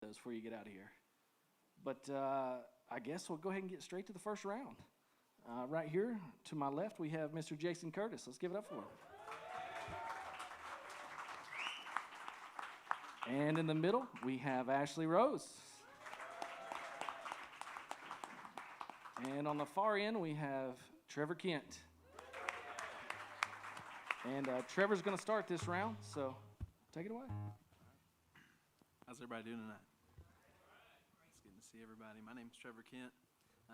those before you get out of here. But I guess we'll go ahead and get straight to the first round. Right here to my left, we have Mr. Jason Curtis. Let's give it up for him. And in the middle, we have Ashley Rose. And on the far end, we have Trevor Kent. And Trevor's going to start this round, so take it away. How's everybody doing tonight? It's good to see everybody. My name's Trevor Kent.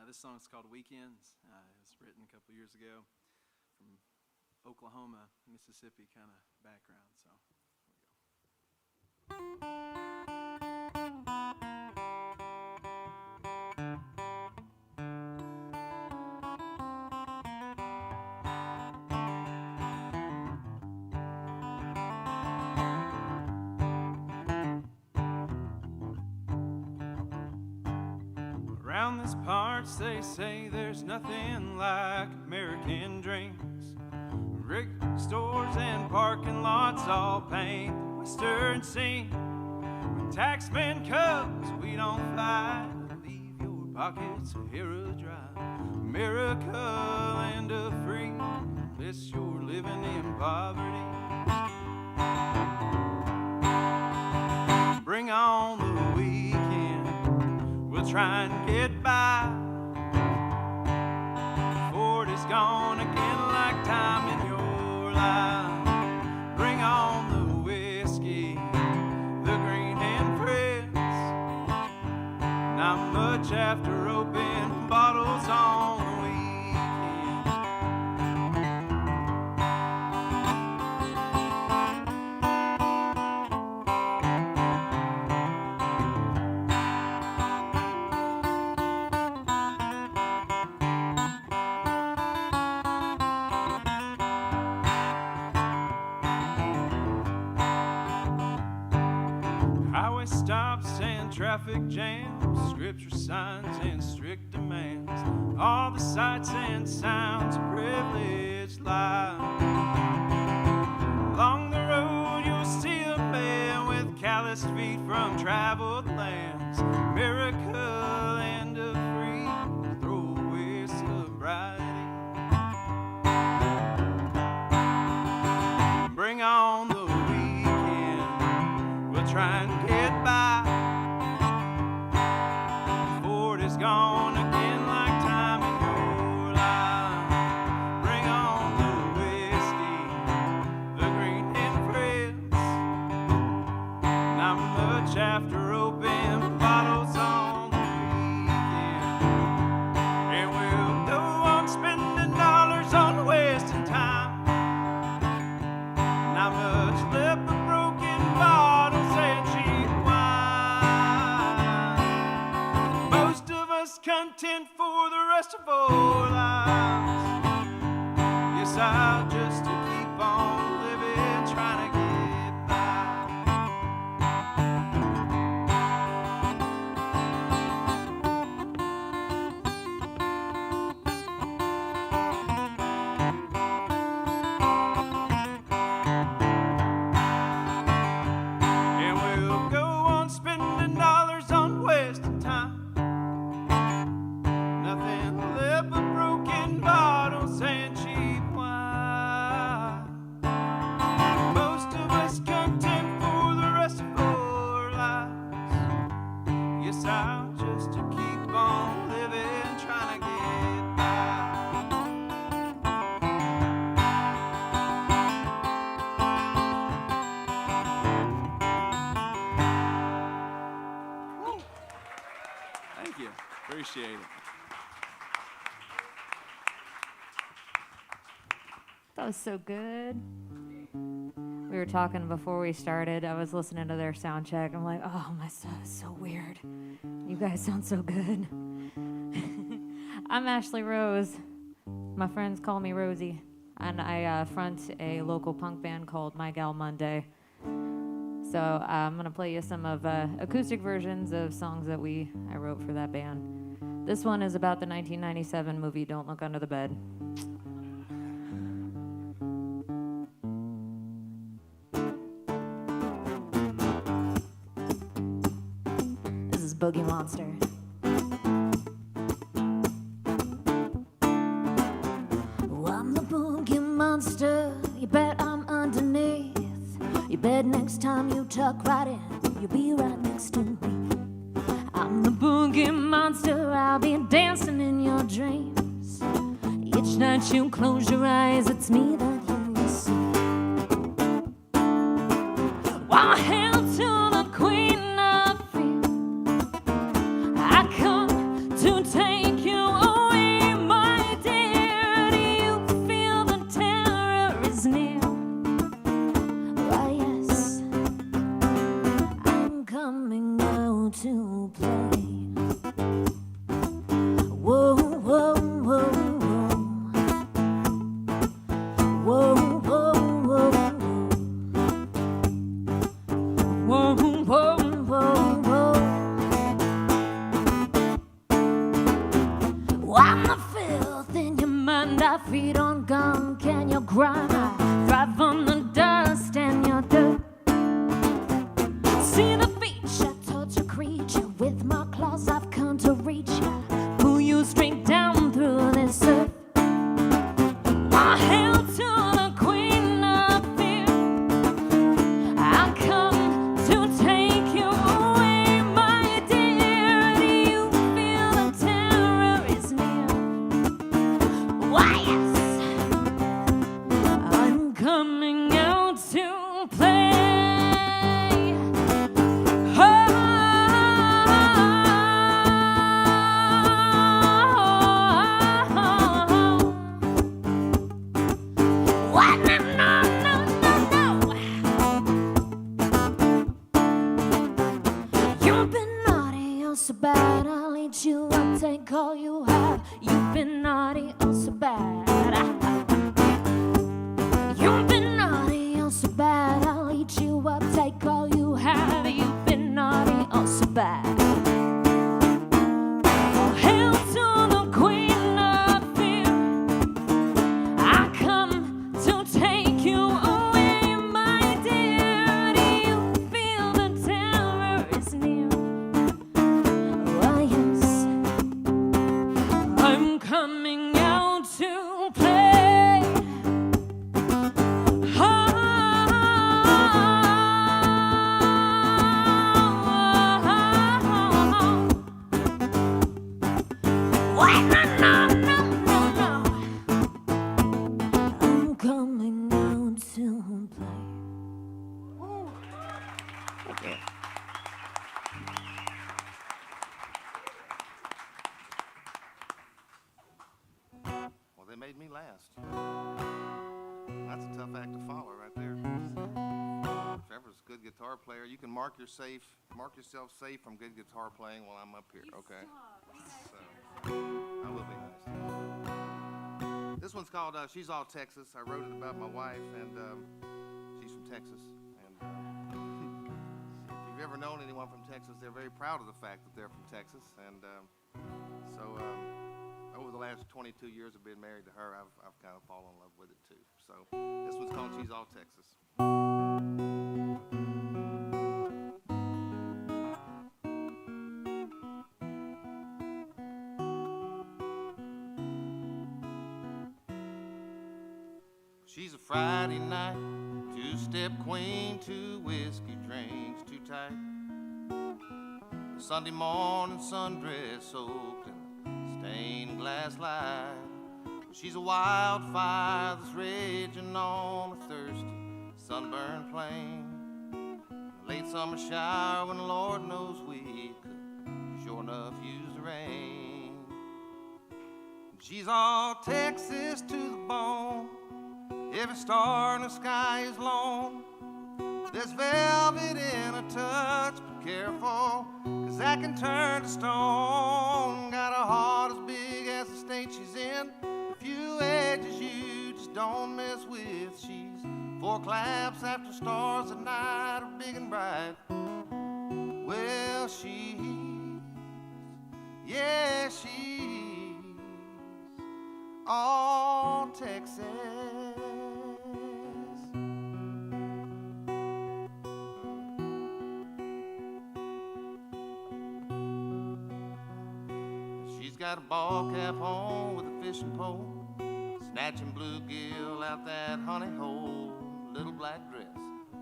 This song is called Weekends. It was written a couple years ago from Oklahoma, Mississippi kind of background. So around these parts, they say there's nothing like American dreams. Rig stores and parking lots all paint the western scene. When taxman comes, we don't fight. Leave your pockets a hair dry. America, land of free, unless you're living in poverty. Bring on the weekend, we'll try and get by. Ford is gone again like time in your life. Bring on the whiskey, the green and Fritz. Not much after open bottles on the weekend. Highway stops and traffic jams, scripture signs and strict demands, all the sights and sounds of privileged life. Along the road you'll see a man with calloused feet from traveled lands. America, land of free, throw away sobriety. Bring on the weekend, we'll try and get by. Ford is gone again like time in your life. Bring on the whiskey, the green and Fritz. Not much after open bottles on the weekend. And we'll go on spending dollars on wasting time. Not much left but broken bottles and cheap wine. Most of us content for the rest of our lives. Yes, I'll just to keep on living, trying to get by. And we'll go on spending dollars on wasting time. Nothing left but broken bottles and cheap wine. Most of us content for the rest of our lives. Yes, I'll just to keep on living, trying to get by. Woo. Thank you. Appreciate it. That was so good. We were talking before we started. I was listening to their sound check. I'm like, oh, my stuff is so weird. You guys sound so good. I'm Ashley Rose. My friends call me Rosie. And I front a local punk band called My Gal Monday. So I'm going to play you some of acoustic versions of songs that I wrote for that band. This one is about the 1997 movie Don't Look Under the Bed. Boogie Monster. Oh, I'm the Boogie Monster. You bet I'm underneath. You bet next time you tuck right in, you'll be right next to me. I'm the Boogie Monster. I'll be dancing in your dreams. Each night you close your eyes, it's me that you will see. While hail to the queen of fear, I come to take you away, my dear. Do you feel the terror is near? Why, yes, I'm coming out to play. Whoa, whoa, whoa, whoa. Whoa, whoa, whoa, whoa, whoa, whoa, whoa. I'm the filth in your mind. I feed on gunk and your grime. I thrive on the dust and your dirt. See the beach, I touch a creature. With my claws I've come to reach you. Pull you straight down through this earth. I hail to the queen of fear. I come to take you away, my dear. Do you feel the terror is near? Why, yes, I'm coming out to play. What? No, no, no, no, no. You've been naughty, oh so bad. I'll eat you up, take all you have. You've been naughty, oh so bad. You've been naughty, oh so bad. I'll eat you up, take all you have. You've been naughty, oh so bad. Oh, hail to the queen of fear. I come to take you away, my dear. Do you feel the terror is near? Why, yes, I'm coming out to play. Wait, no, no, no, no, no. I'm coming out to play. Well, they made me last. That's a tough act to follow right there. Trevor's a good guitar player. You can mark yourself safe from good guitar playing while I'm up here, okay? So, I will be nice. This one's called She's All Texas. I wrote it about my wife, and she's from Texas. And if you've ever known anyone from Texas, they're very proud of the fact that they're from Texas. And so over the last 22 years of being married to her, I've kind of fallen in love with it too. So this one's called She's All Texas. She's a Friday night, two-step queen, two whiskey drinks too tight. A Sunday morning sundress soaked in stained glass light. She's a wildfire that's raging on a thirsty, sunburned plain. A late summer shower when Lord knows we could sure enough use the rain. She's all Texas to the bone. Every star in the sky is lone. There's velvet in a touch, but careful, 'cause that can turn to stone. Got a heart as big as the state she's in. A few edges you just don't mess with. She's 4 claps after stars at night are big and bright. Well, yeah, she's all Texas. She's got a ball cap on with a fishing pole, snatching bluegill out that honey hole. Little black dress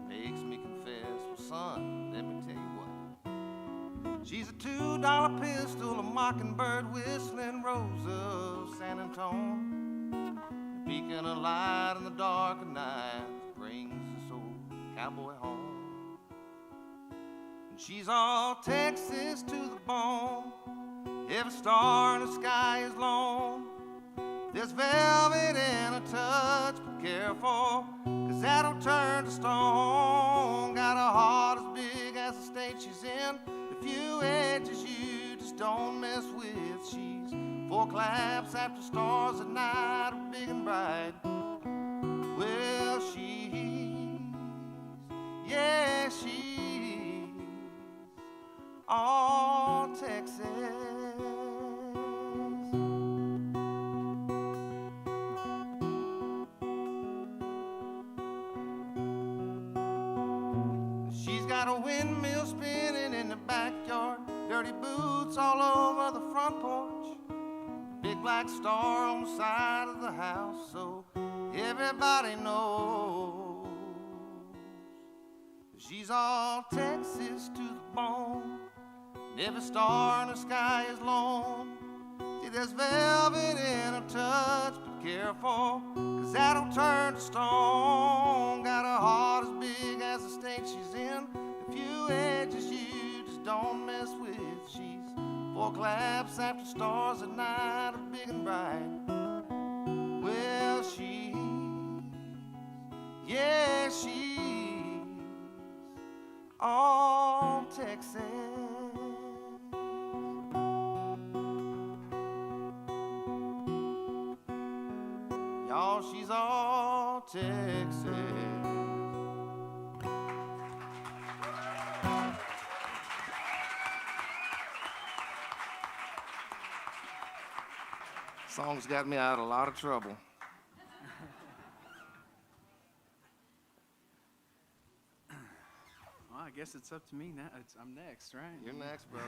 makes me confess, well, son, let me tell you what. She's a $2 pistol, a mockingbird whistling rose of San Antonio, a beacon of light in the dark of night that brings this old cowboy home. And she's all Texas to the bone, every star in the sky is lone. There's velvet and a touch, but careful, 'cause that'll turn to stone. Got a heart as big as the state she's in, the few edges you just don't mess with. She's 4 claps after stars at night are big and bright. Well, yeah, she's all Texas. She's got a windmill spinning in the backyard, dirty boots all over the front porch, big black star on the side of the house, so everybody knows. She's all Texas to the bone, and every star in the sky is lone. See, there's velvet in her touch, but careful, 'cause that'll turn to stone. Got a heart as big as the state she's in, the few edges you just don't mess with. She's 4 claps after stars at night are big and bright. Well, yeah, she's all Texas. Y'all, she's all Texas. Song's got me out of a lot of trouble. Well, I guess it's up to me now. I'm next, right? You're next, bro.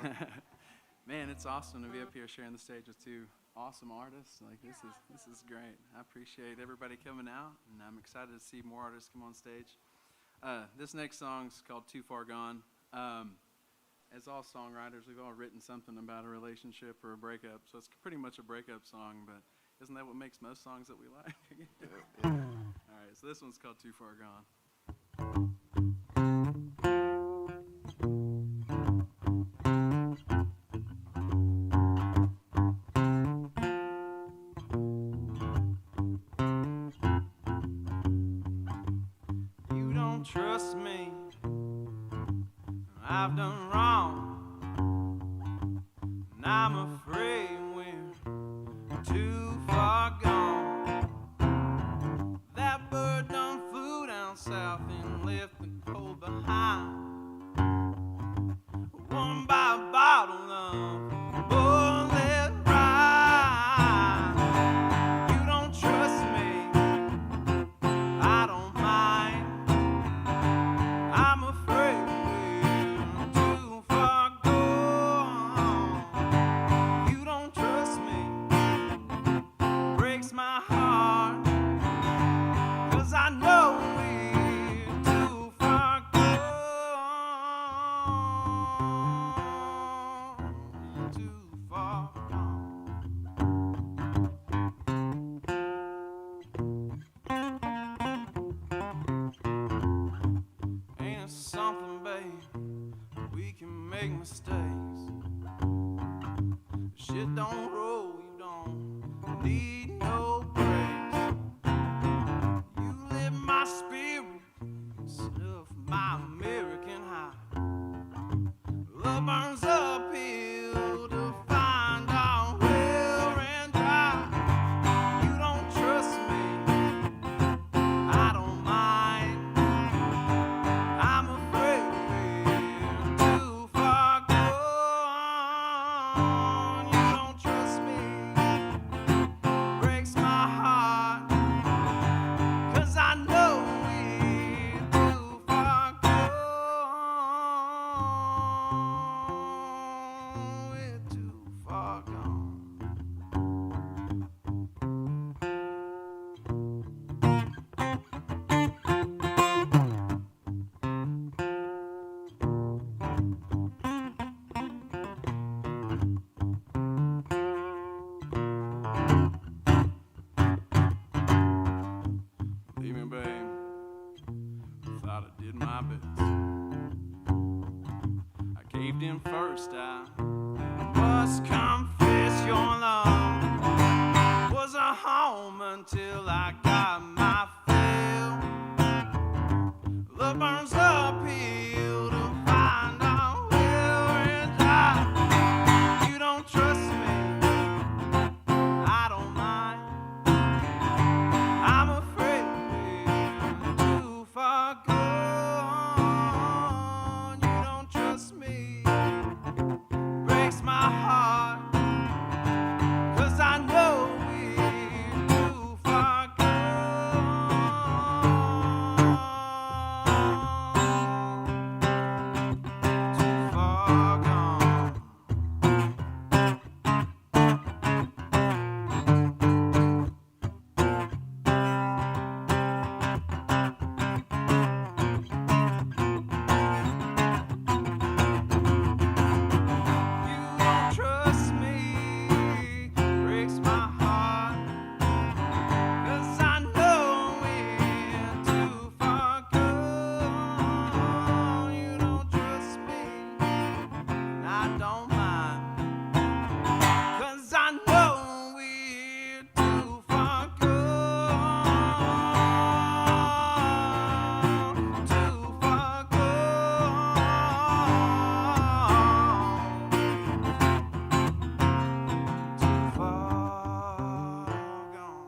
Man, it's awesome to be up here sharing the stage with 2 awesome artists. Like, this is great. I appreciate everybody coming out, and I'm excited to see more artists come on stage. This next song's called Too Far Gone. As all songwriters, we've all written something about a relationship or a breakup, so it's pretty much a breakup song, but isn't that what makes most songs that we like? Yeah. All right, so this one's called Too Far Gone. You don't trust me, I've done wrong, and I'm afraid we're too far gone. That bird done flew down south and left the cold behind. One by a bottle of bullet rye. You don't trust me, I don't mind. I'm afraid we're too far gone. You don't trust me, breaks my heart, 'cause I know we're too far gone. Too far gone. Ain't it something, babe? We can make mistakes. Shit don't roll, you don't need no brakes. You live my spirit, snuff my American high. Love burns uphill to find out where and dry. You don't trust me, I don't mind. I'm afraid we're too far gone. You don't trust me, first I must confess your love was a home until I got my fill. Love burns uphill to find out where and I. You don't trust me, I don't mind. I'm afraid we're too far gone. You don't trust me, breaks my heart, 'cause I know we're too far gone. Too far gone. You don't trust me, breaks my heart, 'cause I know we're too far gone. You don't trust me, and I don't mind, 'cause I know we're too far gone. Too far gone. Too far gone.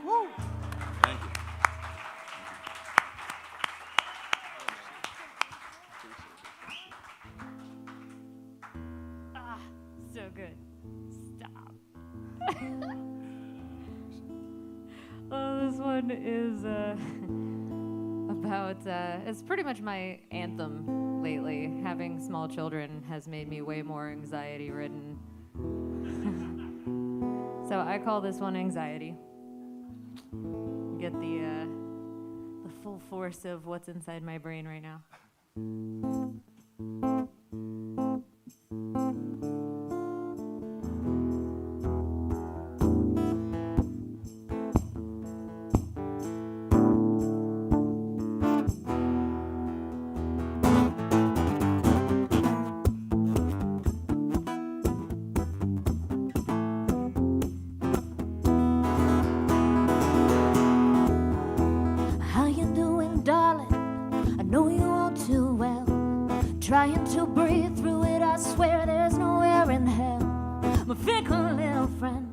Woo! Thank you. Ah, so good. Stop. Oh, this one is about, it's pretty much my anthem lately. Having small children has made me way more anxiety ridden. So I call this one Anxiety. Get the full force of what's inside my brain right now. How you doing, darling? I know you all too well. Trying to breathe through it, I swear there's nowhere in hell. My fickle little friend,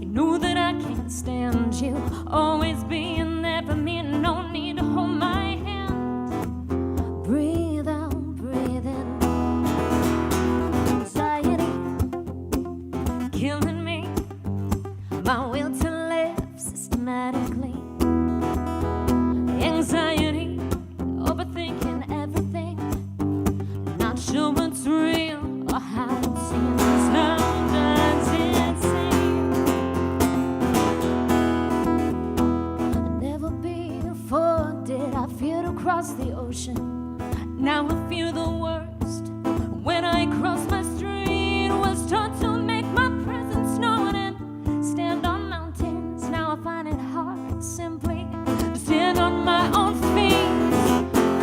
you know that I can't stand you. Always being there for me, no need to hold my hand. Breathe out, breathe in. Anxiety killing me. My will to live systematically. Anxiety, overthinking everything. Not sure what's real or how it seems. How does it seem? Never before did I fear to cross the ocean. Now I fear the worst. When I crossed my street, was taught to make my presence known and stand on mountains. Now I find it hard simply to stand on my own feet.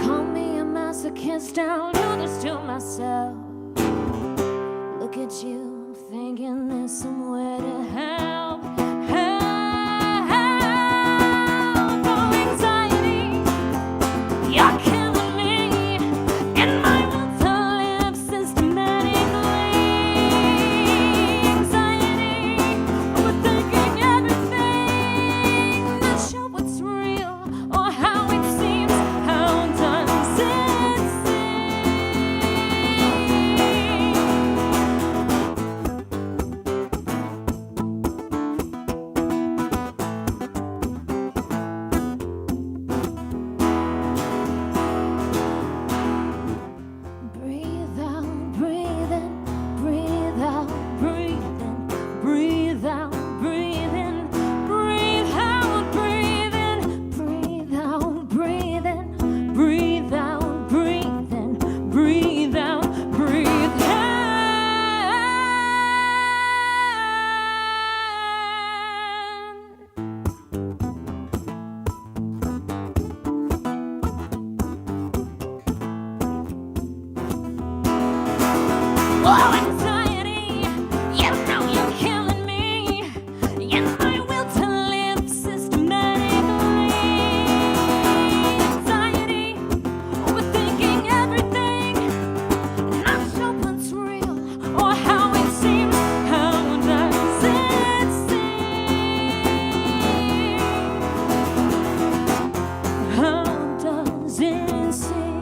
Call me a masochist, down you this to myself. Look at you, thinking there's somewhere to help. Help, oh anxiety, you're killing me, and my will to live systematically. Anxiety, overthinking everything. Not sure what's real or how it seems. How does it seem? Oh, anxiety, you know you're killing me. And my will to live systematically. Anxiety, overthinking everything. Not sure what's real or how it seems. How does it seem? How does it seem?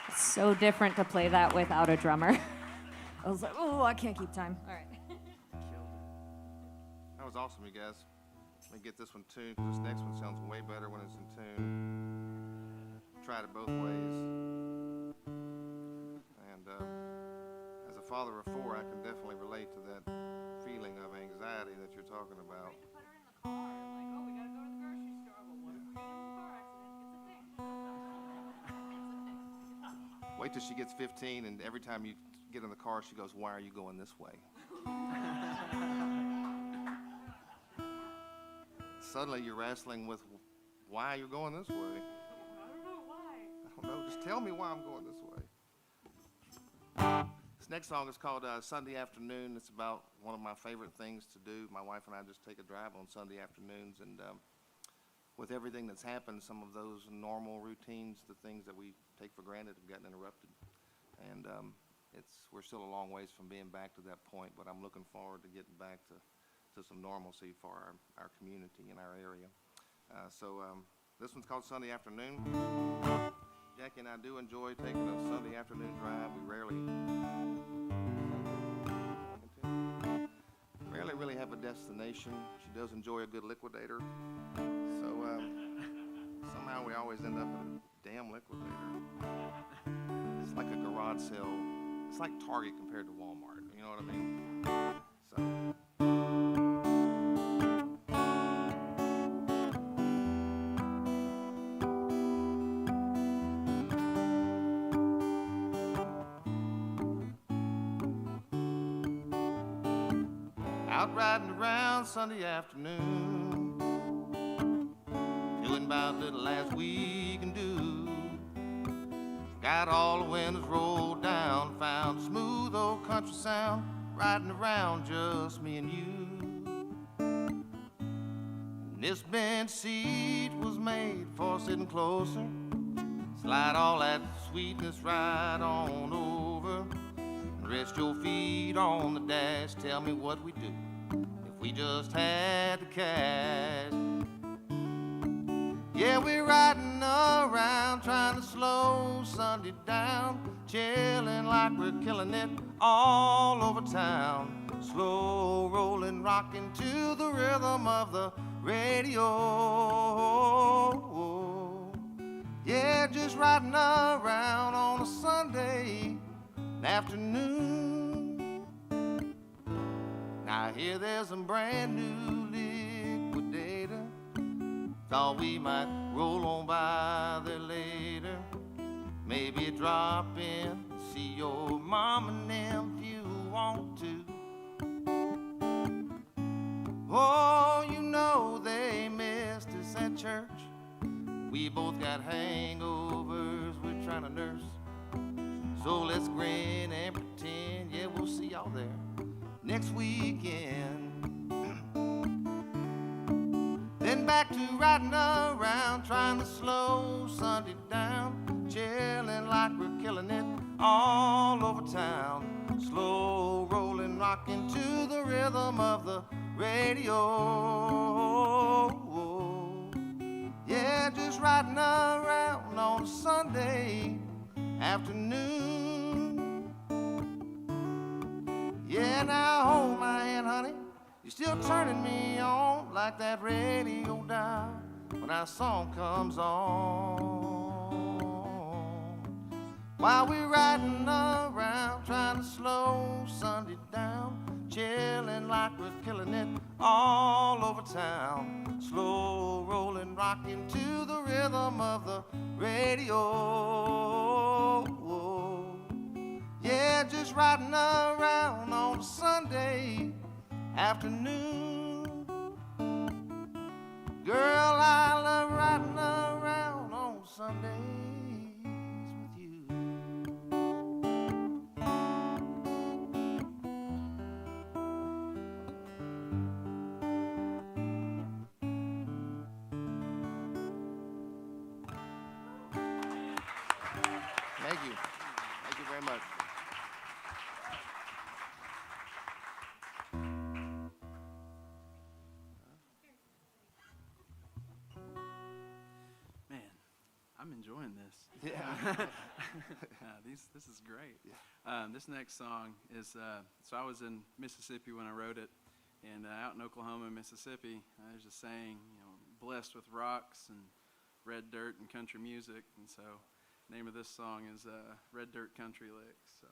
It's so different to play that without a drummer. I was like, oh, I can't keep time. All right. That was awesome, you guys. Let me get this one tuned, 'cause this next one sounds way better when it's in tune. Tried it both ways. And as a father of 4, I can definitely relate to that feeling of anxiety that you're talking about. Wait till she gets 15, and every time you get in the car, she goes, "Why are you going this way?" Suddenly you're wrestling with why you're going this way. I don't know why. I don't know. Just tell me why I'm going this way. This next song is called Sunday Afternoon. It's about one of my favorite things to do. My wife and I just take a drive on Sunday afternoons, and with everything that's happened, some of those normal routines, the things that we take for granted, have gotten interrupted. And we're still a long ways from being back to that point, but I'm looking forward to getting back to some normalcy for our community and our area. So this one's called Sunday Afternoon. Jackie and I do enjoy taking a Sunday afternoon drive. We rarely really have a destination. She does enjoy a good liquidator. So somehow we always end up at a damn liquidator. It's like a garage sale. It's like Target compared to Walmart. You know what I mean? So. Out riding around Sunday afternoon, doing about the last we can do. Got all the windows rolled down, found a smooth old country sound, riding around just me and you. And this bench seat was made for sitting closer. Slide all that sweetness right on over. Rest your feet on the dash, tell me what we do if we just had the cash. Yeah, we're riding around trying to slow Sunday down, chilling like we're killing it all over town. Slow rolling, rocking to the rhythm of the radio. Yeah, just riding around on a Sunday afternoon. Now I hear there's a brand new liquidator. Thought we might roll on by there later. Maybe drop in, see your mom and them if you want to. Oh, you know they missed us at church. We both got hangovers we're trying to nurse. So let's grin and pretend, yeah, we'll see y'all there next weekend. Then back to riding around, trying to slow Sunday down, chilling like we're killing it all over town. Slow rolling, rocking to the rhythm of the radio. Yeah, just riding around on a Sunday afternoon. Yeah, now hold my hand, honey. You're still turning me on like that radio dial when our song comes on. While we're riding around trying to slow Sunday down, chilling like we're killing it all over town. Slow rolling, rocking to the rhythm of the radio. Yeah, just riding around on a Sunday afternoon. Girl, I love riding around on Sundays with you. Thank you. Thank you very much. Man, I'm enjoying this. Yeah. This is great. This next song is, so I was in Mississippi when I wrote it, and out in Oklahoma, Mississippi, there's a saying, blessed with rocks and red dirt and country music, and so the name of this song is Red Dirt Country Licks. So.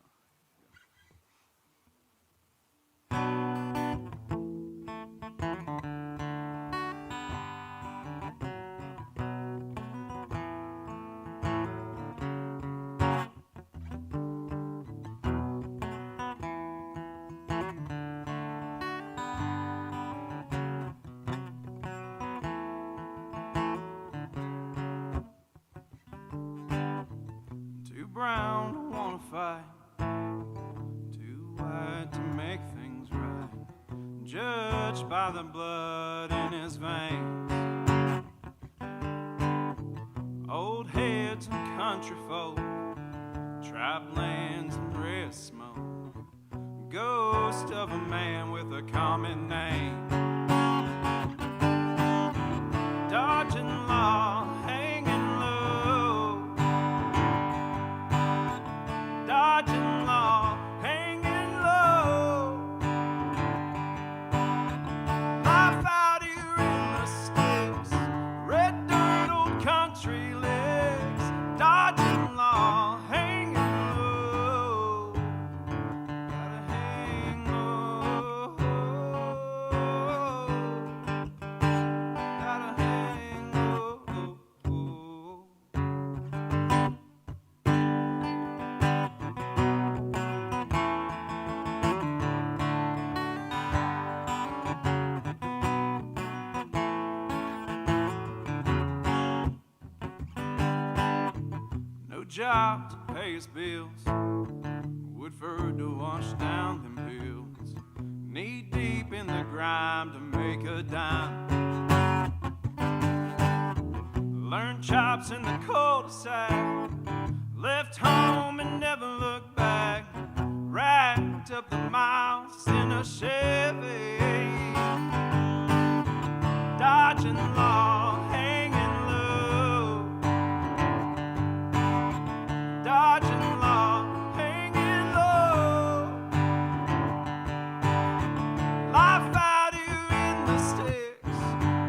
Brown don't wanna fight, too white to make things right, judged by the blood in his veins. Old heads and country folk, tribe lands and red smoke, ghost of a man with a common name, dodging law, hanging low, dodging law, hanging low. Life out here in the sticks, red dirt, old country licks, dodging law, hanging low. Gotta hang low. Gotta hang low. No job to pay his bills, Woodford to wash down them hills, knee deep in the grime to make a dime. Learned chops in the cul-de-sac, left home and never looked back, racked up the miles in a Chevy, dodging law, hanging low, dodging law, hanging low. Life out here in the sticks,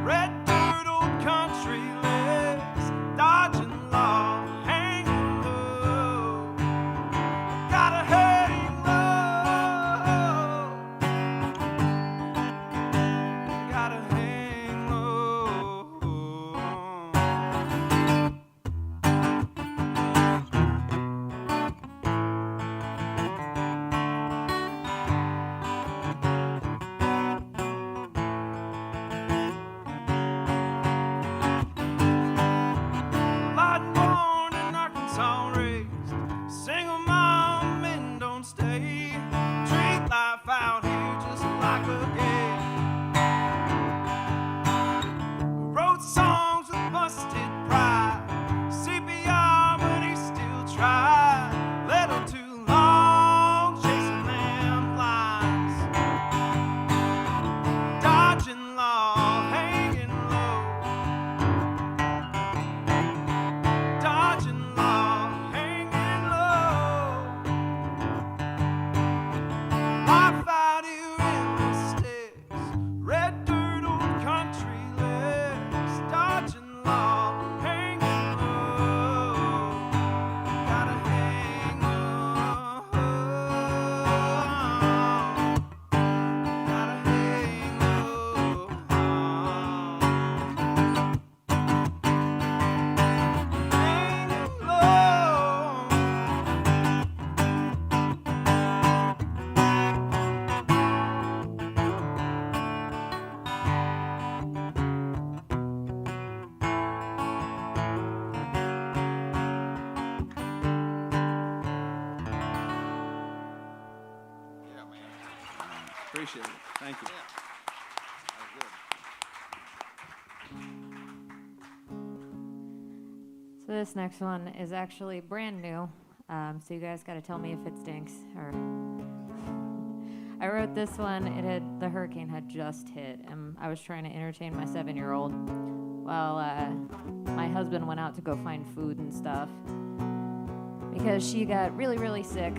red dirt, old country licks, dodging law, hanging low. Gotta hang low. appreciate it. Thank you. Yeah. That was good. So this next one is actually brand new. So you guys got to tell me if it stinks. Or I wrote this one. The hurricane had just hit, and I was trying to entertain my 7-year-old while my husband went out to go find food and stuff because she got really, really sick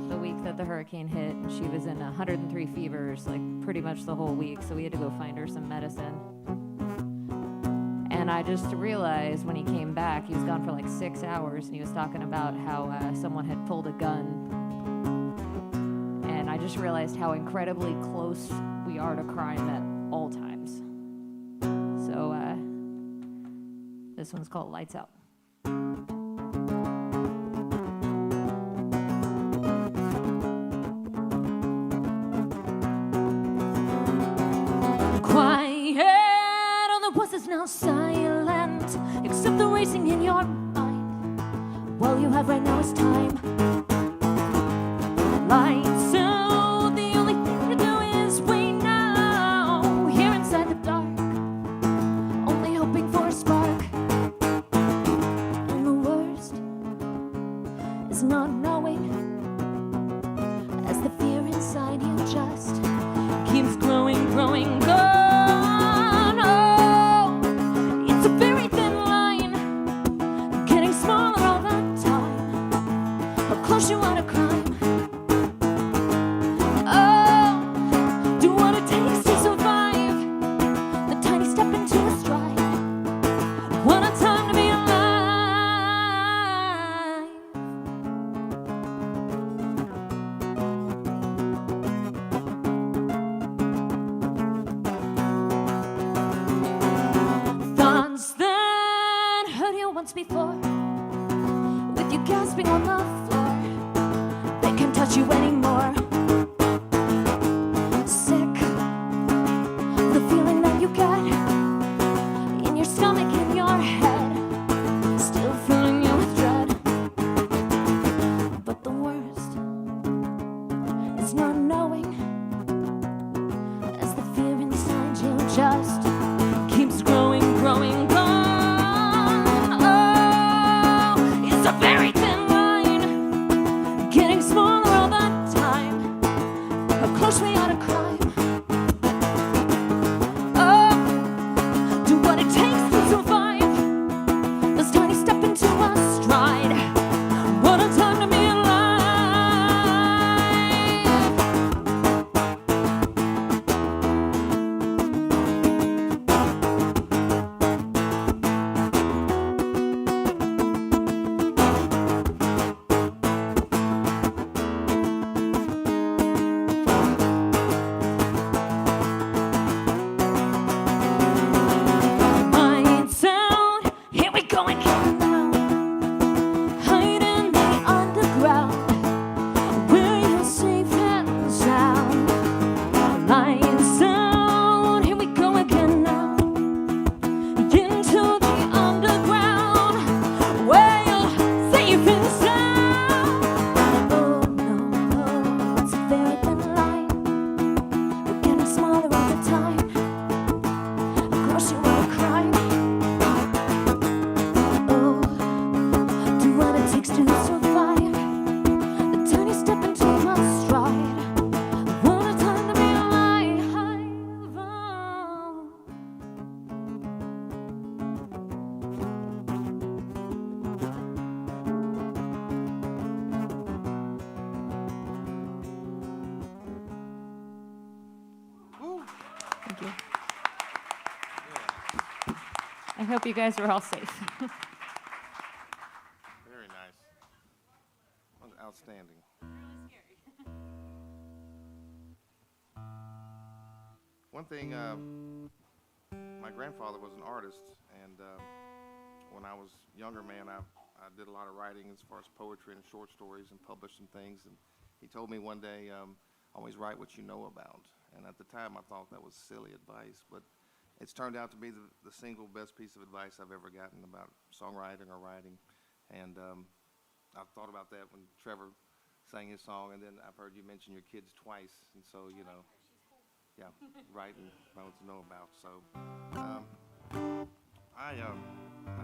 the week that the hurricane hit, and she was in 103 fevers like pretty much the whole week. So we had to go find her some medicine. And I just realized when he came back, he was gone for like 6 hours, and he was talking about how someone had pulled a gun. And I just realized how incredibly close we are to crime at all times. So this one's called Lights Out. Now silent, except the racing in your mind. All you have right now is time. Lights out, the only thing to do is wait now. Here inside the dark, only hoping for a spark. And the worst is not knowing, as the fear inside you just keeps growing, growing, growing. You want to climb? Oh, do what it takes to survive. The tiny step into a stride. What a time to be alive. Thoughts that hurt you once before, with you gasping on the floor. Touch you anymore. Sick, the feeling that you get in your stomach, in your head, still filling you with dread. But the worst is not knowing, as the fear inside you just keeps growing, growing, growing. Oh, it's a very thin line, getting smaller. Close we are to crime. Oh, do what it takes to survive. This tiny step into a stride. What a time to be I hope you guys were all safe. Very nice. That was outstanding. One thing, my grandfather was an artist, and when I was younger, man, I did a lot of writing as far as poetry and short stories and published some things. And he told me one day, always write what you know about. And at the time, I thought that was silly advice, but it's turned out to be the single best piece of advice I've ever gotten about songwriting or writing. And I thought about that when Trevor sang his song, and then I've heard you mention your kids twice, and so, you know. Yeah, right, and known to know about. So, I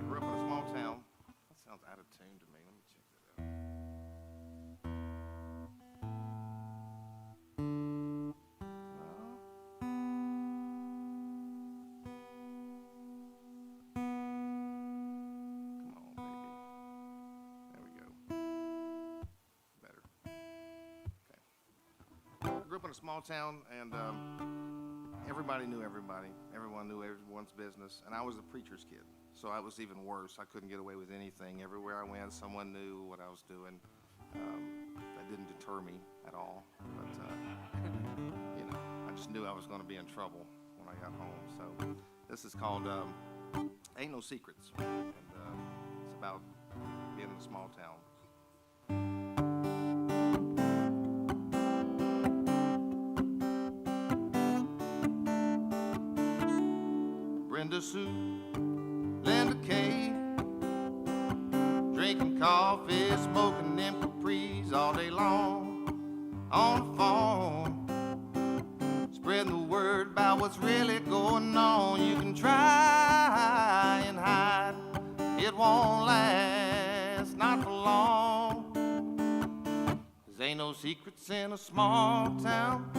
grew up in a small town. That sounds out of tune to me. Let me check that out. Come on, baby. There we go. Better. Okay. I grew up in a small town, and everybody knew everybody. Everyone knew everyone's business, and I was a preacher's kid, so I was even worse. I couldn't get away with anything. Everywhere I went, someone knew what I was doing. That didn't deter me at all, but you know, I just knew I was going to be in trouble when I got home. So this is called Ain't No Secrets, and it's about being in a small town. Brenda Sue, Linda Kay, drinking coffee, smoking them Capris all day long on the phone, spreading the word about what's really going on. You can try and hide, it won't last, not for long. 'Cause ain't no secrets in a small town.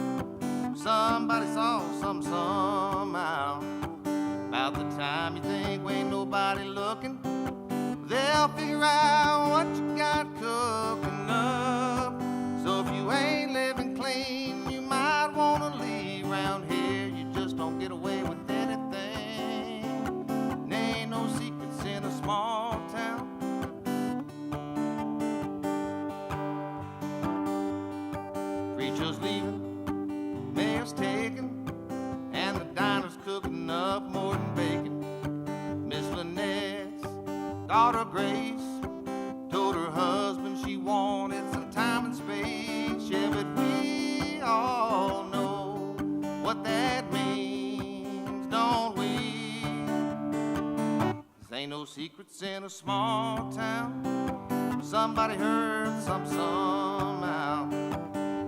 Somebody saw something somehow. About the time you think we ain't nobody looking, they'll figure out what you got cooking up. So if you ain't living clean, you might want to leave around here. You just don't get away with anything. And ain't no secrets in a small town. Preacher's leaving, mayor's taking, and the diner's cooking up more than bacon. Miss Lynette's daughter Grace told her husband she wanted some time and space. Yeah, but we all know what that means, don't we? 'Cause ain't no secrets in a small town. Somebody heard something somehow.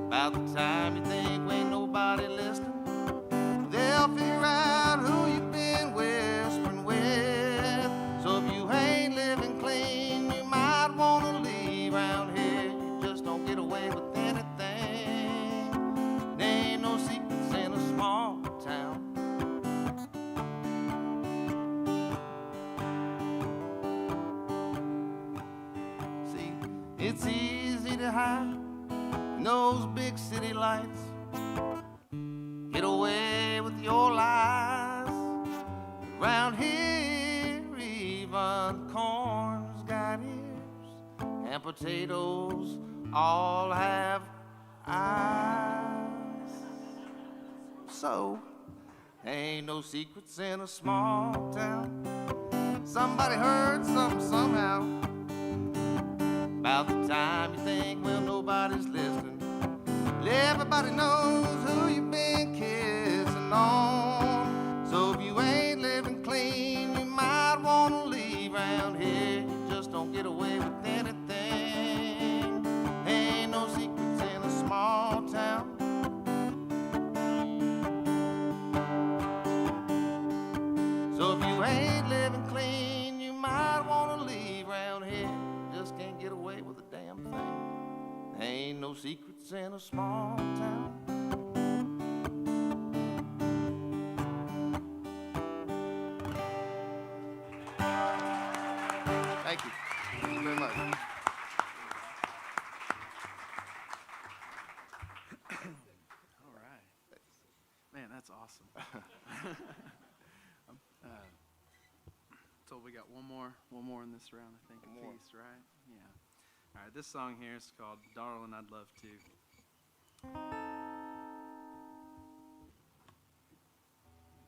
About the time you think we ain't nobody listening, they'll figure out who you've been whispering with. So if you ain't living clean, you might want to leave around here. You just don't get away with anything. There ain't no secrets in a small town. See, it's easy to hide in those big city lights. Get away with your lies. Around here, even corn's got ears, and potatoes all have eyes. So, ain't no secrets in a small town. Somebody heard something somehow. About the time you think, well, nobody's listening. Everybody knows who you've been kissing on. So if you ain't living clean, you might want to leave around here. You just don't get away with anything. Ain't no secrets in a small town. So if you ain't living clean, you might want to leave around here. Just can't get away with a damn thing. Ain't no secrets in a small town. Thank you. Thank you very much. All right. Man, that's awesome. So we got one more in this round, I think, One more. apiece, right? Yeah. All right, this song here is called Darl, I'd Love To. Make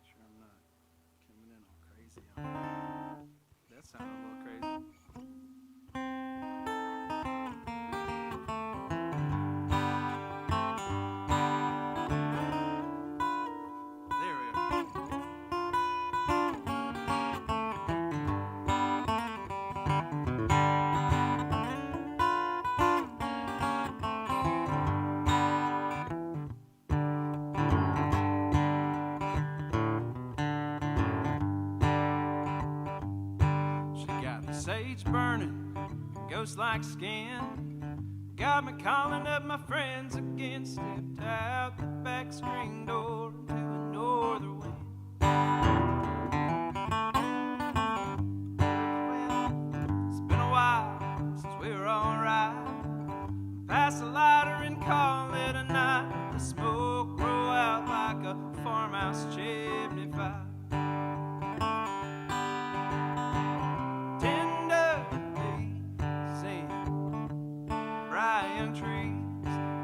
sure I'm not coming in all crazy on that. That sounded a little crazy. There we go. sage burning, ghost like skin. Got me calling up my friends again. Stepped out the back screen door into a northern wind. Well, it's been a while since we were alright. Pass a lighter and call it a night. The smoke roll out like a farmhouse chimney fire.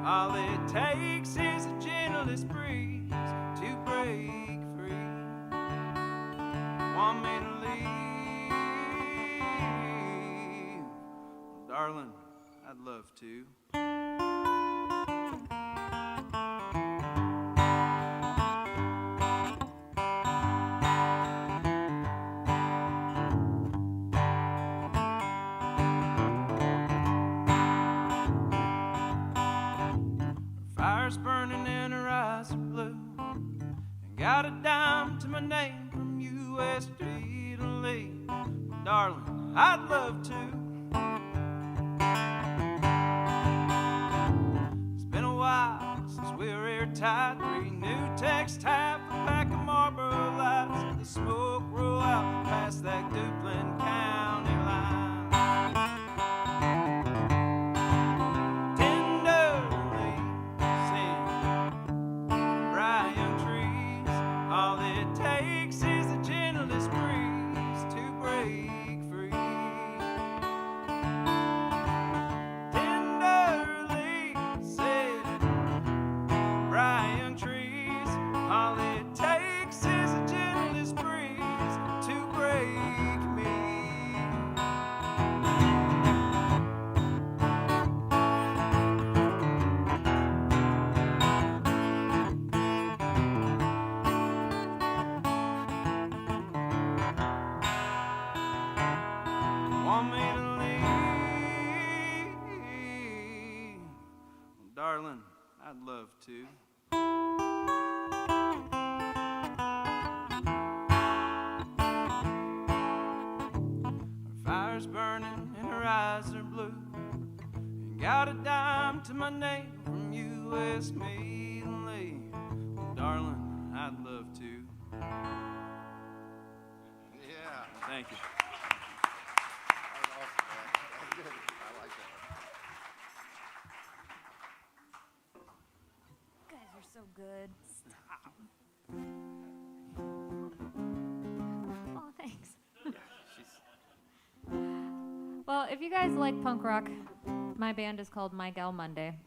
All it takes is the gentlest breeze to break free. Want me to leave? Well, darling, I'd love to. Burning and her eyes are blue, and got a dime to my name from U.S. to Italy. Well, darling, I'd love to. It's been a while since we were airtight. 3 new texts, half a pack of Marlboro Lights, and the smoke roll out past that Duplin County line. Darling, I'd love to. Her fire's burning and her eyes are blue, and got a dime to my name from U.S. Meat and Lee. Well, darling, I'd love to. Yeah. Thank you. That was awesome, man. That was good. I like that. You guys are so good. Stop. Oh, thanks. Well, if you guys like punk rock, my band is called My Gal Monday.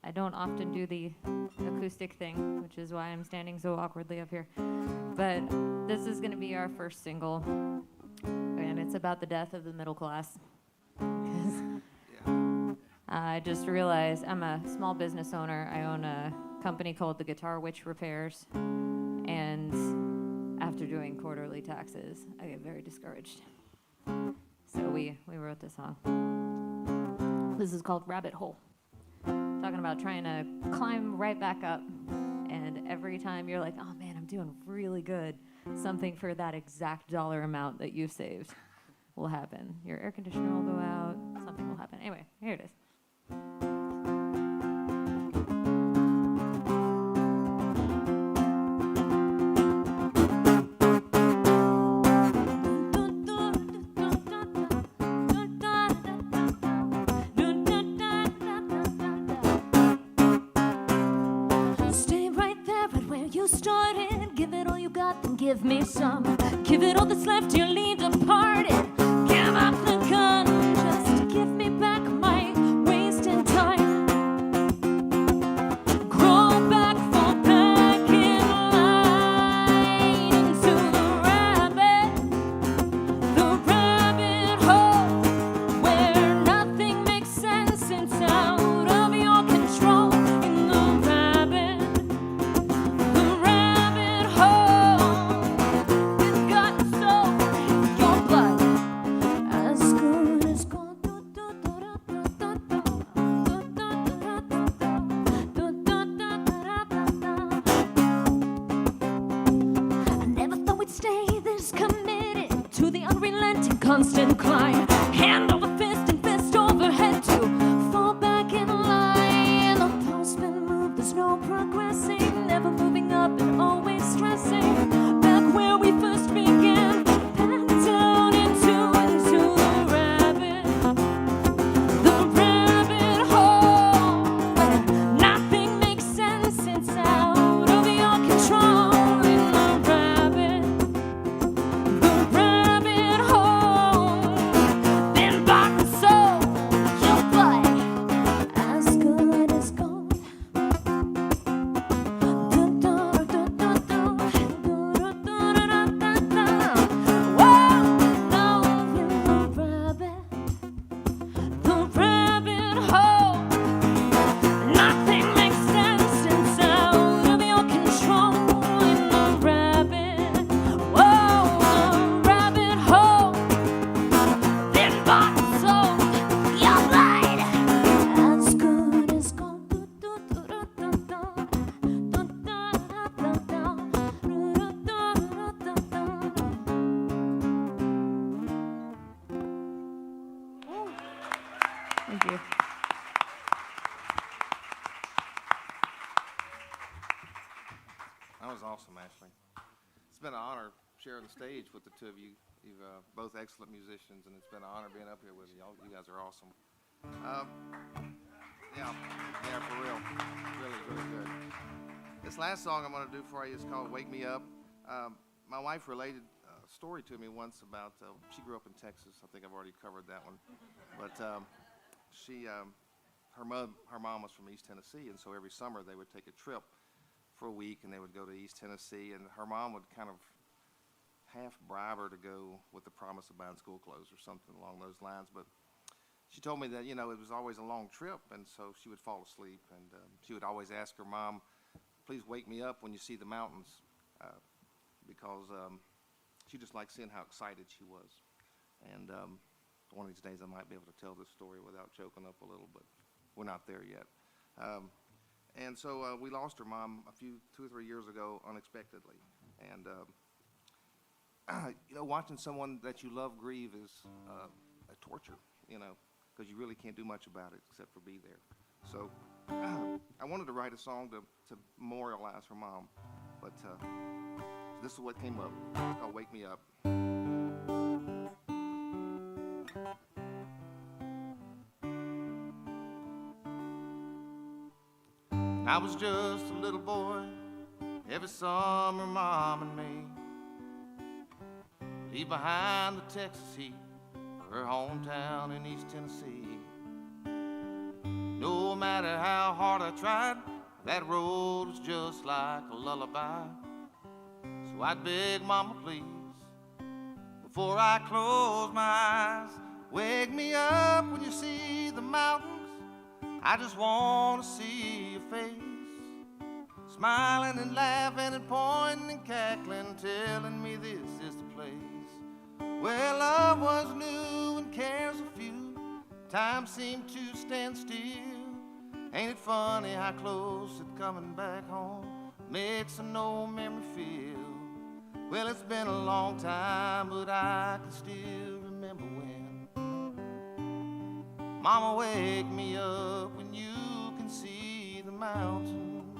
I don't often do the acoustic thing, which is why I'm standing so awkwardly up here. But this is going to be our first single, and it's about the death of the middle class. I just realized I'm a small business owner. I own a company called the Guitar Witch Repairs, and after doing quarterly taxes, I get very discouraged. So we wrote this song. This is called Rabbit Hole. Talking about trying to climb right back up, and every time you're like, oh man, I'm doing really good, something for that exact dollar amount that you've saved will happen. Your air conditioner will go out, something will happen. Anyway, here it is. Give me some, give it all that's left, you lead departed. Give up the gun, just give me back my wasted time. Grow back, fall back in line into the rabbit hole, where nothing makes sense, it's out of your control. In the rabbit hole. constant climb. Hand over fist and fist over head to fall back in line. The postman moved, there's no progressing, never moving up and always stressing. Back where we first began, back down into the rabbit hole where nothing makes sense. It's out of your control. In the rabbit hole, been bought and sold. Your butt as good as gold. The rabbit hole. Nothing makes sense. It's out of your control. In the rabbit, whoa, the rabbit hole. Been bought and sold. Your blood as good as gold. Thank you. That was awesome, Ashley. It's been an honor sharing the stage with the two of you. You've both excellent musicians, and it's been an honor being up here with you. You guys are awesome. Yeah, for real. Really, really good. This last song I'm going to do for you is called Wake Me Up. My wife related a story to me once about, she grew up in Texas. I think I've already covered that one. But her mom was from East Tennessee, and so every summer they would take a trip for a week, and they would go to East Tennessee, and her mom would kind of half bribe her to go with the promise of buying school clothes or something along those lines. But she told me that, it was always a long trip, and so she would fall asleep, and she would always ask her mom, please wake me up when you see the mountains, because she just liked seeing how excited she was. And one of these days I might be able to tell this story without choking up a little, but we're not there yet. And so we lost her mom 2 or 3 years ago unexpectedly. And, watching someone that you love grieve is a torture, because you really can't do much about it except for be there. So I wanted to write a song to memorialize her mom, but this is what came up. It's called Wake Me Up. I was just a little boy, every summer Mom and me leave behind the Texas heat for her hometown in East Tennessee. No matter how hard I tried, that road was just like a lullaby. So I'd beg Mama, please, before I close my eyes, wake me up when you see the mountains. I just want to see your face, smiling and laughing and pointing and cackling, telling me this is the place where love was new and cares a few. Time seemed to stand still. Ain't it funny how close it coming back home makes an old memory feel? Well, it's been a long time, but I can still remember when. Mama, wake me up when you can see the mountains.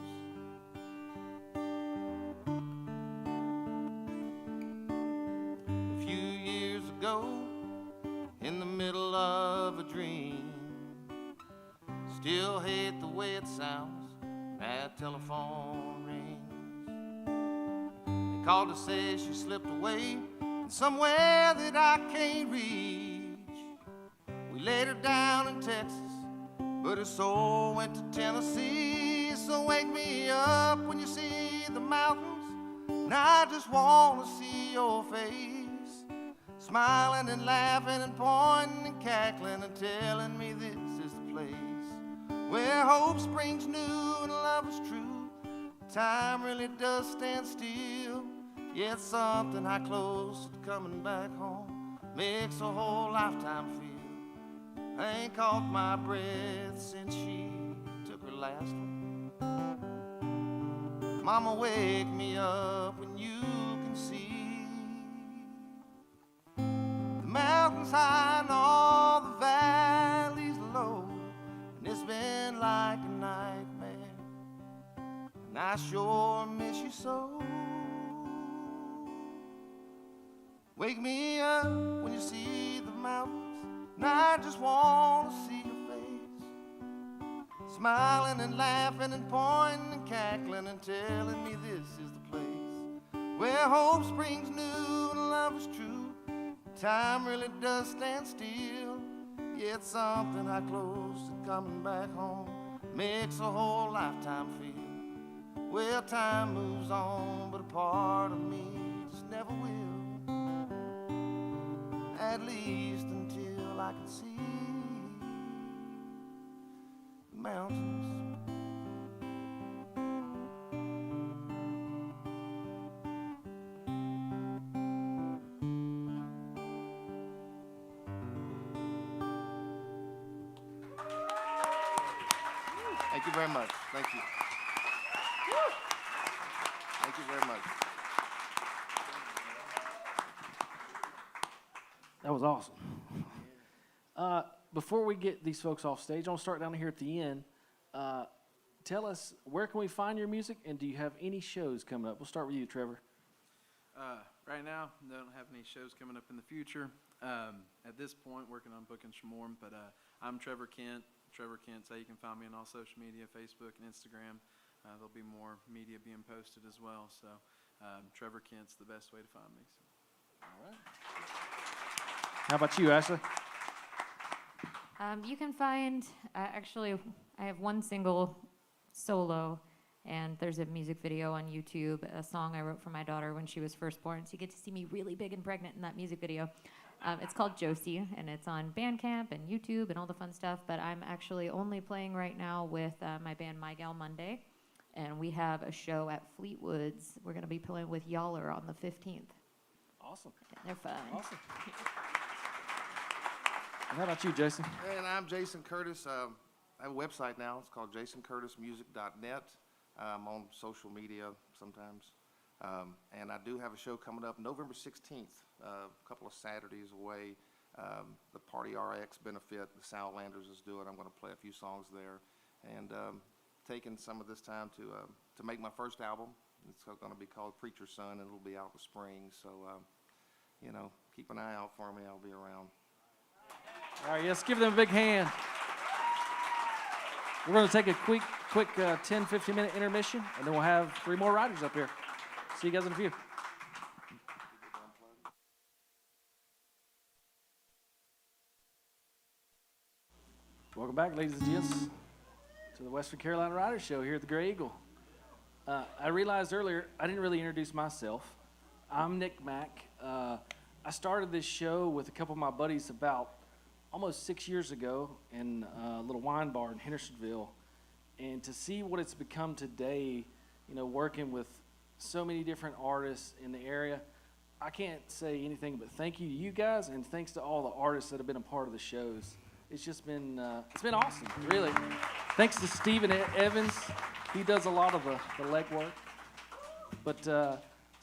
A few years ago, in the middle of a dream, still hate the way it sounds, that telephone rings. They called to say she slipped away somewhere that I can't reach. We laid her down in Texas, but her soul went to Tennessee. So wake me up when you see the mountains, and I just want to see your face, smiling and laughing and pointing and cackling and telling me this is the place where hope springs new and love is true. Time really does stand still, yet something high close to coming back home makes a whole lifetime feel. I ain't caught my breath since she took her last one. Mama, wake me up when you can see the mountains high and all the valleys low. And it's been like a nightmare, and I sure miss you so. Wake me up when you see the mountains, and I just want to see your face, smiling and laughing and pointing and cackling and telling me this is the place where hope springs new and love is true. Time really does stand still, yet something how close to coming back home makes a whole lifetime feel. Well, time moves on, but a part of me just never will, at least until I can see the mountains. Thank you very much. Thank you. Thank you very much. That was awesome. Before we get these folks off stage, I want to start down here at the end. Tell us, where can we find your music, and do you have any shows coming up? We'll start with you, Trevor. Right now, I don't have any shows coming up in the future. At this point, working on bookings for more, but I'm Trevor Kent. Trevor Kent's how you can find me on all social media, Facebook and Instagram. There'll be more media being posted as well, so Trevor Kent's the best way to find me. So. All right. How about you, Ashley? You can find, actually, I have one single solo, and there's a music video on YouTube, a song I wrote for my daughter when she was first born, so you get to see me really big and pregnant in that music video. It's called Josie, and it's on Bandcamp and YouTube and all the fun stuff, but I'm actually only playing right now with my band My Gal Monday, and we have a show at Fleetwood's. We're going to be playing with Yaller on the 15th. Awesome. Yeah, they're fun. Awesome. And how about you, Jason? And I'm Jason Curtis. I have a website now. It's called jasoncurtismusic.net. I'm on social media sometimes. And I do have a show coming up November 16th, a couple of Saturdays away. The Party RX benefit the Soundlanders is doing. I'm going to play a few songs there. And taking some of this time to make my first album. It's going to be called Preacher's Son, and it'll be out in the spring. So, keep an eye out for me. I'll be around. All right, let's give them a big hand. We're going to take a quick 10, 15-minute intermission, and then we'll have 3 more riders up here. See you guys in a few. Welcome back, ladies and gents, to the Western Carolina Riders Show here at the Gray Eagle. I realized earlier I didn't really introduce myself. I'm Nick Mack. I started this show with a couple of my buddies about almost 6 years ago in a little wine bar in Hendersonville. And to see what it's become today, working with so many different artists in the area, I can't say anything but thank you to you guys, and thanks to all the artists that have been a part of the shows. It's just been, it's been awesome, really. Thanks to Stephen Evans. He does a lot of the legwork. But, so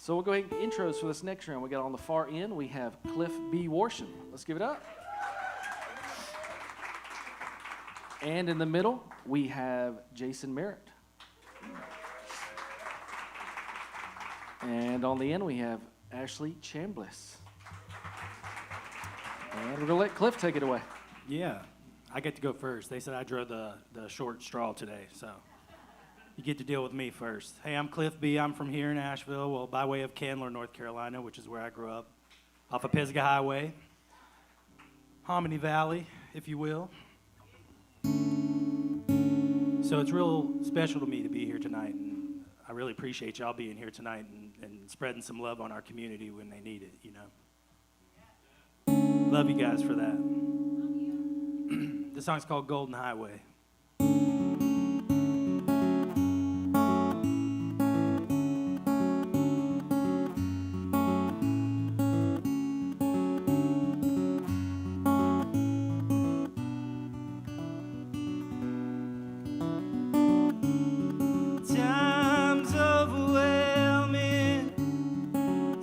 we'll go ahead and get intros for this next round. We got on the far end, we have Cliff B. Warsham. Let's give it up. And in the middle, we have Jason Merritt. And on the end, we have Ashley Chambliss. And we're going to let Cliff take it away. Yeah, I get to go first. They said I drew the short straw today, so you get to deal with me first. Hey, I'm Cliff B. I'm from here in Asheville, well, by way of Candler, North Carolina, which is where I grew up, off of Pisgah Highway, Hominy Valley, if you will. So it's real special to me to be here tonight, and I really appreciate y'all being here tonight and spreading some love on our community when they need it, Love you guys for that. This song's called Golden Highway.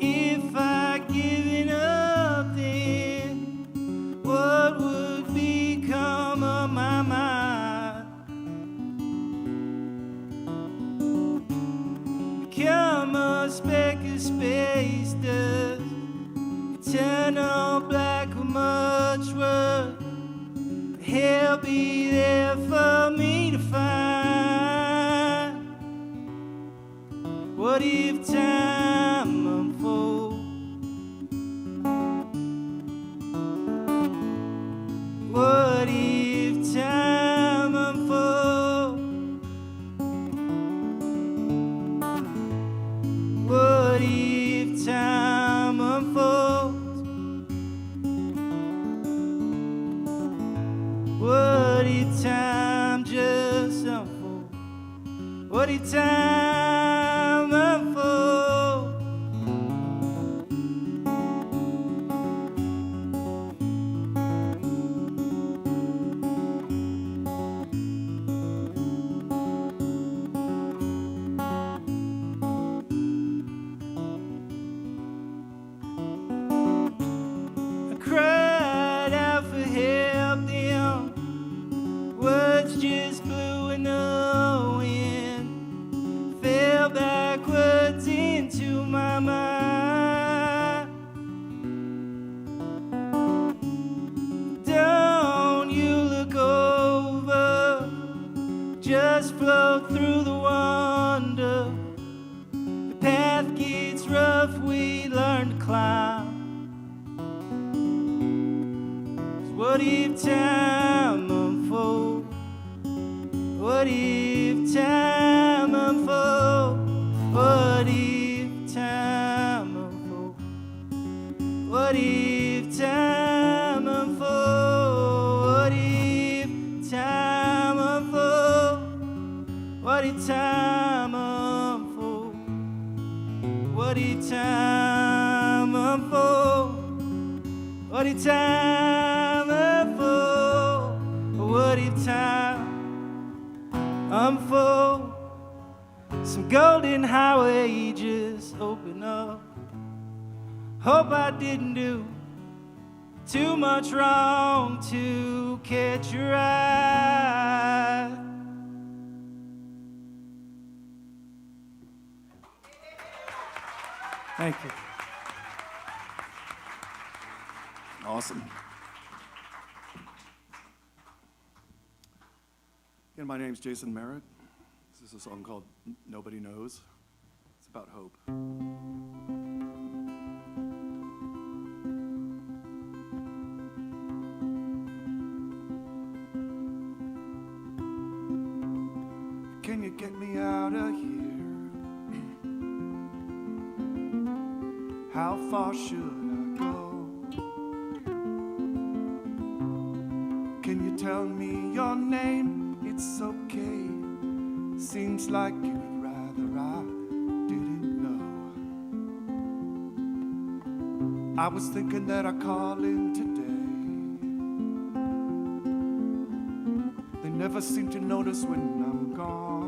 If I give it up, then would hell be there for me to find? What if time unfolds? What if time unfolds? What if time unfolds? What if time just unfolds? What if time unfolds? I cried out for help, them words just blew in the wind, fell backwards into my mind. Don't you look over, just float through the wonder. The path gets rough, we learn to climb. What if time unfolds? What if time unfolds? What if time unfolds? What if time unfolds? What if time unfolds? What if time unfolds? What if time unfolds? What if time unfolds? What if time unfolds? Some golden highway just open up. Hope I didn't do too much wrong to catch your eye. Thank you. Awesome. Again, my name's Jason Merritt. This is a song called Nobody Knows. It's about hope. Can you get me out of here? How far should I go? Can you tell me your name? It's okay. Seems like you'd rather I didn't know. I was thinking that I'd call in today. They never seem to notice when I'm gone.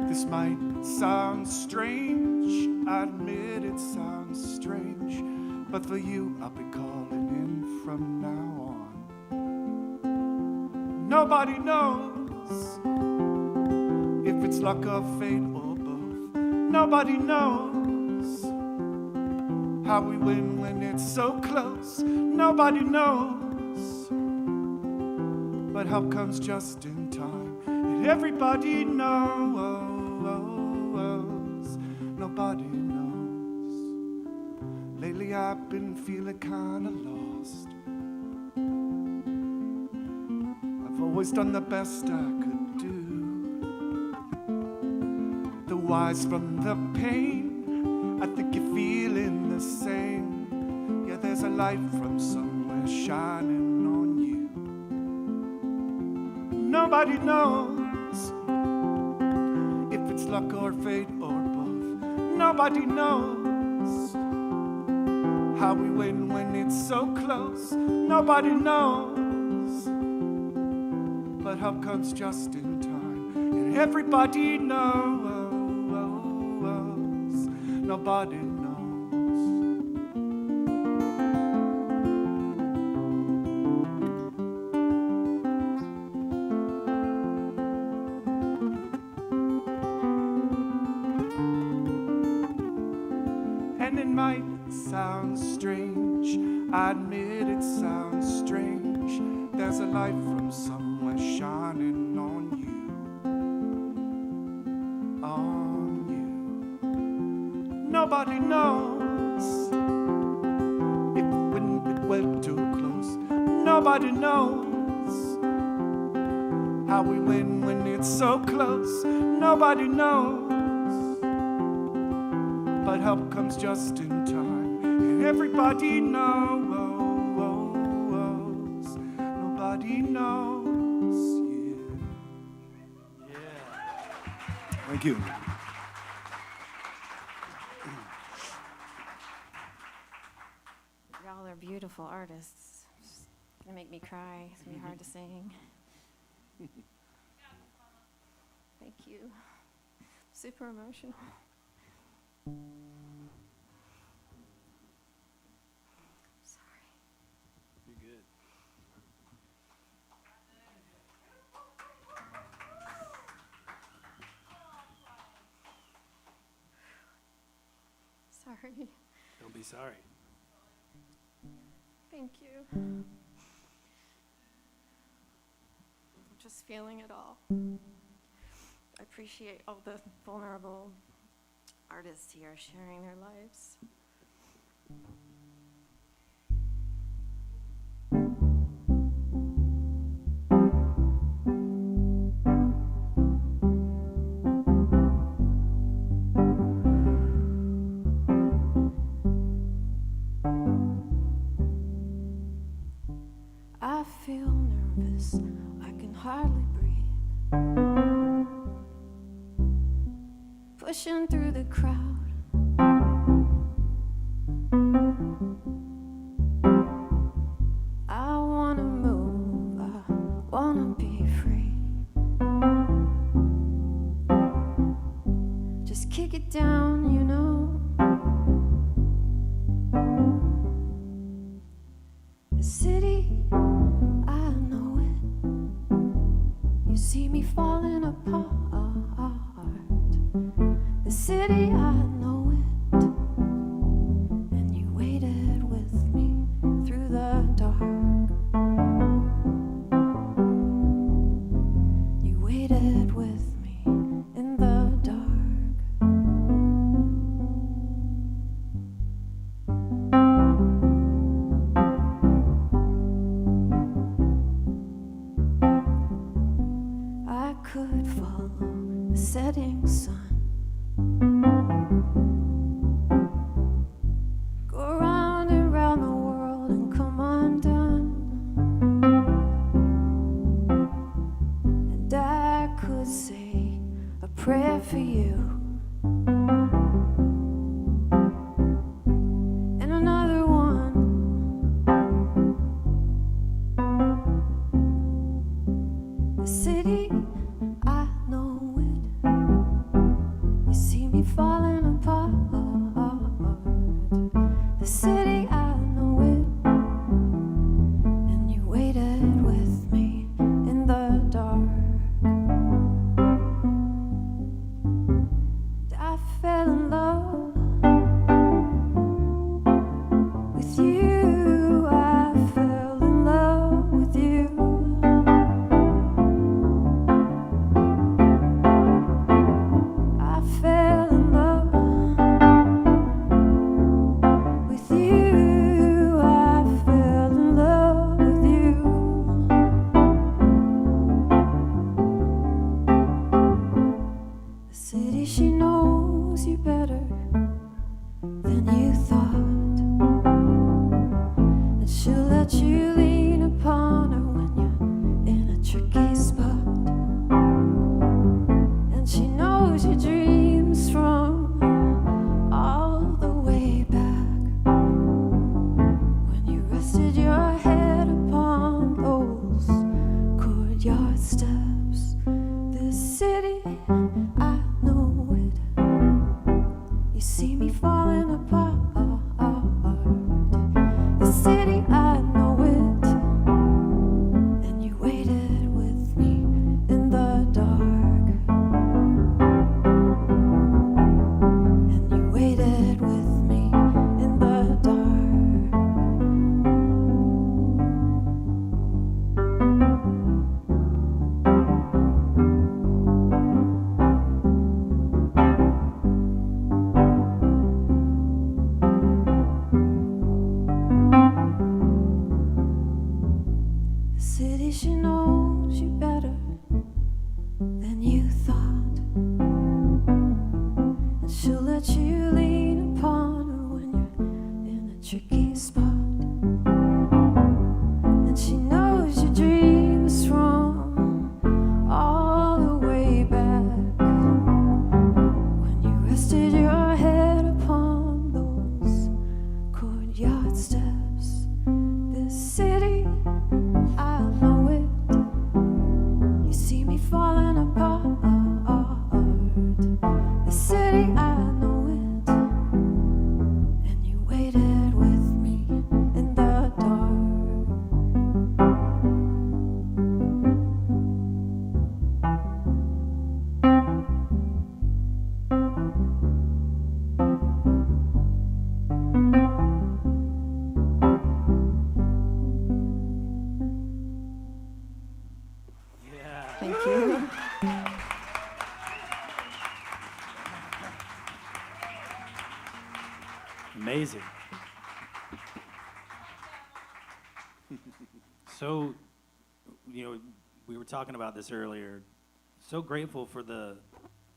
This might sound strange, I admit it sounds strange, but for you I'll be calling in from now on. Nobody knows if it's luck or fate or both. Nobody knows how we win when it's so close. Nobody knows, but help comes just in time. And everybody knows. Nobody knows. Lately I've been feeling kinda lost. I've always done the best I could do. The wise from the pain, I think you're feeling the same. Yeah, there's a light from somewhere shining on you. Nobody knows if it's luck or fate or both. Nobody knows how we win when it's so close. Nobody knows, but help comes just in time. And everybody knows. Nobody knows. And it might sound strange, I admit it sounds strange. There's a light from somewhere shining on you. On you. Nobody knows if the wind it went too close. Nobody knows how we win when it's so close. Nobody knows. But help comes just in time, and everybody knows. Nobody knows. Yeah. Thank you. Y'all are beautiful artists. It's gonna make me cry. It's gonna be hard to sing. Thank you. Super emotional. Sorry. You're good. Sorry. Don't be sorry. Thank you. I'm just feeling it all. I appreciate all the vulnerable artists here sharing their lives. I feel nervous, I can hardly breathe. Pushing through the crowd. I wanna move, I wanna be free. Just kick it down, you know. The city, I know it. You see me falling apart. The city, I know it. And you waited with me through the dark. You waited with me in the dark. I could follow the setting sun. Go round and round the world and come undone. And I could say a prayer for you. And another one. The city, I know it. You see me falling apart. The city, I know it. And you waited with me in the dark. And I fell in love with you. I fell in love with you. I fell in love with you. I fell in love with you. The city, she knows you better than you thought. And she'll let you lean upon her when you're in a tricky spot. And she knows your dreams from all the way back. When you rested your head upon those courtyard steps. This city, I know it. You see me falling apart. The city, I know it. Maybe she knows you better than you thought, and she'll let you lean upon her when you're in a tricky spot. And she knows your dreams from all the way back, when you rested your head upon those courtyard steps. This city, I know it. You see me falling apart. The city, I know it. And you waited with me in the dark. Yeah. Thank you. Amazing. So, we were talking about this earlier. So grateful for the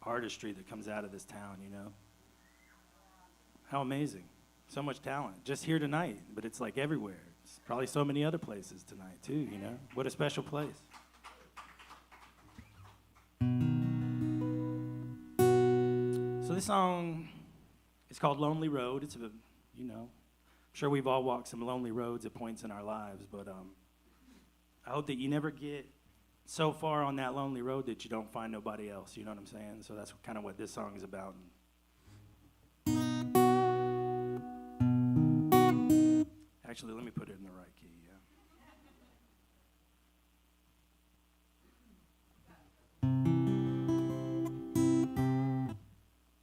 artistry that comes out of this town, How amazing. So much talent. Just here tonight, but it's like everywhere. It's probably so many other places tonight, too, What a special place. So this song is called Lonely Road. It's I'm sure we've all walked some lonely roads at points in our lives, but I hope that you never get so far on that lonely road that you don't find nobody else, you know what I'm saying? So that's kind of what this song is about. Actually, let me put it in the right key,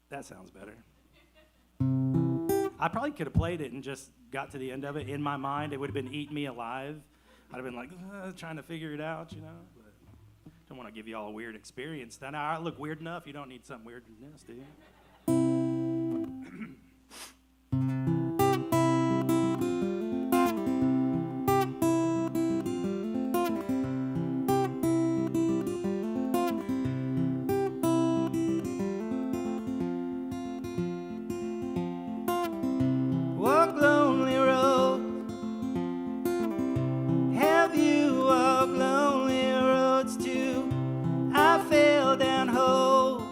That sounds better. I probably could have played it and just got to the end of it. In my mind, it would have been Eat Me Alive. I'd have been like, trying to figure it out, But don't want to give you all a weird experience. Then I look weird enough. You don't need something weird than this, do you? Walk lonely road. Have you walked lonely roads too? I fell down holes.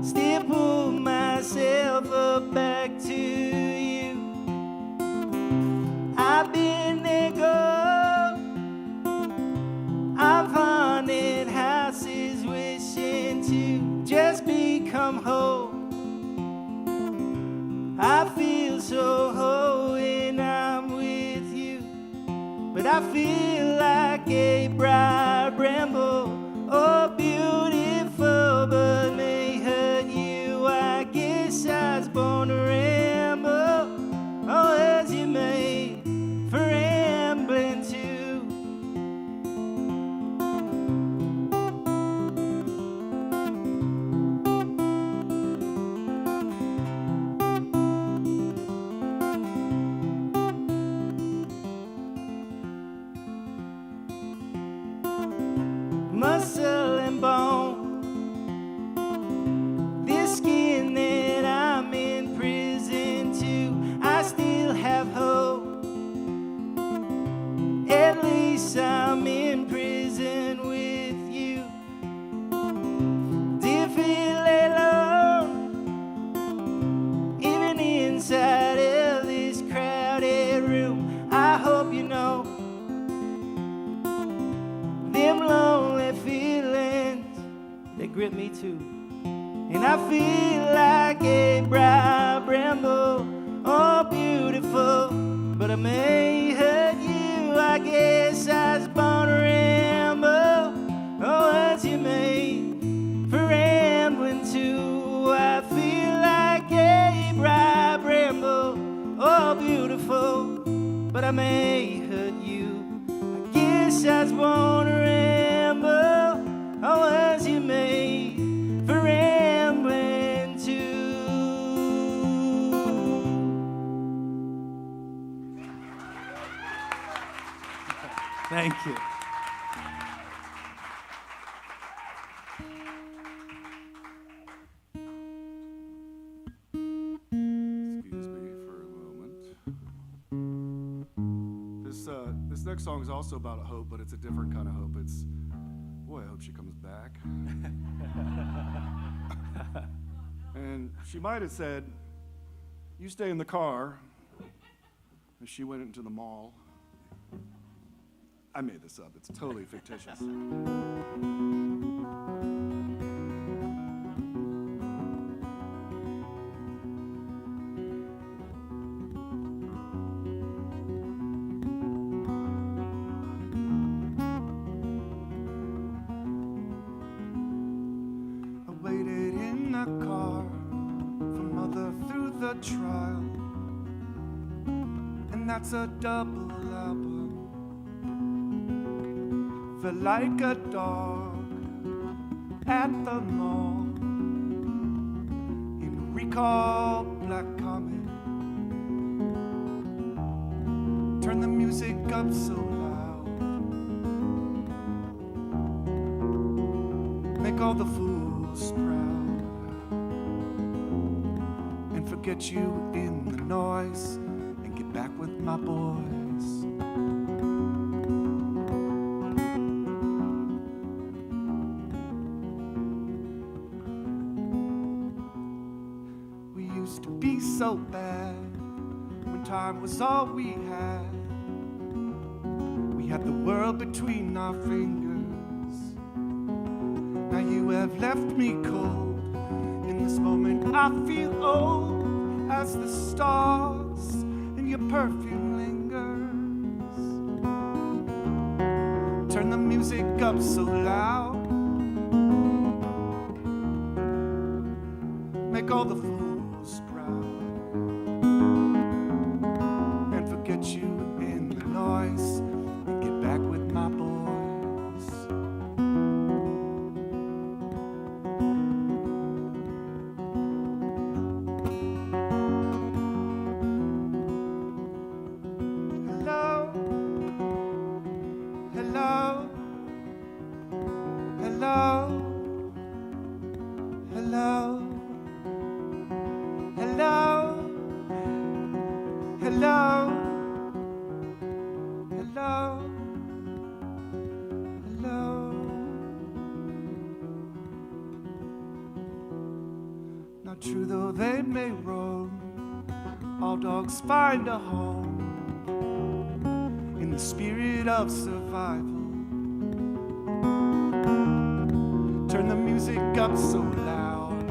Still pull myself up back to you. I've been there, go. I've haunted houses wishing to just become whole. I feel so whole when I'm with you, but I feel like a bright bramble. Oh, beautiful, but may hurt you. I guess I was born to ramble. Oh, as you made for rambling too. Muscle and bone, this skin that I'm in prison to, I still have hope. At least I'm in prison with you. Do you feel alone, even inside of this crowded room? I hope you know them lonely feelings, they grip me too. And I feel like a bright bramble. Oh, beautiful, but I may hurt you. I guess I was born to ramble. Oh, as you made for rambling too. I feel like a bright bramble. Oh, beautiful, but I may hurt you. I guess I was born to ramble. Oh, as you made for rambling too. Thank you. Excuse me for a moment. This next song is also about a hope, but it's a different kind of hope. It's, boy, I hope she comes back. And she might have said, you stay in the car, as she went into the mall. I made this up. It's totally fictitious. I waited in the car for mother through the trial, and that's a double album. Felt like a dog at the mall in recall black comet. Turn the music up so loud, make all the fools proud, and forget you in the noise and get back with my boys. So bad when time was all we had. We had the world between our fingers. Now you have left me cold. In this moment I feel old as the stars, and your perfume lingers. Turn the music up so loud, make all the fools proud, and forget you in the noise and get back with my boys. Hello, hello, hello, hello. Hello, hello, hello, hello. Not true though they may roam, all dogs find a home in the spirit of survival. Turn the music up so loud,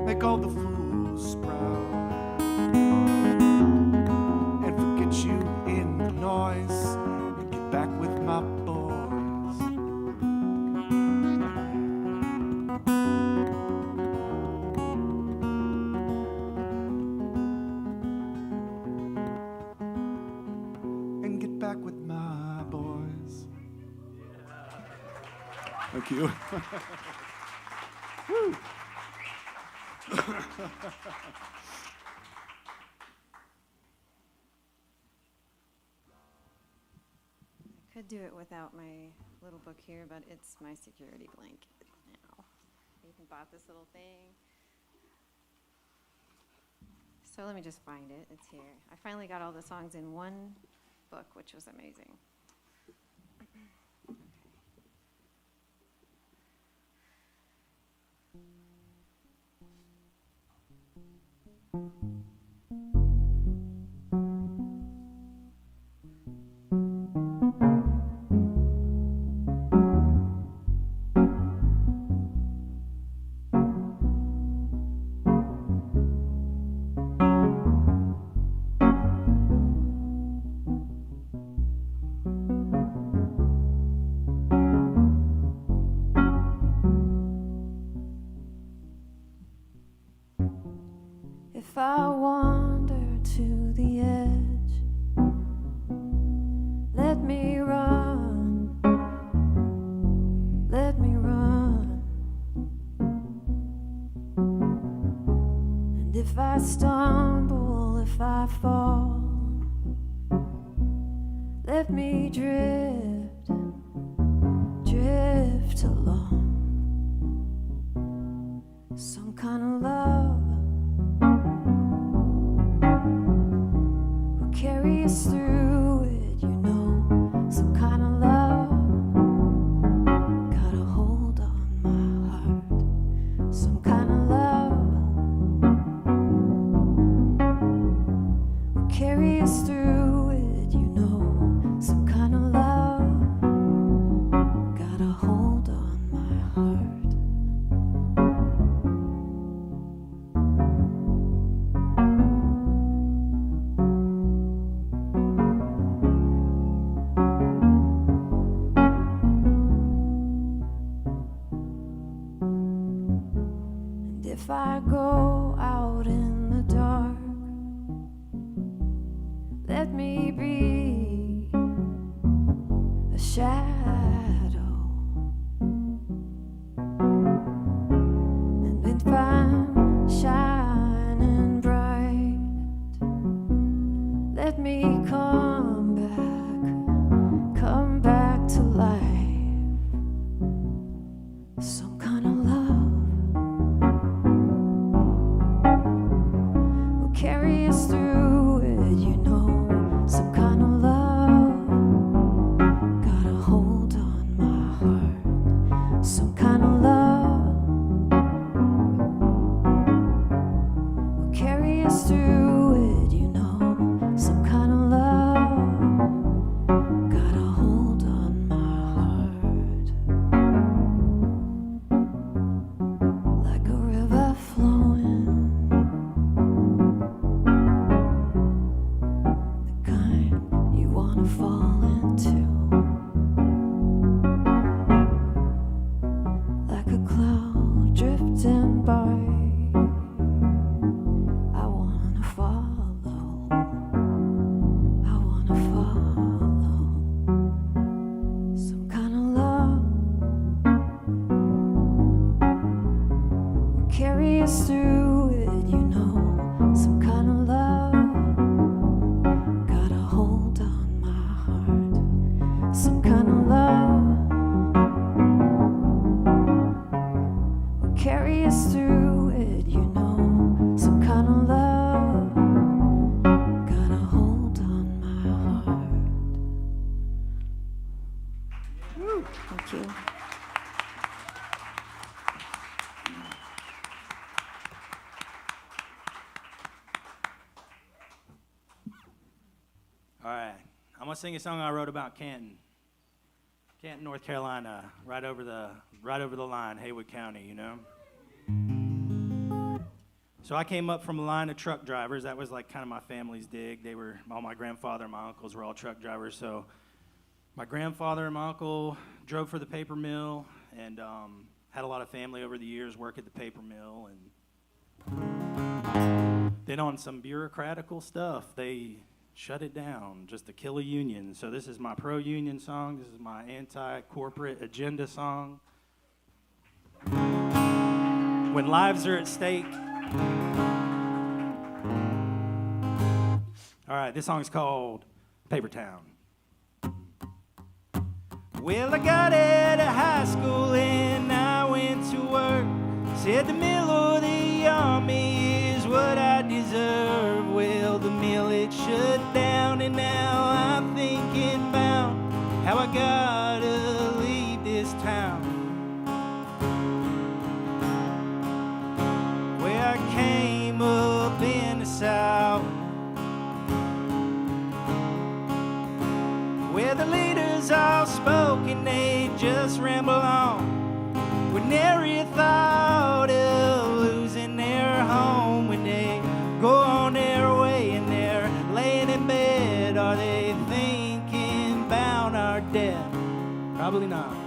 make all the fools proud, and forget you in the noise and get back with my boys. And get back with my boys. Thank you. Woo. Could do it without my little book here, but it's my security blanket now. Ethan bought this little thing. So let me just find it. It's here. I finally got all the songs in one book, which was amazing. If I wander to the edge, let me run, let me run. And if I stumble, if I fall, Let me drift, drift along. Some kind of love will carry us through it, you know. Some kind of love got a hold on my heart. Some kind of love will carry us through it, you know. Some kind of love got a hold on my heart. And if I go out in the dark, let me be a shadow. And if I'm shining bright, let me come back to life. Some kind of love will carry us through it, you know. Some kind of love got a hold on my heart. Some kind of love will carry us through it, you know. Some kind of love got a hold on my heart. Like a river flowing, the kind you wanna fall into. Like a cloud drifting by, I wanna follow. I wanna follow. Some kind of love will carry us through it, you know. Some kind of love got a hold on my heart. Some kind of love will carry us through it, you know. Some kind of love got a hold on my heart. Thank you. All right, I'm gonna sing a song I wrote about Canton, North Carolina, right over the line, Haywood County, you know. So I came up from a line of truck drivers. That was like kind of my family's dig. All my grandfather and my uncles were all truck drivers. So my grandfather and my uncle drove for the paper mill and had a lot of family over the years work at the paper mill. And then on some bureaucratical stuff, they shut it down just to kill a union. So this is my pro-union song. This is my anti-corporate agenda song. When lives are at stake. All right, this song's called Paper Town. Well, I got out of high school and I went to work. Said the mill or the army is what I deserve. Well, the mill it shut down and now I'm thinking about how I gotta leave this town. Where I came up in the South, where the leaders all spoke and they just ramble on, with nary a thought of losing their home. When they go on their way and they're laying in bed, are they thinking about our death? Probably not.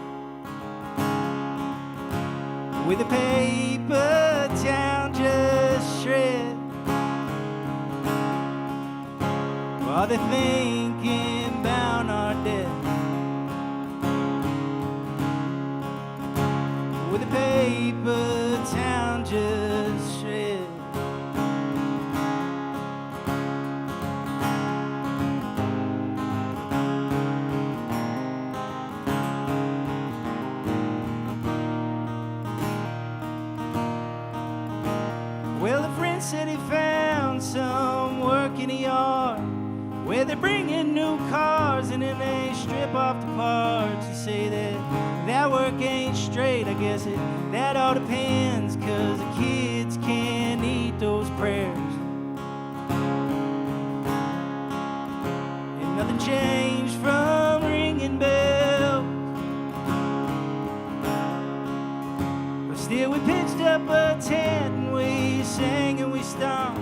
With a paper town just shred, are they thinking about our death? With a paper town just shred. said he found some work in a yard where they bring in new cars and then they strip off the parts. You say that work ain't straight. I guess that all depends, 'cause the kids can't eat those prayers. And nothing changed from ringing bells, but still we pitched up a tent and we sang and we stomped.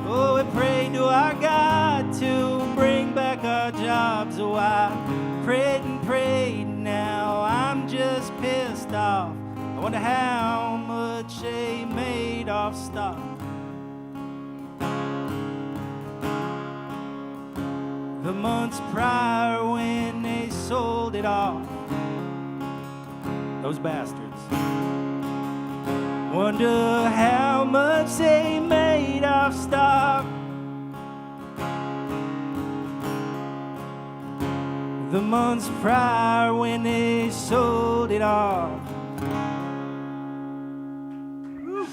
Oh, we prayed to our God to bring back our jobs. Oh, I prayed and prayed, now I'm just pissed off. I wonder how much they made off stock. The months prior when they sold it off, those bastards. Wonder how much they made off stock. The months prior when they sold it off. Woo.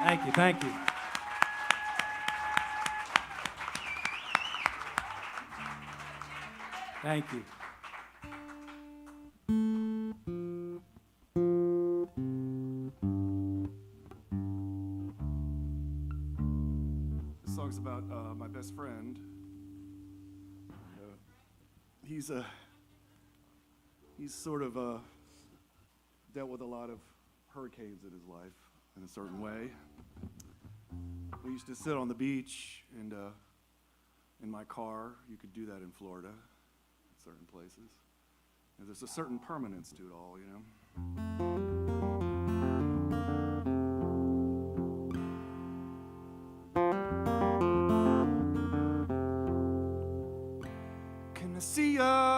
Thank you, thank you. Thank you. This song's about my best friend. He's sort of dealt with a lot of hurricanes in his life in a certain way. We used to sit on the beach and in my car. You could do that in Florida, in certain places. And there's a certain permanence to it all, you know. Can I see ya?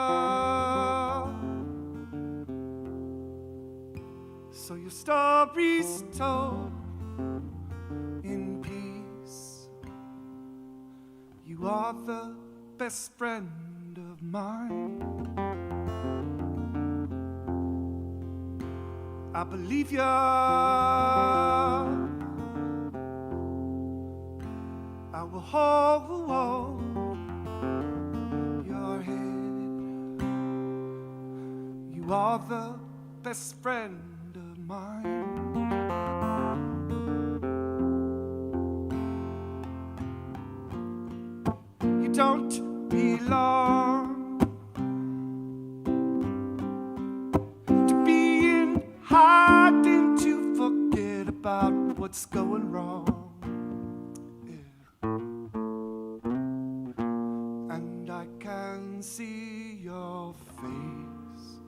So your story's told in peace. You are the best friend of mine. I believe ya. I will hold your head. You are the best friend of mine. You don't belong to being hiding to forget about what's going wrong. Yeah. And I can see your face.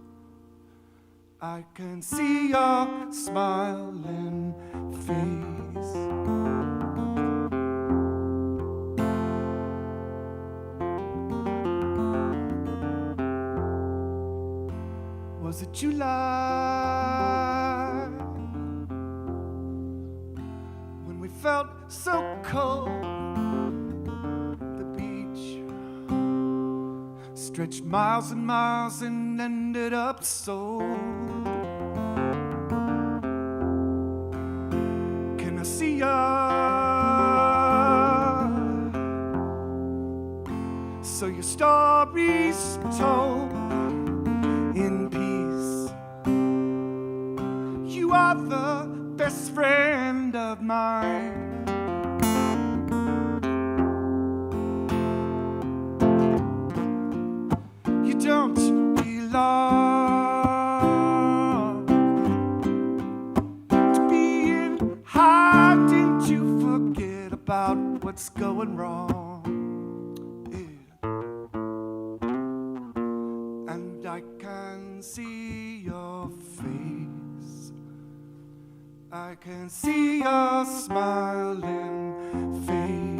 I can see your smiling face. Was it July when we felt so cold? The beach stretched miles and miles and ended up so. Can I see ya? So your story's told in peace. You are the best friend of mine. You don't belong to being hiding to forget about what's going wrong. I can see your face. I can see your smiling face.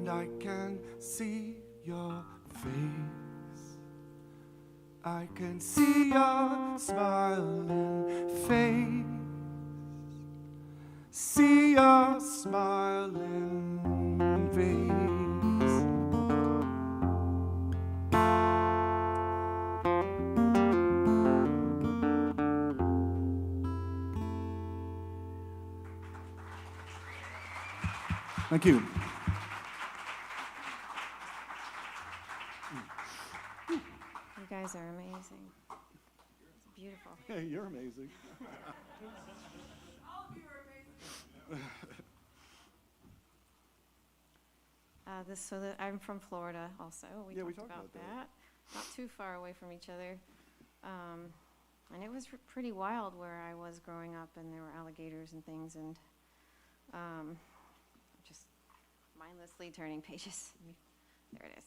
and I can see your face. I can see your smiling face. See your smiling face. Thank you. You guys are amazing. It's beautiful. Hey, you're amazing. I'm from Florida also. We Yeah, we talked talked about about that. Not too far away from each other. And it was pretty wild where I was growing up, and there were alligators and things, and just mindlessly turning pages. There it is.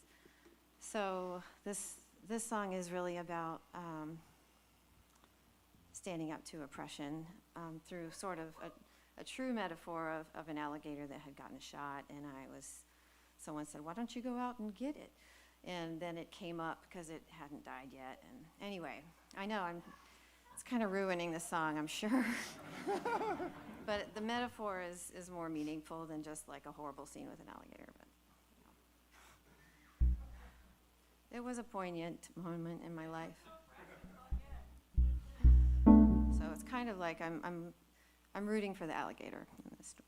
So this song is really about standing up to oppression through sort of a true metaphor of an alligator that had gotten shot, and someone said, why don't you go out and get it? And then it came up because it hadn't died yet. And anyway, I know it's kind of ruining the song, I'm sure. But the metaphor is more meaningful than just like a horrible scene with an alligator. But it was a poignant moment in my life. So it's kind of like I'm rooting for the alligator in this story.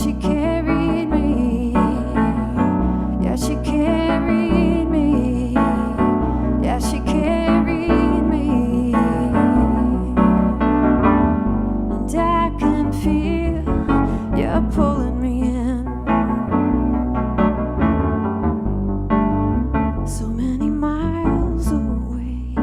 she carried me. Yeah, she carried me. Yeah, she carried me. And I can feel you pulling me in. So many miles away.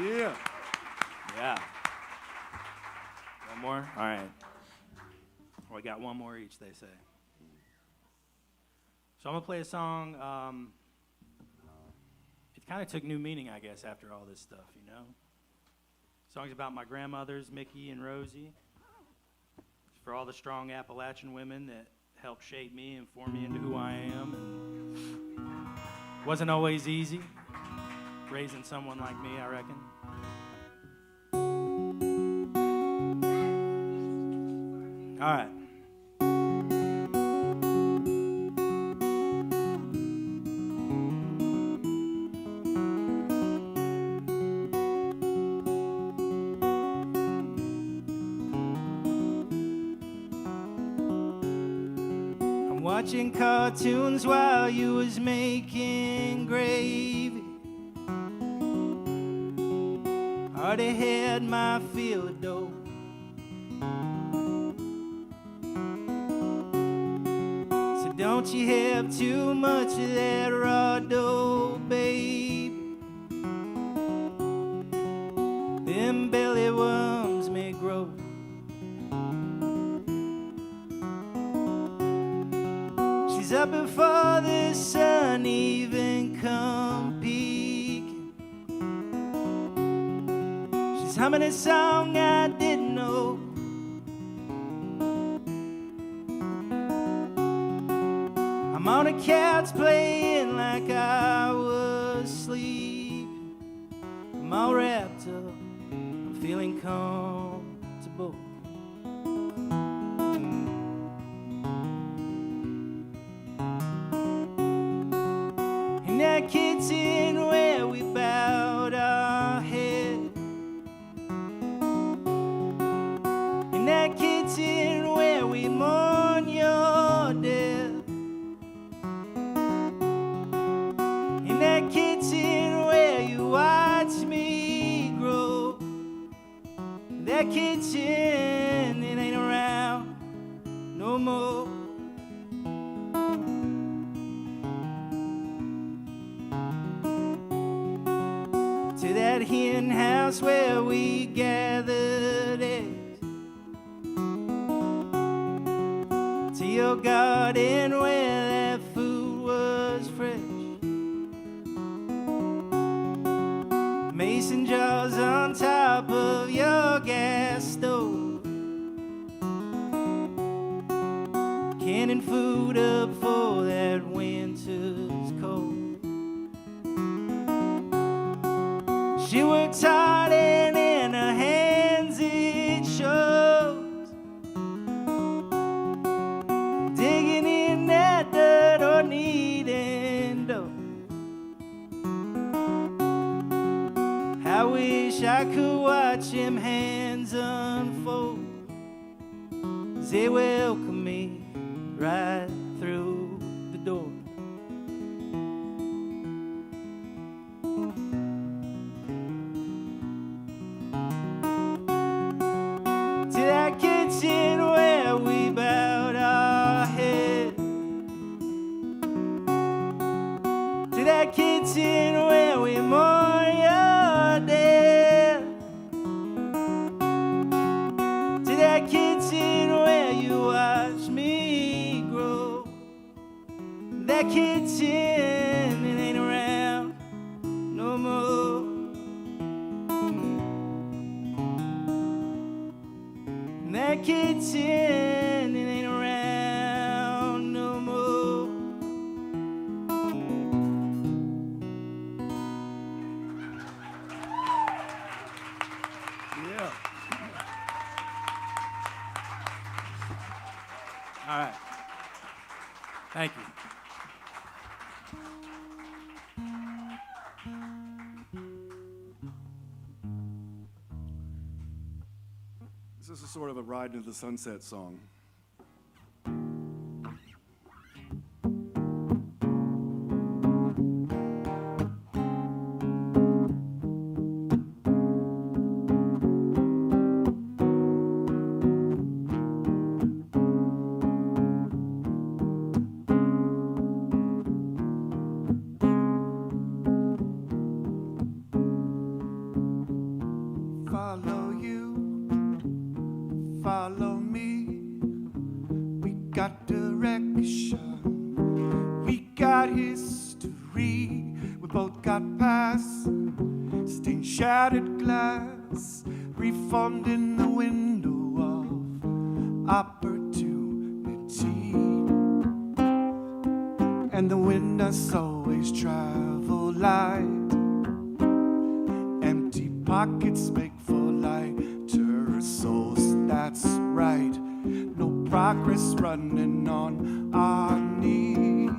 Yeah. Yeah. One more? All right. Well, we got one more each, they say. So I'm going to play a song. It kind of took new meaning, I guess, after all this stuff, you know? Song's about my grandmothers, Mickey and Rosie. It's for all the strong Appalachian women that helped shape me and form me into who I am. And it wasn't always easy raising someone like me, I reckon. All right. I'm watching cartoons while you was making gravy. Already had my fill of dough. So don't you have too much of that raw dough, babe. Them belly worms may grow. She's up before the sun even come peeking. She's humming a song I didn't know. I'm on a couch playing like I was sleeping. I'm all wrapped up, I'm feeling comfortable. In that kitchen where we bowed our head. In that kitchen where we mourn your death. In that kitchen where you watch me grow. That kitchen, it ain't around no more. To that hen house where we gathered eggs. To your garden where that food was fresh. Mason jars on top of your gas stove. Canning food up for that winter's cold. She works hard and in her hands it shows. Digging in that dirt or kneading dough. I wish I could watch them hands unfold as they welcome me right through the door. To that kitchen where we bowed our head. To that kitchen where we mourn your death. To that kitchen where you are. that kitchen, it ain't around no more. That kitchen, it ain't around no more. Yeah. All right. Thank you. This is sort of a ride into the sunset song. Follow you, follow me. We got direction, we got history. We both got past, stained shattered glass, reformed in the window of opportunity. And the wind does always travel light. Empty pockets make for lighter souls, that's right. No progress running on our knees.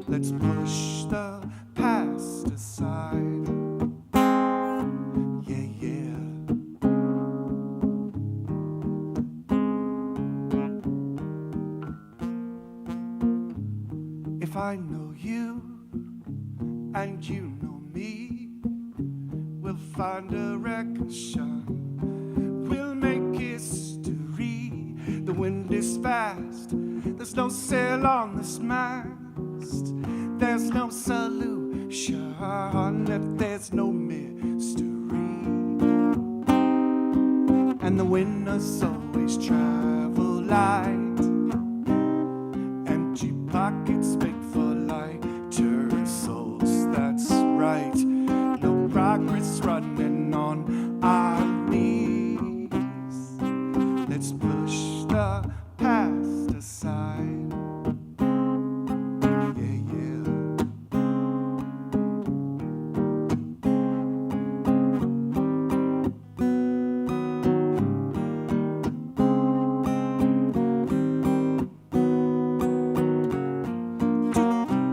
Let's push the past aside. Yeah, yeah. If I know you and you know me, we'll find direction, we'll make history. The wind is fast, there's no sail on this mast. There's no solution if there's no mystery. And the winners always travel light. Empty pockets make for lighter souls, that's right. No progress running on our knees. Let's push the past aside. Yeah, yeah.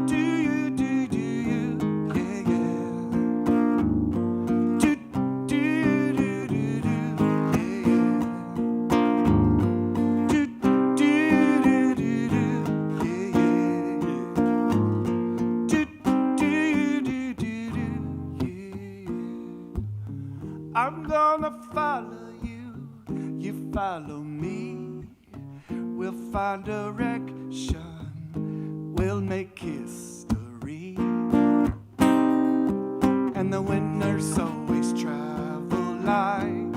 Do you, yeah, yeah. Do, do, do, do, do, yeah, yeah. Do, do, do, do, do, yeah, yeah, yeah. Do, do, do, do, do, yeah, yeah. I'm gonna follow you, you follow me. We'll find direction, we'll make history. And the winners always travel light.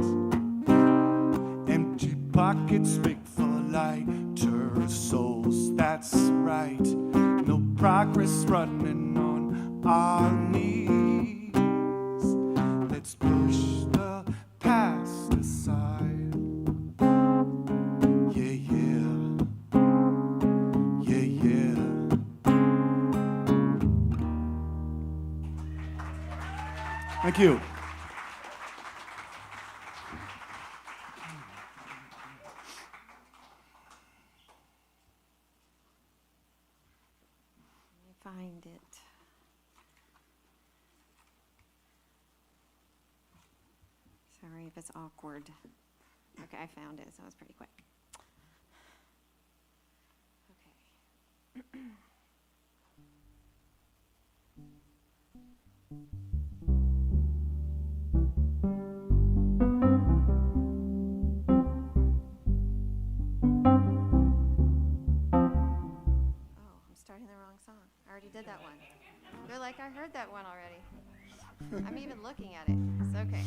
Empty pockets make for lighter souls, that's right. No progress running on our knees. Let's push the past aside. Yeah, yeah. Yeah, yeah. Thank you. Let me find it. Sorry if it's awkward. Okay, I found it, so it was pretty quick. Okay. Oh, I'm starting the wrong song. I already did that one. They're like, I heard that one already. I'm even looking at it. It's okay.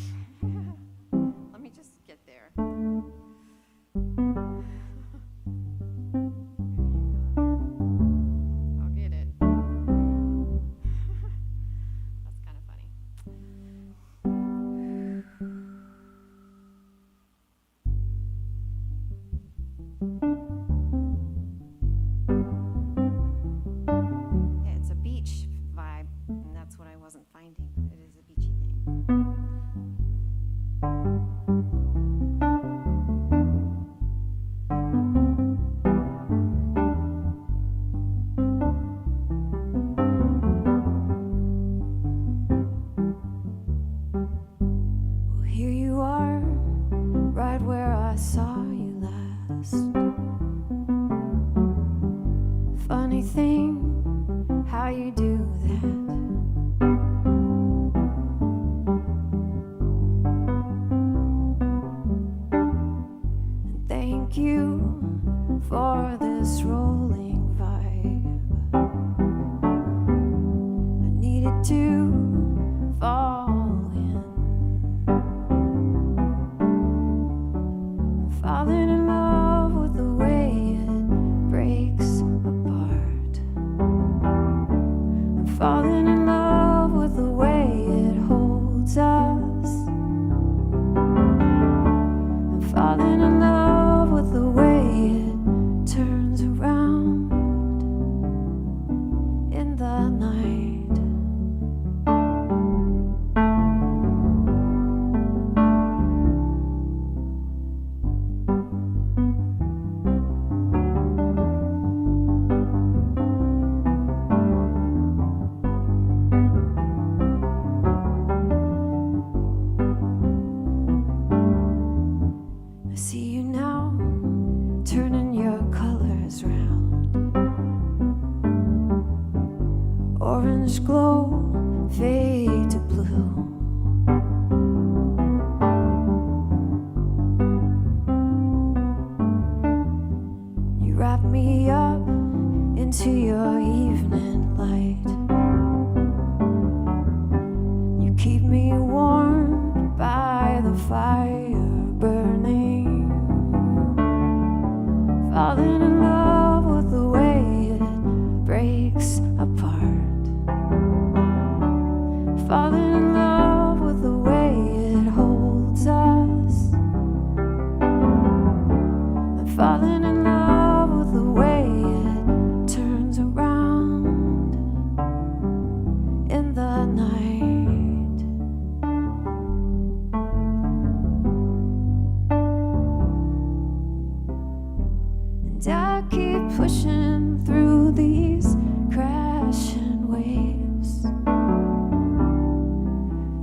Let me just get there. for this rolling vibe. I needed to fall in. I'm falling in love with the way it breaks apart. I'm falling in love with the way it holds us. I'm falling in love with the way it turns around in the night. I see you now, turning your colors round. Orange glow, fade to blue. You wrap me up into your evening light. You keep me warm by the fire burning. Falling in love with the way it breaks apart. Falling in love with the way it holds us. I'm falling in love with the way it turns around in the night. And I keep pushing through these crashing waves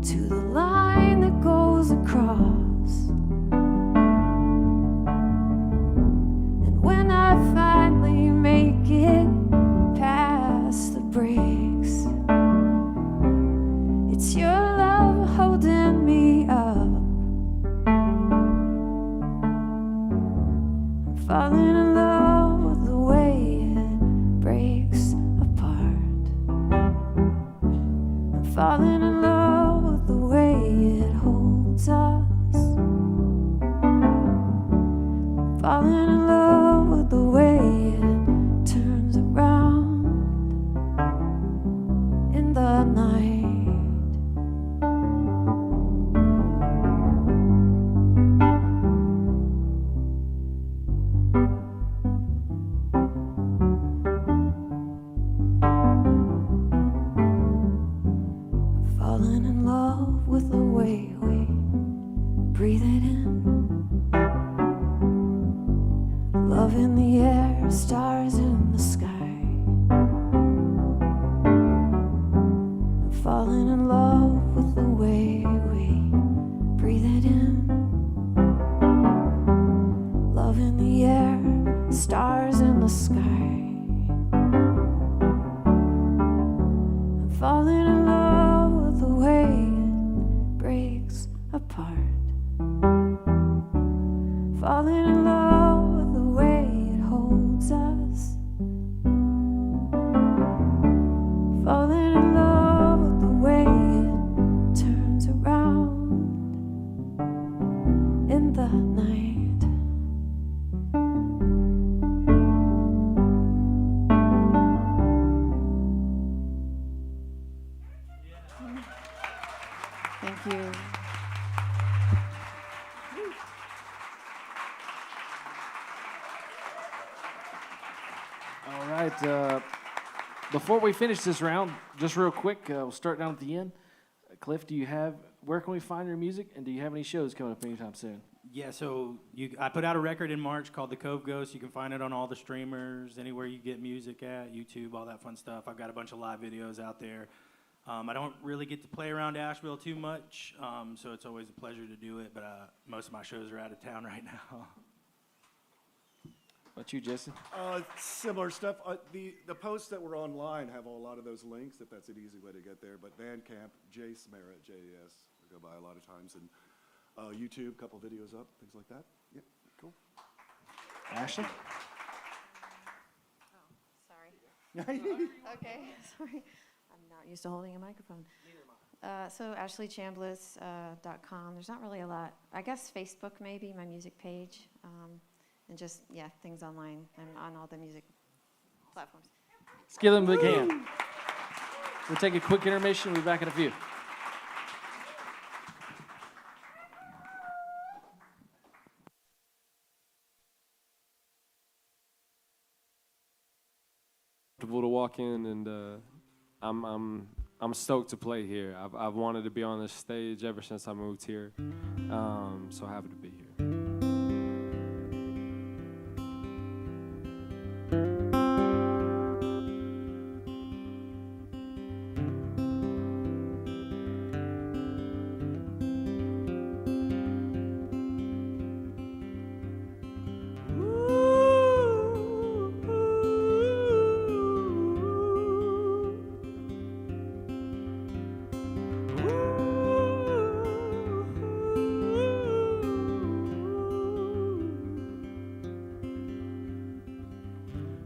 to the line that goes across. And when I finally make it past the brakes, it's your love holding me up. I'm falling in love with the way it breaks apart. I'm falling in love with the way it holds us. Falling in love with the way it turns around in the night. Falling in love with the way we breathe it in. Love in the air, stars in the sky. I'm falling in love with the way we breathe it in. Love in the air, stars in the sky. I'm falling in love with the way it breaks apart. Falling in love with the way it holds us. Falling in love with the way it turns around in the night. Thank you. All right. Before we finish this round, just real quick, we'll start down at the end. Cliff, where can we find your music, and do you have any shows coming up anytime soon? Yeah, so I put out a record in March called The Cove Ghost. You can find it on all the streamers, anywhere you get music at, YouTube, all that fun stuff. I've got a bunch of live videos out there. I don't really get to play around Asheville too much, so it's always a pleasure to do it, but most of my shows are out of town right now. What about you, Jesse? Similar stuff. The posts that were online have a lot of those links, if that's an easy way to get there. But Bandcamp, Jace Merritt, J-A-S, I go by a lot of times. And YouTube, couple videos up, things like that. Yeah, cool. Ashley? Okay, sorry. I'm not used to holding a microphone. So AshleyChambliss.com. There's not really a lot. I guess Facebook maybe, my music page. And just, things online. I'm on all the music platforms. Let's give them a big hand. We'll take a quick intermission. We'll be back in a few. Comfortable to walk in, and I'm stoked to play here. I've wanted to be on this stage ever since I moved here. So happy to be here.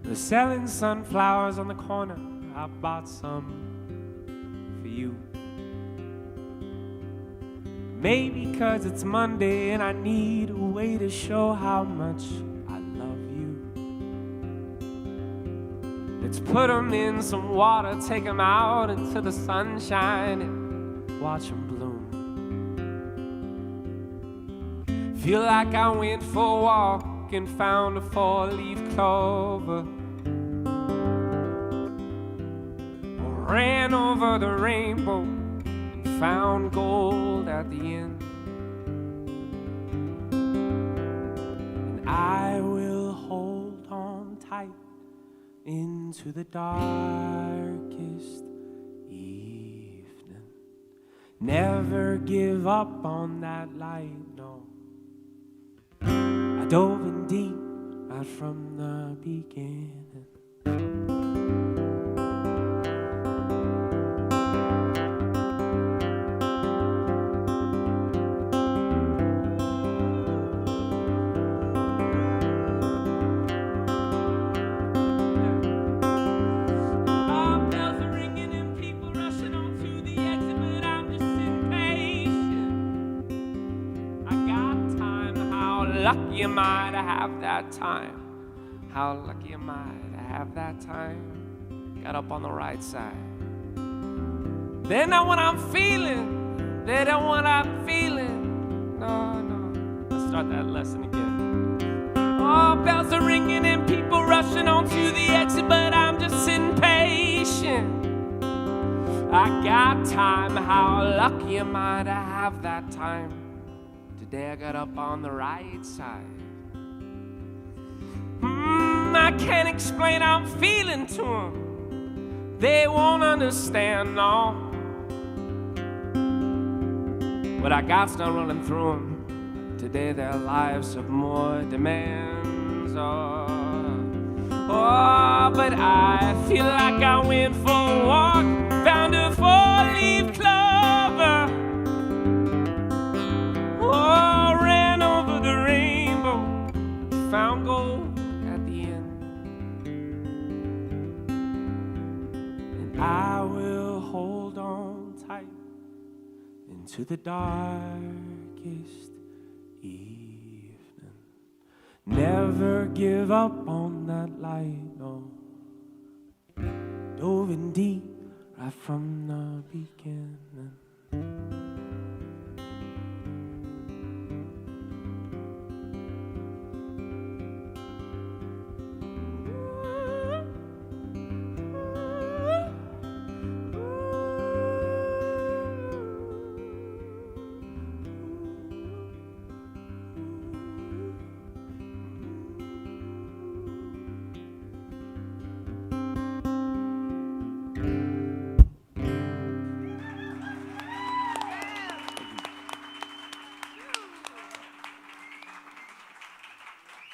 They're selling sunflowers on the corner. I bought some for you. Maybe 'cause it's Monday and I need a way to show how much I love you. Let's put 'em in some water, take 'em out into the sunshine and watch 'em bloom. Feel like I went for a walk and found a 4-leaf clover. Ran over the rainbow and found gold at the end. And I will hold on tight into the darkest evening. Never give up on that light, no. I dove in deep right from the beginning. Lucky am I to have that time? How lucky am I to have that time? Got up on the right side. They're not what I'm feeling. They don't what I'm feeling. No, no. Let's start that lesson again. Oh, bells are ringing and people rushing onto the exit, but I'm just sitting patient. I got time. How lucky am I to have that time? Today I got up on the right side. I can't explain how I'm feeling to them. They won't understand, no. What I got's not running through them. Today their lives have more demands. Oh, but I feel like I went for a walk, found a 4-leaf clover. Oh, ran over the rainbow, found gold at the end. And I will hold on tight into the darkest evening. Never give up on that light, no. Dove in deep right from the beginning.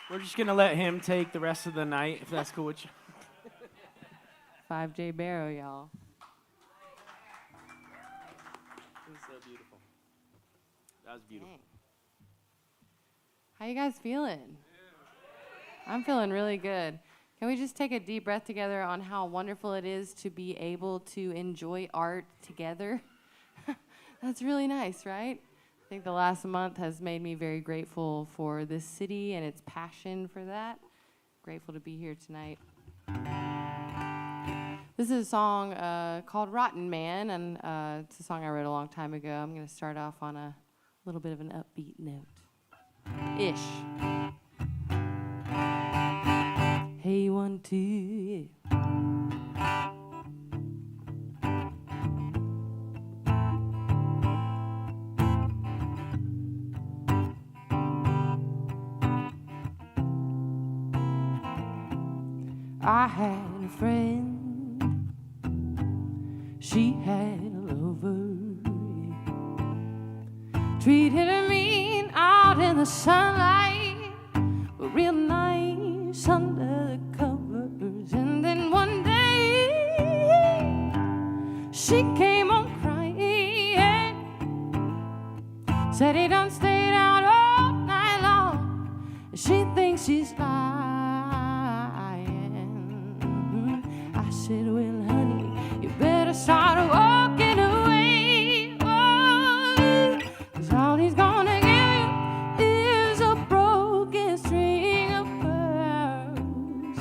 We're just going to let him take the rest of the night, if that's cool with you. 5J Barrow, y'all. It was so beautiful. That was beautiful. Dang. How you guys feeling? I'm feeling really good. Can we just take a deep breath together on how wonderful it is to be able to enjoy art together? That's really nice, right? I think the last month has made me very grateful for this city and its passion for that. Grateful to be here tonight. This is a song called Rotten Man, and it's a song I wrote a long time ago. I'm going to start off on a little bit of an upbeat note. Ish. Hey, 1, 2, yeah. I had a friend, she had a lover, treated her mean out in the sunlight, but real nice under the covers. And then one day she came on crying, said he done stayed out all night long. She thinks she's lying. I said, well, honey, you better start walking away, oh, 'cause all he's gonna give you is a broken string of pearls.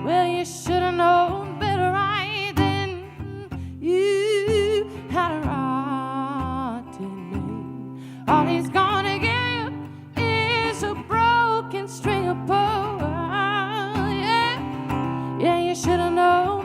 Well, you should have known better right then. You had a rotten name. All he's gonna give you is a broken string of pearls. Yeah, yeah, you should have known.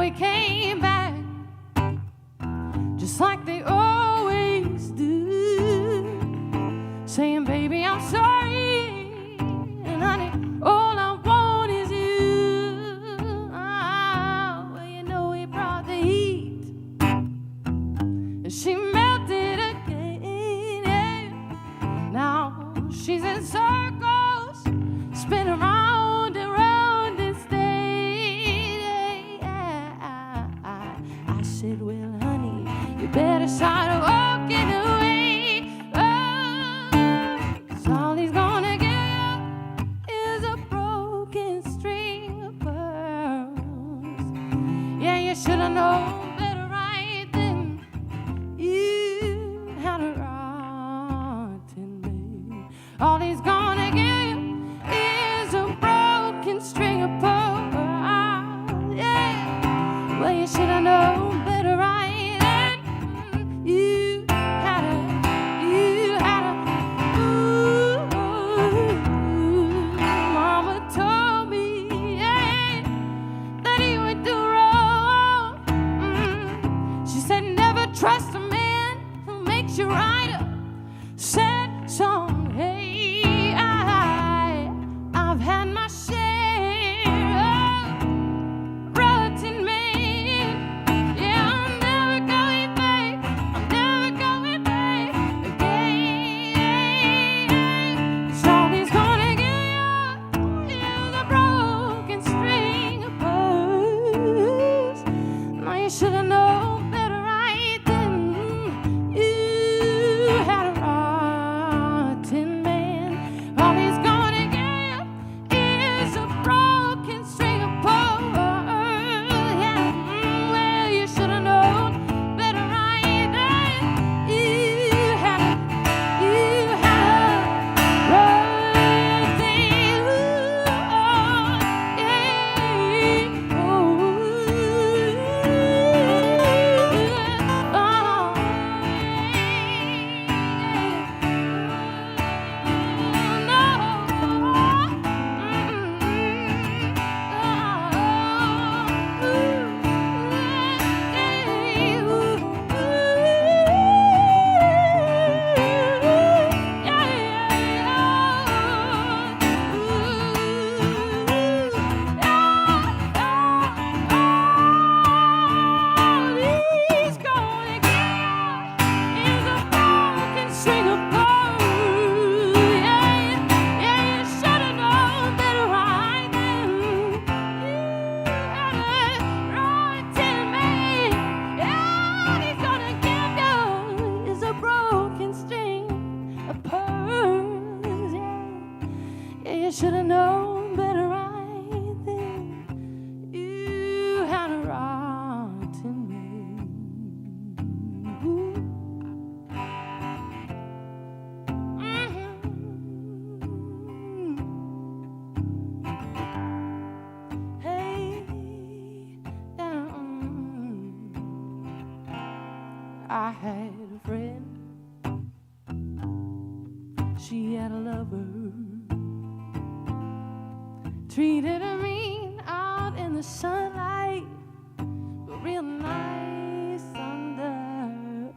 He came back just like they always do, saying, baby, I'm sorry, and honey, all I want is you. Oh, well, you know he brought the heat, and she melted again, yeah. Now she's in circles, spin around and round and stay. I said, well, honey, you better start walking away, oh, 'cause all he's gonna give you is a broken string of pearls. Yeah, you should have known better right then. You had a rotten name. All he's gonna give you is a broken string of pearls. Yeah, well, you should have known better right then. You had a, Mama told me, yeah, that he would do wrong. She said, never trust a man who makes you write a sad song. Hey, I've had my share of rotten men. Yeah, I'm never going back. I'm never going back again. 'Cause all he's gonna give you is a broken string of pearls. Now you should have known better right then. You should have known better right then. You had a rotten way. Hey, I had a friend. She had a lover. Treated her mean out in the sunlight, but real nice under.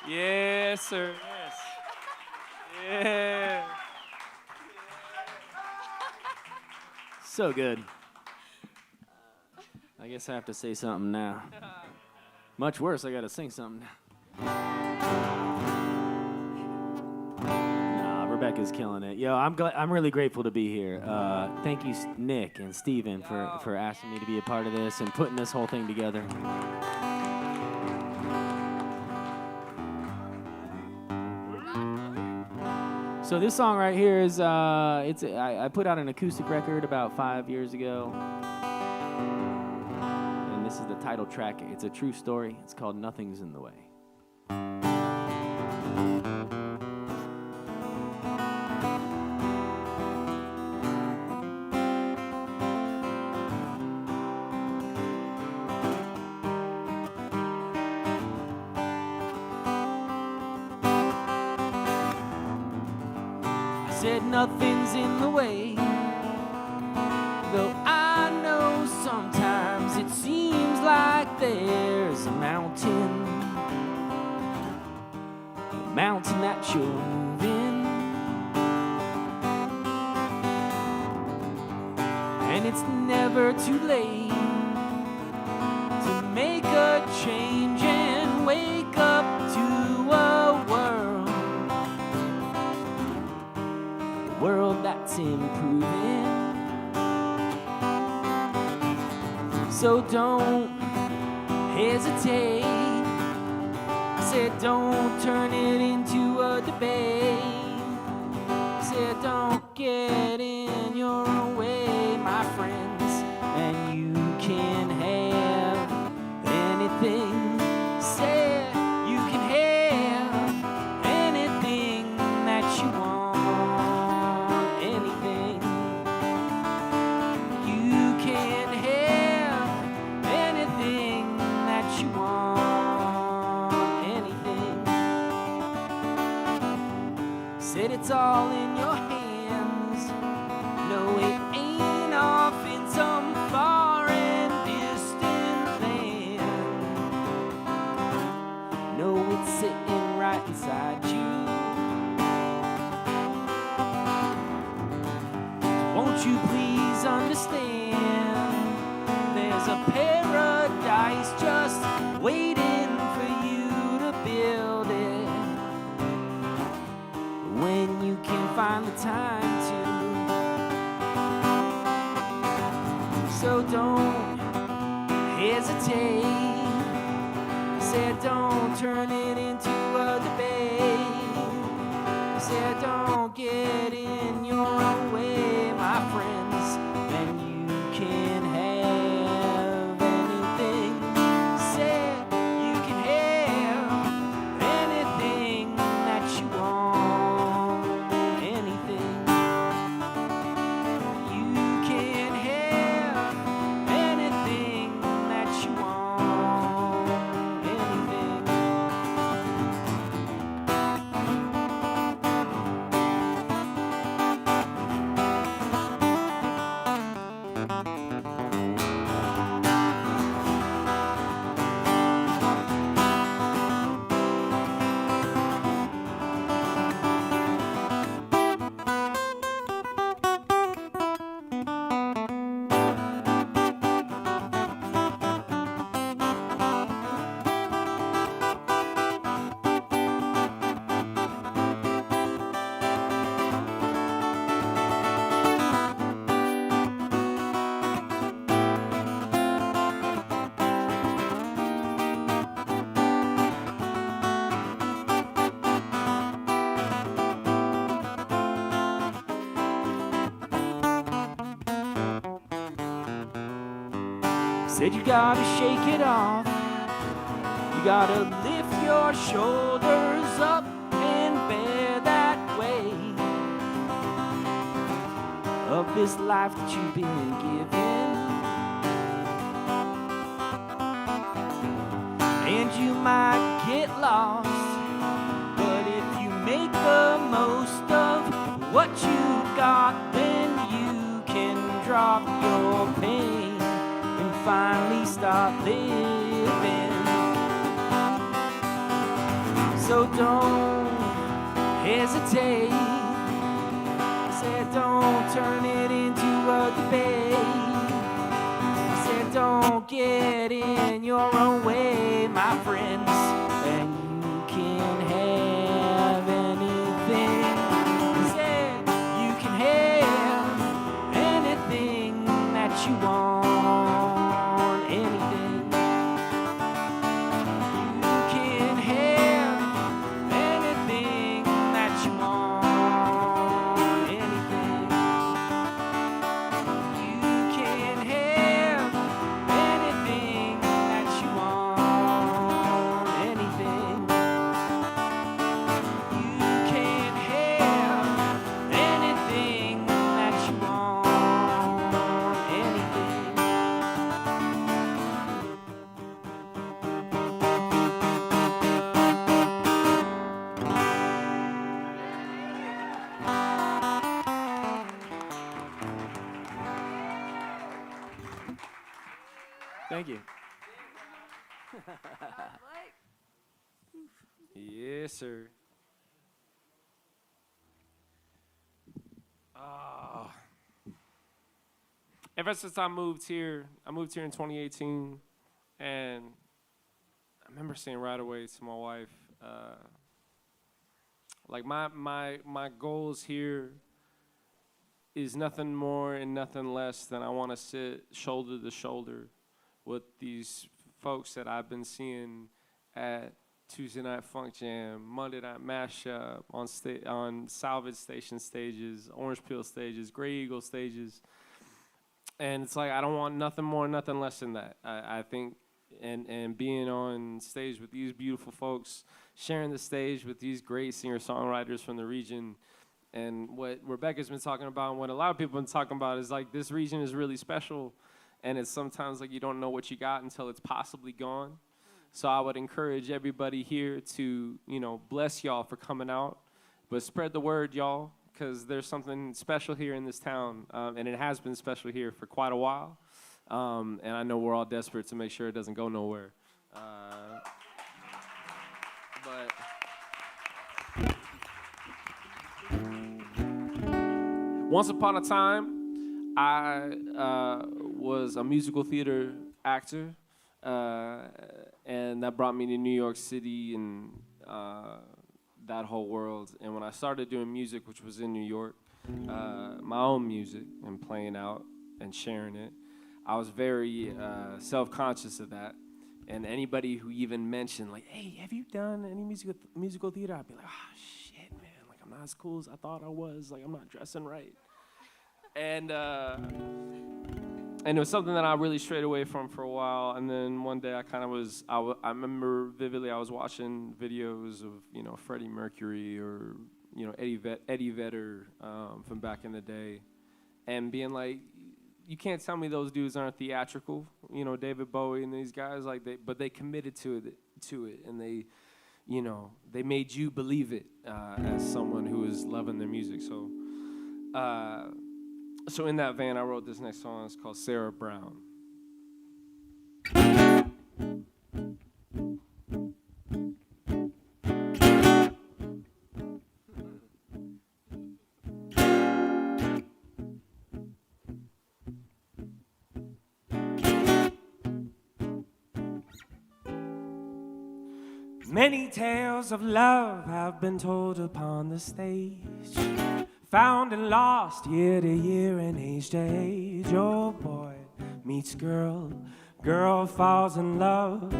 Yes, sir. Yes. Yeah. So good. I guess I have to say something now. Much worse, I gotta sing something now. Nah, Rebecca's killing it. Yo, I'm really grateful to be here. Thank you, Nick and Steven, for asking me to be a part of this and putting this whole thing together. So this song right here is I put out an acoustic record about 5 years ago. And this is the title track. It's a true story. It's called Nothing's in the Way. Said nothing's in the way, though I know sometimes it seems like there's a mountain that you're moving, and it's never too late to make a change and wake up to a world that's improving. So don't hesitate. I said don't turn it into a debate. I said don't get in your own way, my friends, and you can have anything. Said you can have anything that you want. Said it's all in your hands. No, it ain't off in some far and distant land. No, it's sitting right inside you. So won't you please understand? There's a paradise just waiting for you to build it. When you can find the time to. So don't hesitate. I said don't turn it into a debate. I said don't get in your own way, my friends, and you can have anything. Said you can have anything that you want. Said you gotta shake it off. You gotta lift your shoulders up and bear that weight of this life that you've been given. And you might get lost, but if you make the most of what you got, then you can drop your pain and finally start living. So don't hesitate. I said don't turn it into a debate. I said don't get in your own way, my friends, and you can have anything. I said you can have anything that you want, anything. You can have anything that you want, anything. You can have anything that you want, anything. You can have anything that you want, anything. Thank you. Yes, sir. Ever since I moved here in 2018, and I remember saying right away to my wife, like my goals here is nothing more and nothing less than I want to sit shoulder to shoulder with these folks that I've been seeing at Tuesday Night Funk Jam, Monday Night Mashup, on Salvage Station stages, Orange Peel stages, Grey Eagle stages. And it's like I don't want nothing more, nothing less than that. I think, and being on stage with these beautiful folks, sharing the stage with these great singer-songwriters from the region, and what Rebecca's been talking about, and what a lot of people have been talking about is like this region is really special, and it's sometimes like you don't know what you got until it's possibly gone. So I would encourage everybody here to, bless y'all for coming out, but spread the word, y'all, because there's something special here in this town, and it has been special here for quite a while. And I know we're all desperate to make sure it doesn't go nowhere. But once upon a time, I was a musical theater actor, and that brought me to New York City and that whole world. And when I started doing music, which was in New York, my own music and playing out and sharing it, I was very self-conscious of that. And anybody who even mentioned, like, hey, have you done any musical theater? I'd be like, oh, shit, man. Like, I'm not as cool as I thought I was. Like, I'm not dressing right. And it was something that I really strayed away from for a while. And then one day I remember vividly I was watching videos of, Freddie Mercury or, Eddie Vedder from back in the day. And being like, you can't tell me those dudes aren't theatrical. David Bowie and these guys, but they committed to it. And they, they made you believe it as someone who is loving their music. So in that vein, I wrote this next song. It's called Sarah Brown. Many tales of love have been told upon the stage, found and lost year to year and age to age. Oh, boy meets girl, girl falls in love,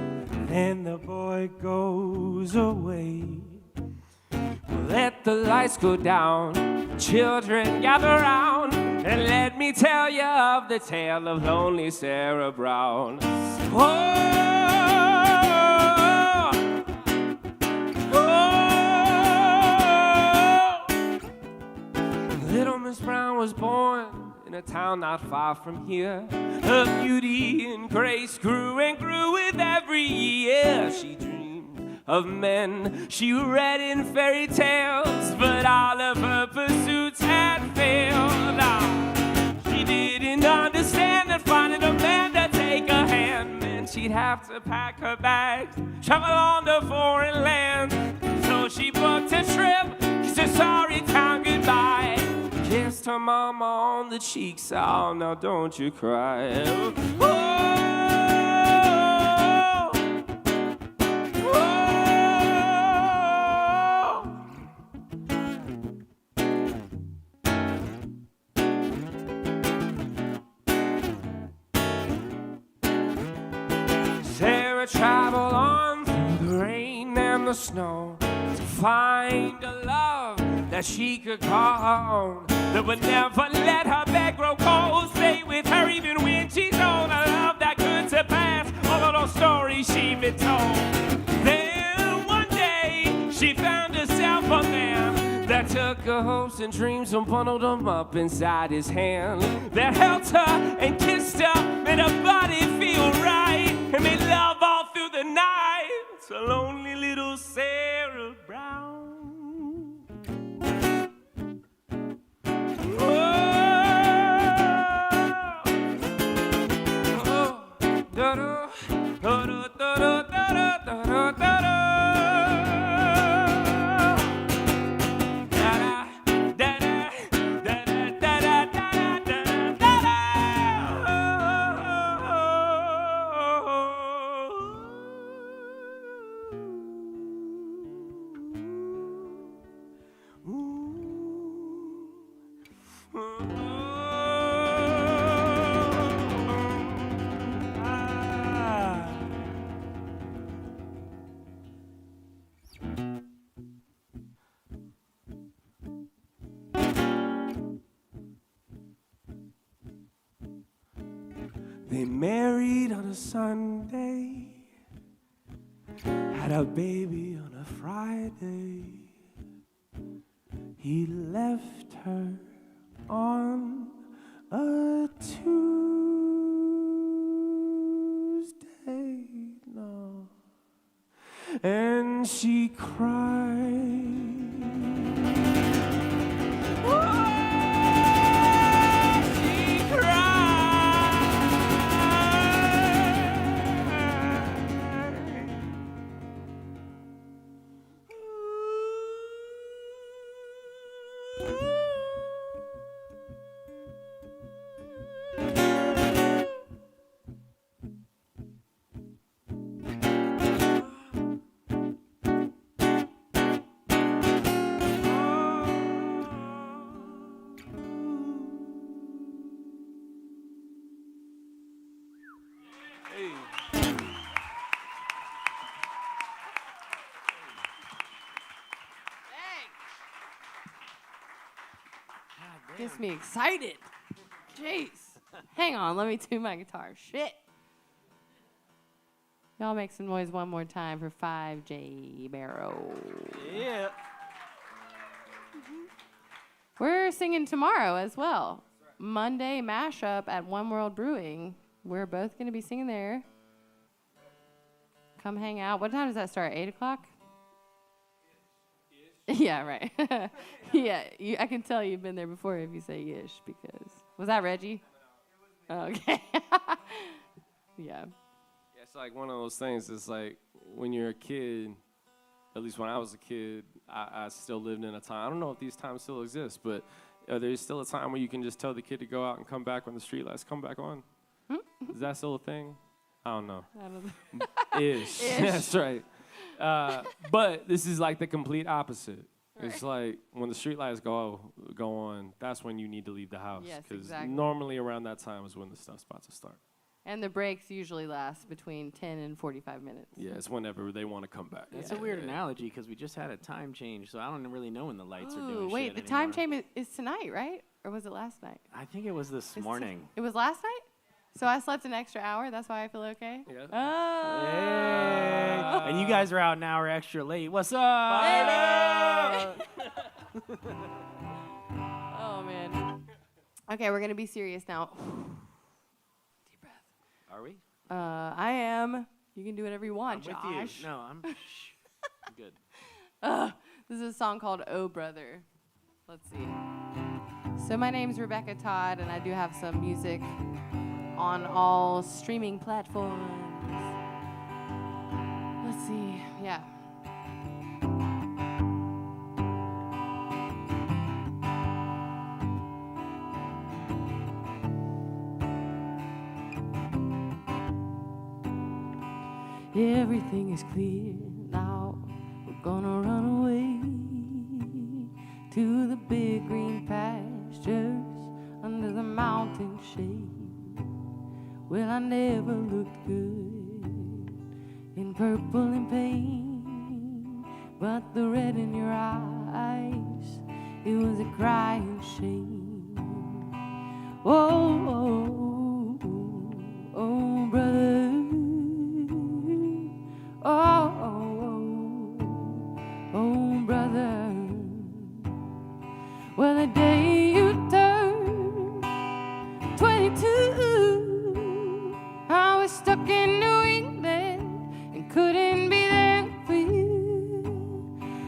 and the boy goes away. Let the lights go down, children gather round, And let me tell you of the tale of lonely Sarah Brown. Oh, little Miss Brown was born in a town not far from here. Her beauty and grace grew and grew with every year. She dreamed of men she read in fairy tales, but all of her pursuits had failed. She didn't understand that finding a man to take her hand meant she'd have to pack her bags, travel on to foreign lands. So she booked a trip, kissed her sorry town goodbye, kissed her mama on the cheeks. Oh, now don't you cry. Oh, Sarah traveled on through the rain and the snow to find a love that she could call home, that would never let her bed grow cold, stay with her even when she's old. A love that could surpass all of those stories she'd been told. Then one day she found herself a man that took her hopes and dreams and bundled them up inside his hand, that held her and kissed her, made her body feel right, and made love all through the night. It's a lonely little Sarah Brown. They married on a Sunday, had a baby on a Friday. He left her on a Tuesday, no, and she cried. Gets me excited. Jeez. Hang on, let me tune my guitar. Shit. Y'all make some noise one more time for 5J Barrow. Yeah. We're singing tomorrow as well. Monday mashup at One World Brewing. We're both going to be singing there. Come hang out. What time does that start? 8 o'clock? Yeah, right. Yeah, I can tell you've been there before if you say ish, because was that Reggie? Oh, okay. Yeah. It's like one of those things. It's like when you're a kid, at least when I was a kid, I still lived in a time. I don't know if these times still exist, but there's still a time where you can just tell the kid to go out and come back when the street lights come back on. Is that still a thing? I don't know. Ish. That's right. But this is like the complete opposite. Right. It's like when the street lights go on, that's when you need to leave the house. Yes, Because exactly. normally around that time is when the stuff's about to start. And the breaks usually last between 10 and 45 minutes. Yeah, it's whenever they want to come back. That's a weird analogy because we just had a time change, so I don't really know when the lights are doing Wait, shit the time anymore. change is tonight, right? Or was it last night? I think it was this morning. It was last night? So I slept an extra hour. That's why I feel okay? Yeah. Oh. Hey. And you guys are out an hour extra late. What's up? Oh, man. Okay, we're going to be serious now. Deep breath. Are we? I am. You can do whatever you want, I'm Josh. with you. No, I'm good. This is a song called Oh Brother. Let's see. So my name's Rebecca Todd, and I do have some music on all streaming platforms. Let's see. Yeah. Everything is clear now. We're gonna run away to the big green pastures under the mountain shade. Well, I never looked good in purple and pain, but the red in your eyes, it was a crying shame. Oh, oh, oh, brother. Oh, oh, oh, brother. Well, the day you turned 22, I was stuck in New England and couldn't be there for you.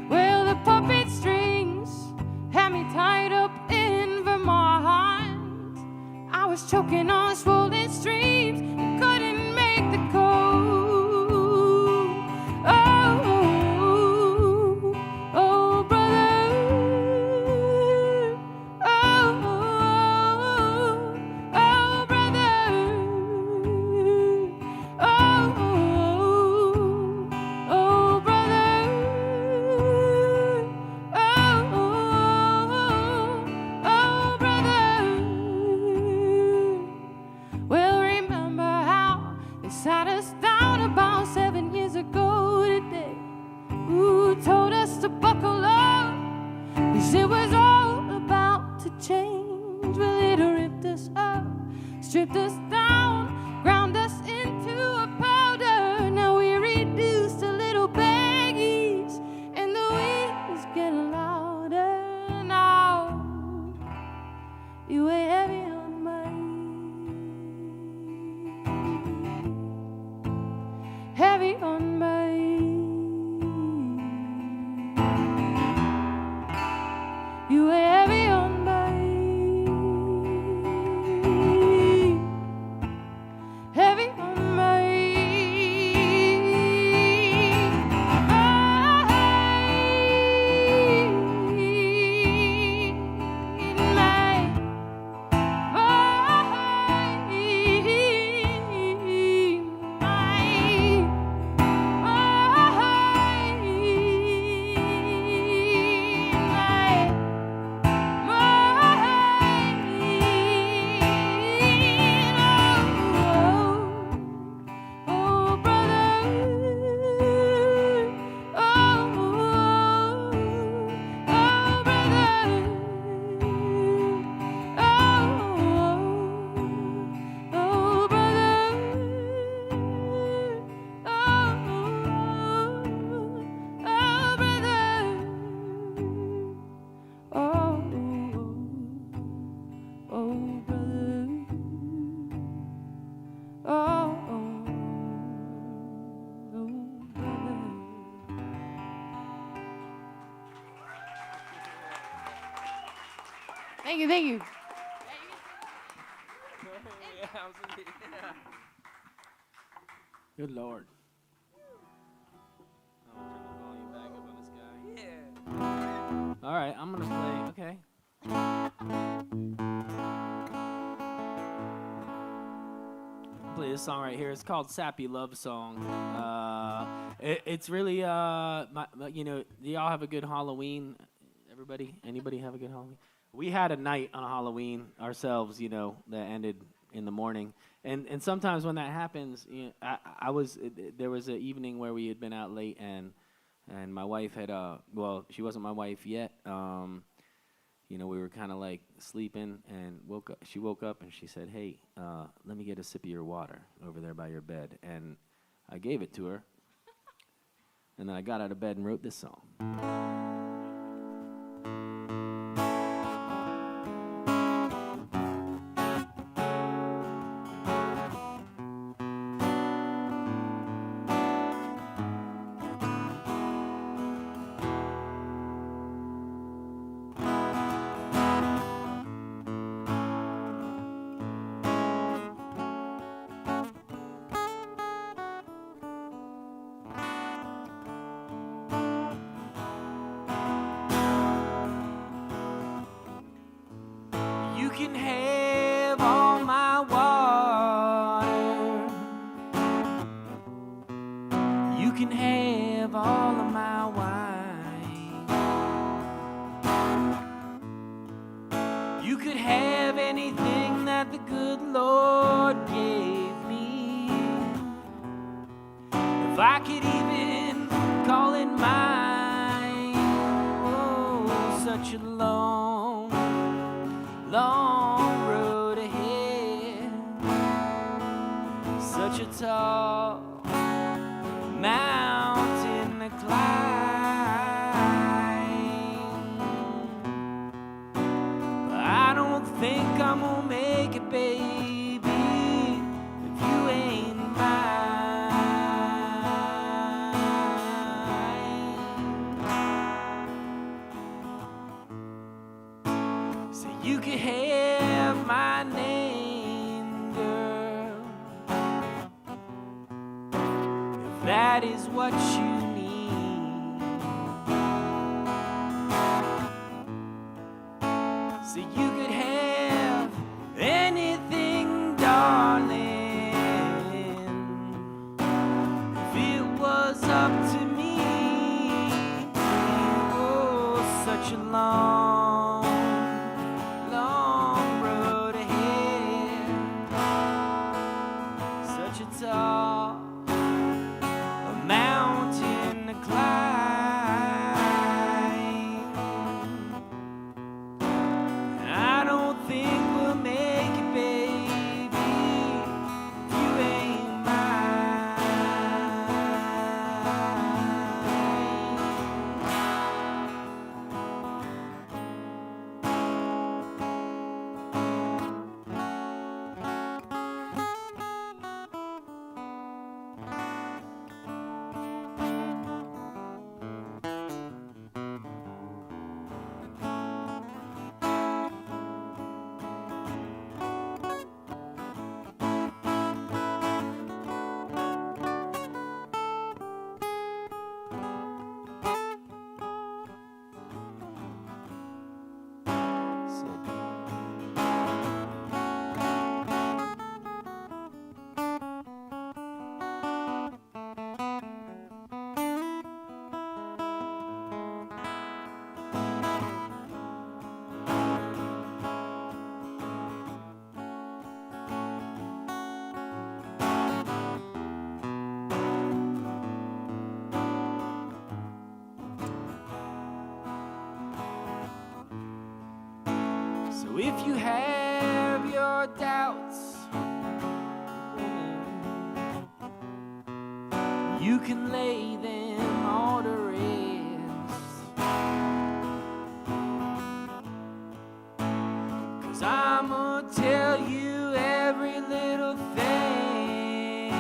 Well, the puppet strings had me tied up in Vermont. I was choking on swollen streams and couldn't make the coast. Sat us down about 7 years ago today. Ooh, told us to buckle up, 'cause it was all about to change. Well, it ripped us up, stripped us down, ground us into a powder. Now we're reduced to little baggies, and the winds get louder. Now you weigh heavy on my heavy on my you were heavy on my heavy on my Thank you, thank you. Good Lord. All right, I'm gonna play. Okay. Play this song right here. It's called "Sappy Love Song." It's really you know, do y'all have a good Halloween? Everybody, anybody have a good Halloween? We had a night on Halloween ourselves, you know, that ended in the morning. And sometimes when that happens, you know, there was an evening where we had been out late and my wife had well, she wasn't my wife yet. you know, we were kind of like sleeping, and she woke up and she said, "Hey, let me get a sip of your water over there by your bed." And I gave it to her, and then I got out of bed and wrote this song. You can have all my water. You can have all of my wine. You could have anything that the good Lord gave me. If I could even call it mine. Oh, such a long road ahead, such a tall mountain to climb. But I don't think I'm gonna make it, baby, if you ain't mine. So you can have my name, girl, if that is what you need. So you could have anything, darling, if it was up to me. Oh, such a long road ahead, such a tall mountain to climb. And I don't think we'll make it, baby, if you ain't mine. So if you have your doubts, you can lay them all to rest. 'Cause I'ma tell you every little thing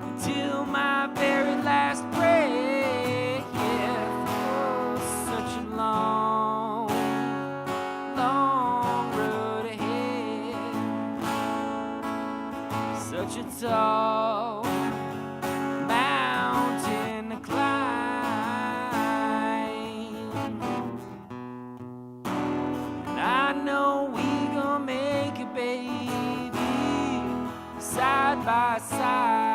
until my very last breath. Yeah, oh, such a long road ahead, such a tall mountain to climb. And I know we gonna make it, baby, side by side.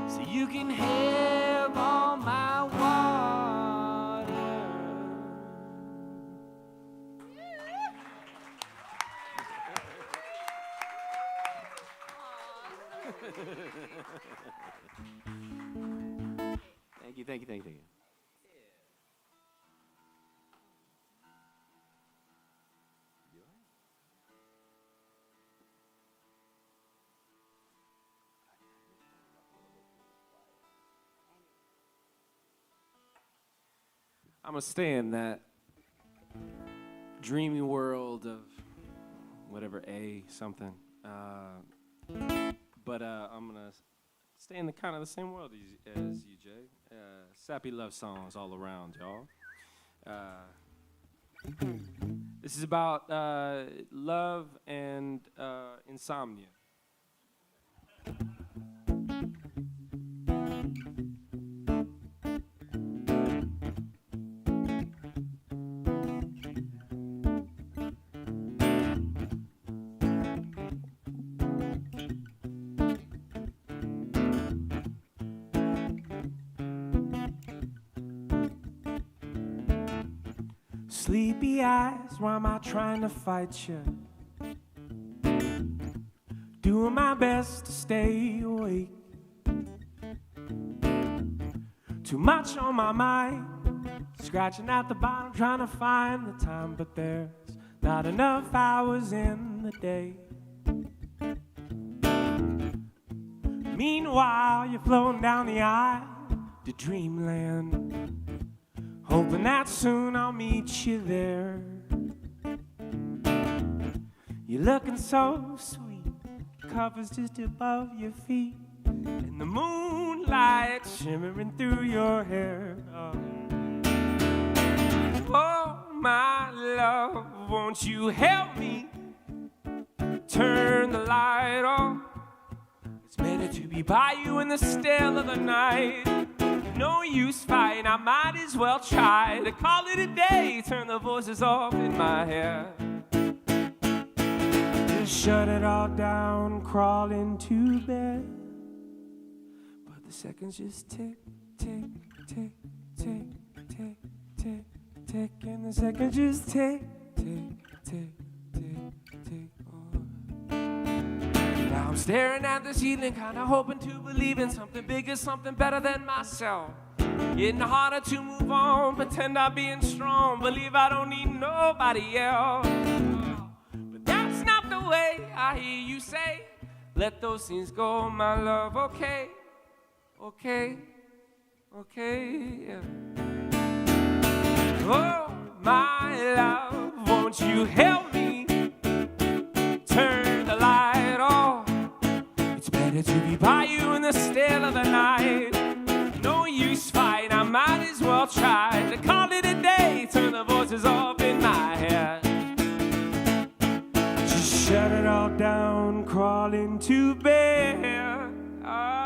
So you can have all my water. you, thank you, thank you, thank you. I'm gonna stay in that dreamy world of whatever A something, but I'm gonna stay in the kind of the same world as you, Jay. Sappy love songs all around, y'all. This is about love and insomnia. Sleepy eyes, why am I trying to fight you? Doing my best to stay awake. Too much on my mind, scratching at the bottom, trying to find the time, but there's not enough hours in the day. Meanwhile, you're floating down the aisle to dreamland, hoping that soon I'll meet you there. You're looking so sweet, covers just above your feet, and the moonlight shimmering through your hair. Oh, my love, won't you help me turn the light off? It's better to be by you in the still of the night. No use fighting, I might as well try to call it a day, turn the voices off in my head. Just shut it all down, crawl into bed. But the seconds just tick, tick, tick, tick, tick, tick, tick, and the seconds just tick, tick, tick, tick, tick. Now I'm staring at the ceiling, kinda hoping to believe in something bigger, something better than myself. Getting harder to move on, pretend I'm being strong, believe I don't need nobody else. But that's not the way I hear you say, let those things go, my love, okay, okay, okay, yeah. Oh, my love, won't you help me turn the light off? It's better to be by you in the still of the night. No use fighting, I might as well try to call it a day, turn the voices off in my head. Just shut it all down, crawl into bed. Ah.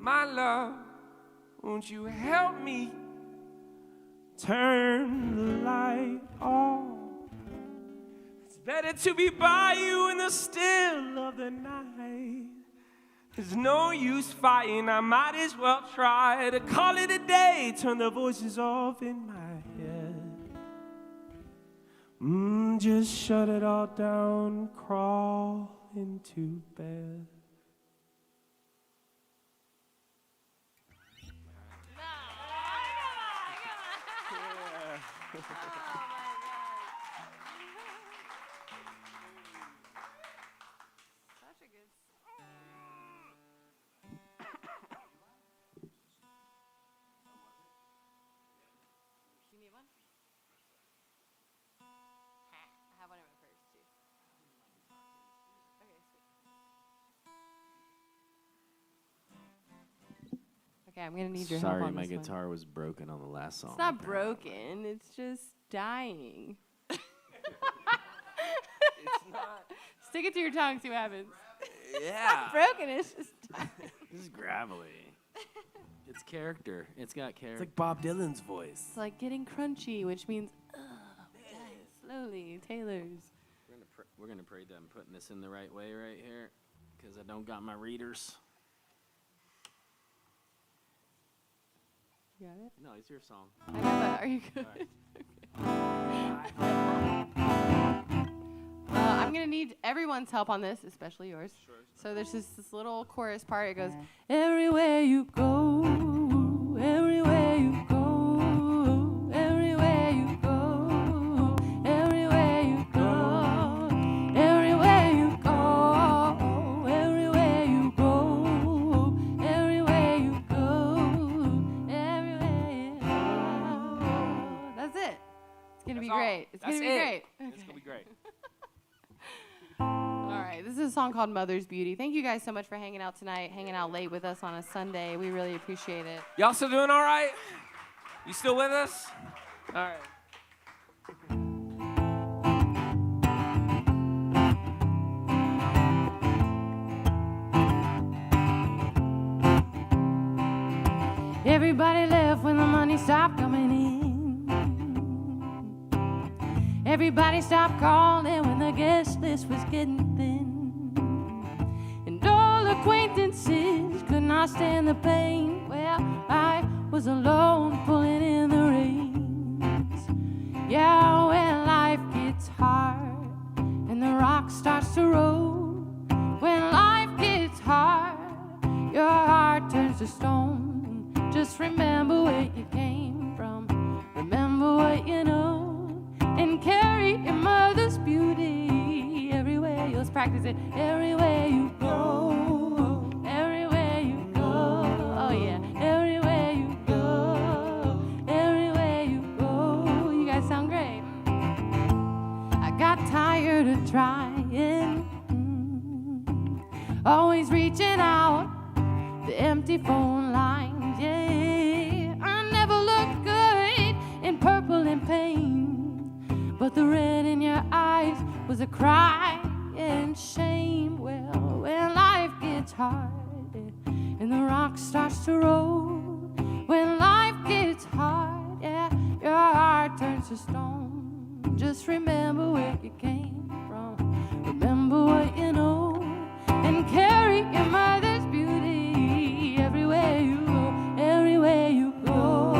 My love, won't you help me turn the light off? It's better to be by you in the still of the night. There's no use fighting, I might as well try to call it a day, turn the voices off in my head. Just shut it all down, crawl into bed. Okay, I'm gonna need your help Sorry, on my this one. guitar was broken on the last song. It's not broken. It's just dying. It's not. Stick it to your tongue. See what happens. Yeah. Broken. It's just dying. This is gravelly. It's character. It's got It's character. like Bob Dylan's voice. It's like getting crunchy, which means die slowly. Taylor's. We're gonna pray that I'm putting this in the right way right here, because I don't got my readers. You got it? No, it's your song. I know, but are you good? I'm gonna need everyone's help on this, especially yours. So there's just this little chorus part. It goes, everywhere you go, everywhere you go, everywhere you go, everywhere you go, everywhere you go, everywhere you go, everywhere you go, everywhere you go. That's it. It's gonna be great. It's gonna be great. It's gonna be great. All right, this is a song called Mother's Beauty. Thank you guys so much for hanging out tonight, hanging out late with us on a Sunday. We really appreciate it. Y'all still doing all right? You still with us? All right. Everybody left when the money stopped coming in. Everybody stopped calling when the guest list was getting thin. And all acquaintances could not stand the pain. Well, I was alone pulling in the reins. Yeah, when life gets hard and the rock starts to roll. When life gets hard, your heart turns to stone. Just remember where you came from. Remember what you know. And carry your mother's beauty everywhere. Let's practice it. Everywhere you go, everywhere you go. Oh yeah, everywhere you go, everywhere you go. You guys sound great. I got tired of trying, always reaching out the empty phone lines. Yeah, I never looked good in purple and pain. But the red in your eyes was a cry and shame. Well, when life gets hard and the rock starts to roll. When life gets hard, yeah, your heart turns to stone. Just remember where you came from. Remember what you know. And carry your mother's beauty everywhere you go. Everywhere you go.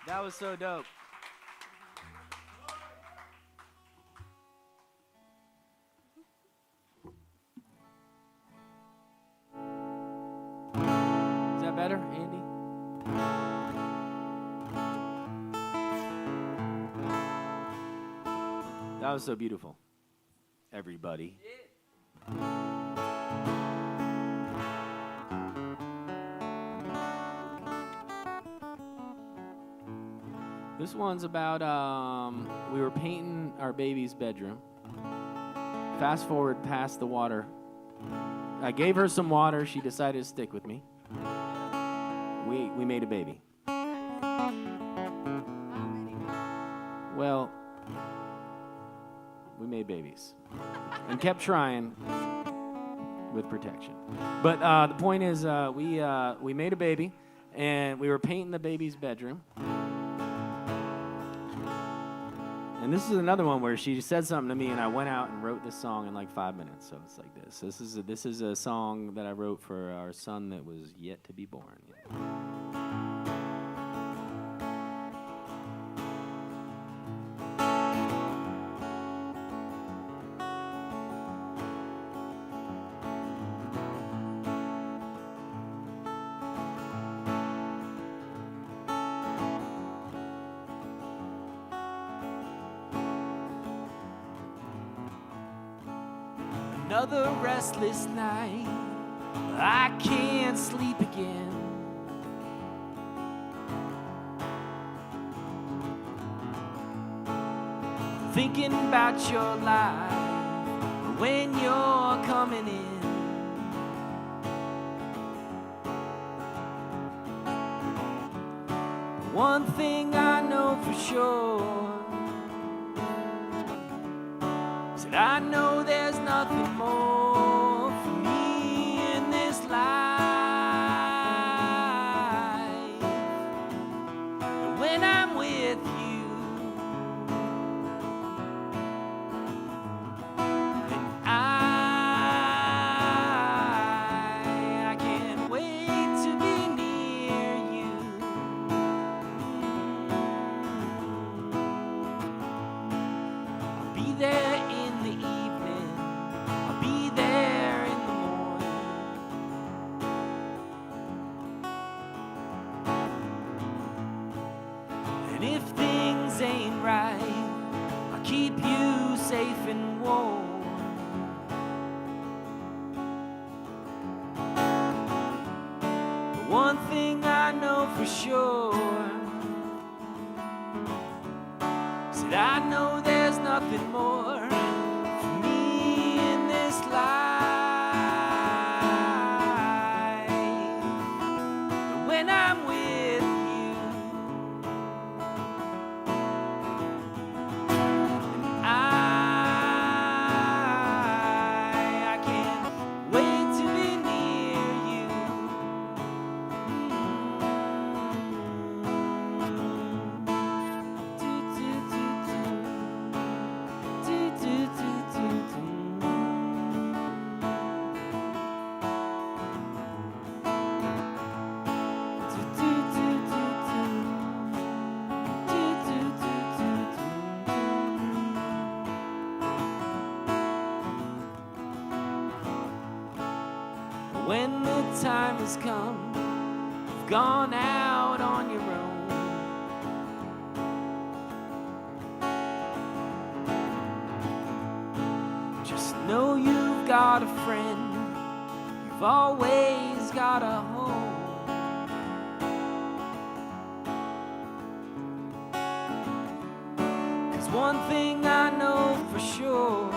That was so dope. Is that better, Andy? That was so beautiful. Everybody. This one's about, we were painting our baby's bedroom. Fast forward past the water. I gave her some water. She decided to stick with me. We made a baby. Well, we made babies and kept trying with protection. But the point is, we made a baby, and we were painting the baby's bedroom. And this is another one where she said something to me, and I went out and wrote this song in like 5 minutes. So it's like this. This is a song that I wrote for our son that was yet to be born. Another restless night, I can't sleep again. Thinking about your life when you're coming in. One thing I know for sure, said I know there's nothing more for me in this life. And when I'm with you, then I can't wait to be near you. I'll be there in the evening, I'll be there in the morning. And if things ain't right, I'll keep you safe and warm. But one thing I know for sure, said I know there's nothing more for me in this life. And when I'm with you, and I can't wait to be near you. When the time has come, you've gone out on your own. Just know you've got a friend, you've always got a home. 'Cause one thing I know for sure,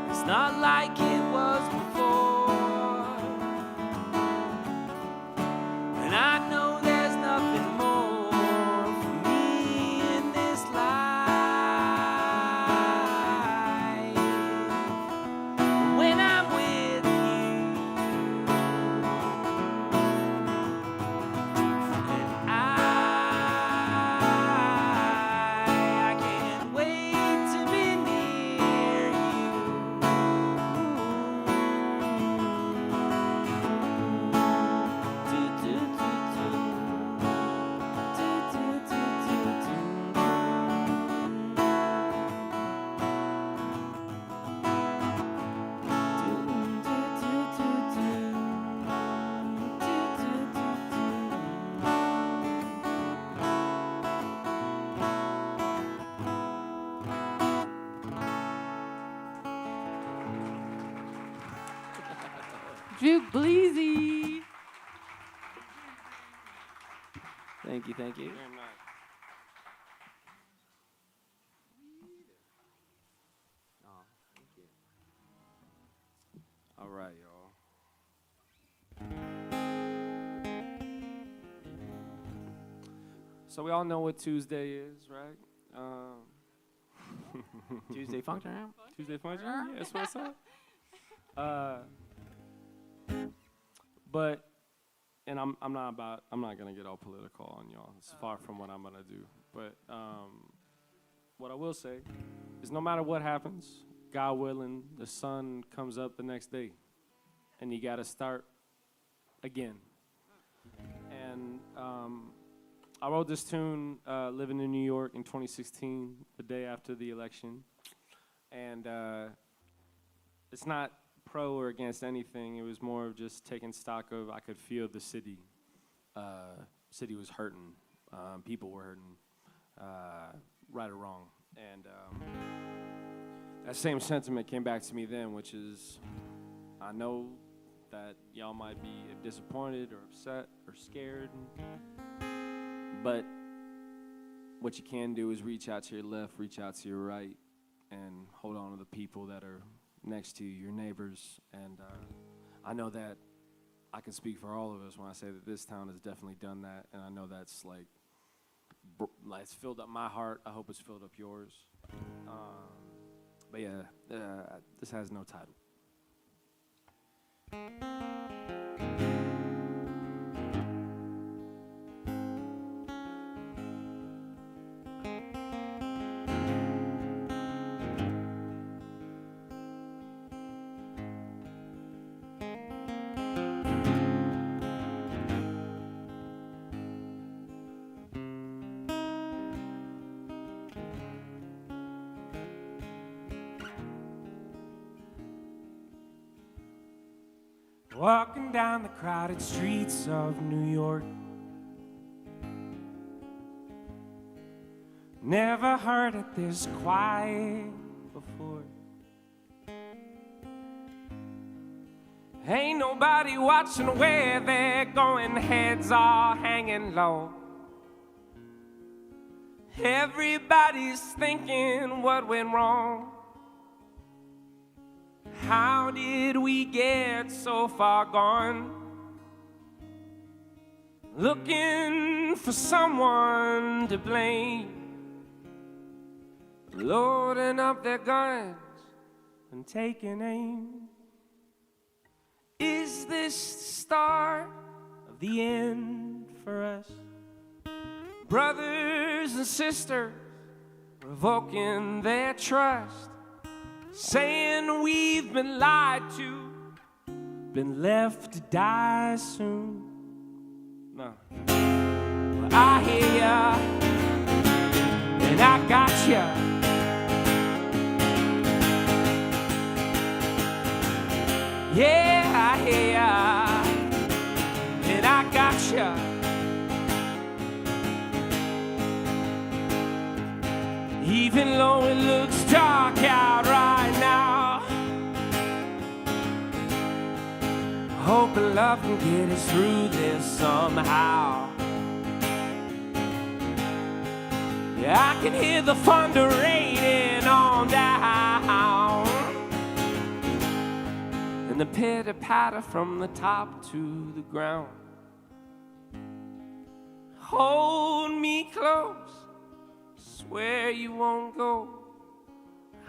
it's not like it was before. And I know there's nothing more for me in this life. When I'm with you, and Juke Bleezy. Thank you, thank you. Very nice. All right, y'all. So we all know what Tuesday is, right? Tuesday function room? Tuesday function room? Yeah, that's what's up. But, and I'm not gonna get all political on y'all. It's far from what I'm gonna do. But what I will say is, no matter what happens, God willing, the sun comes up the next day, and you gotta start again. And I wrote this tune living in New York in 2016, the day after the election. And it's not pro or against anything. It was more of just taking stock of, I could feel the city. City was hurting. People were hurting, right or wrong. And that same sentiment came back to me then, which is, I know that y'all might be disappointed or upset or scared, but what you can do is reach out to your left, reach out to your right, and hold on to the people that are next to you, your neighbors. And I know that I can speak for all of us when I say that this town has definitely done that, and I know that's like it's filled up my heart. I hope it's filled up yours. But yeah, this has no title. Walking down the crowded streets of New York, never heard it this quiet before. Ain't nobody watching where they're going, heads all hanging low. Everybody's thinking what went wrong. How did we get so far gone? Looking for someone to blame, loading up their guns and taking aim. Is this the start of the end for us? Brothers and sisters revoking their trust, saying we've been lied to, been left to die soon. No. Well, I hear ya, and I got ya. Yeah, I hear ya, and I got ya. Even though it looks dark out right now, hope and love can get us through this somehow. Yeah, I can hear the thunder raining on down, and the pitter-patter from the top to the ground. Hold me close, swear you won't go.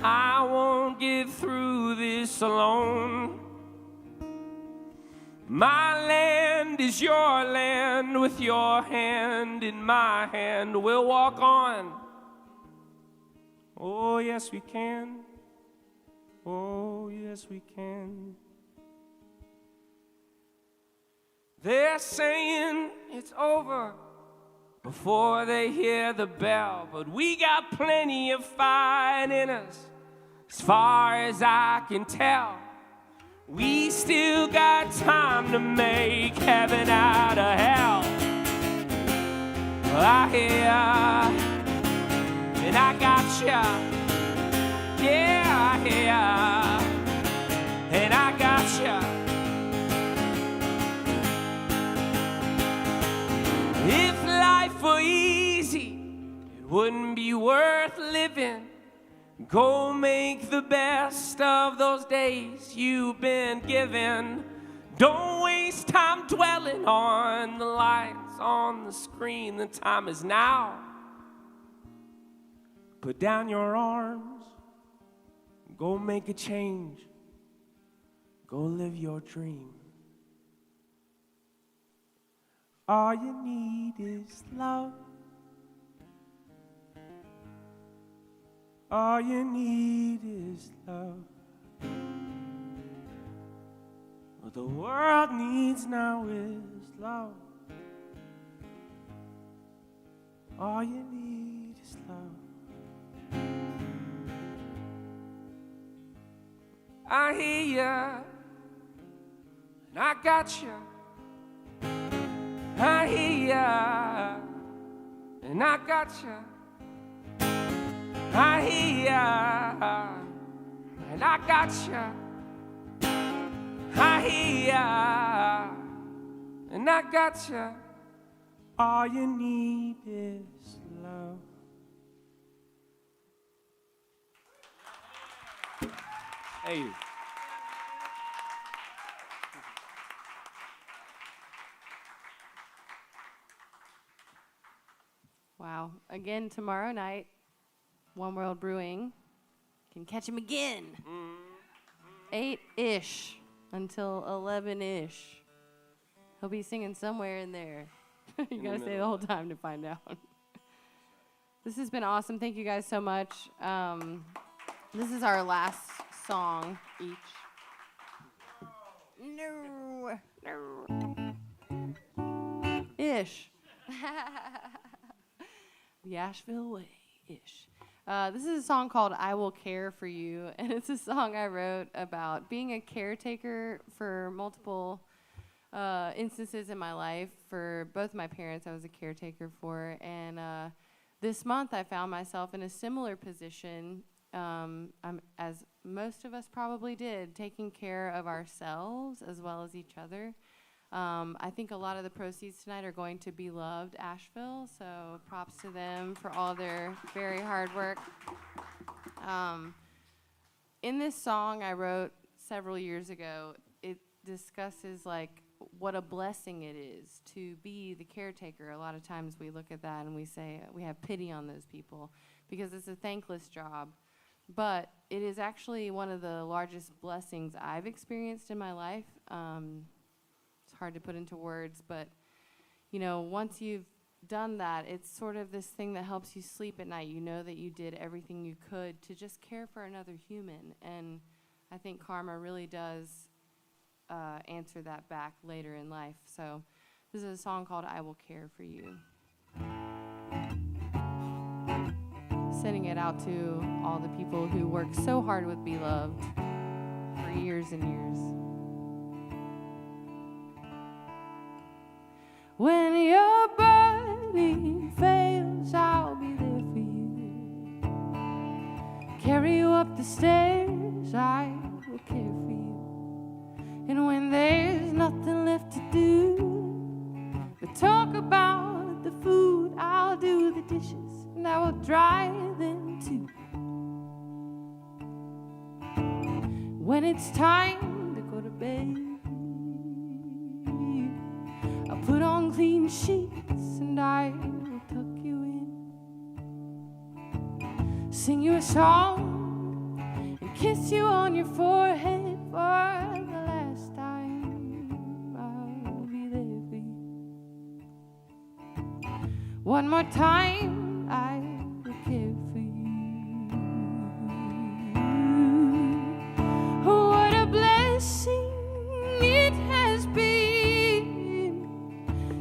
I won't get through this alone. My land is your land, with your hand in my hand. We'll walk on. Oh, yes, we can. Oh, yes, we can. They're saying it's over before they hear the bell, but we got plenty of fight in us. As far as I can tell, we still got time to make heaven out of hell. Well, I hear ya, and I got ya. Yeah, I hear ya, and I got ya. for easy, it wouldn't be worth living. Go make the best of those days you've been given. Don't waste time dwelling on the lights on the screen. The time is now. Put down your arms. Go make a change. Go live your dream. All you need is love. All you need is love. What the world needs now is love. All you need is love. I hear ya, and I got ya. I hear ya, and I got ya. I hear ya, and I got ya. I hear ya, and I got ya. All you need is love. Hey. Wow. Again tomorrow night, One World Brewing. Can catch him again. 8-ish until 11-ish. He'll be singing somewhere in there. You gotta stay the whole time to find out. This has been awesome. Thank you guys so much. This is our last song each. No. Ish. The Asheville way-ish. This is a song called I Will Care For You, and it's a song I wrote about being a caretaker for multiple instances in my life. For both my parents, I was a caretaker for, and this month I found myself in a similar position, as most of us probably did, taking care of ourselves as well as each other. I think a lot of the proceeds tonight are going to Be Loved Asheville, so props to them for all their very hard work. In this song I wrote several years ago, it discusses like what a blessing it is to be the caretaker. A lot of times we look at that and we say we have pity on those people because it's a thankless job. But it is actually one of the largest blessings I've experienced in my life. It's hard to put into words, but you know, once you've done that, it's sort of this thing that helps you sleep at night. You know that you did everything you could to just care for another human, and I think karma really does answer that back later in life. So this is a song called I Will Care For You. Sending it out to all the people who work so hard with Be Loved for years and years. When your body fails, I'll be there for you. Carry you up the stairs, I will care for you. And when there's nothing left to do but talk about the food, I'll do the dishes and I will dry them too. When it's time to go to bed, I'll put on clean sheets and I will tuck you in, sing you a song and kiss you on your forehead for the last time. I'll be there for you. One more time, I will care for you. What a blessing it has been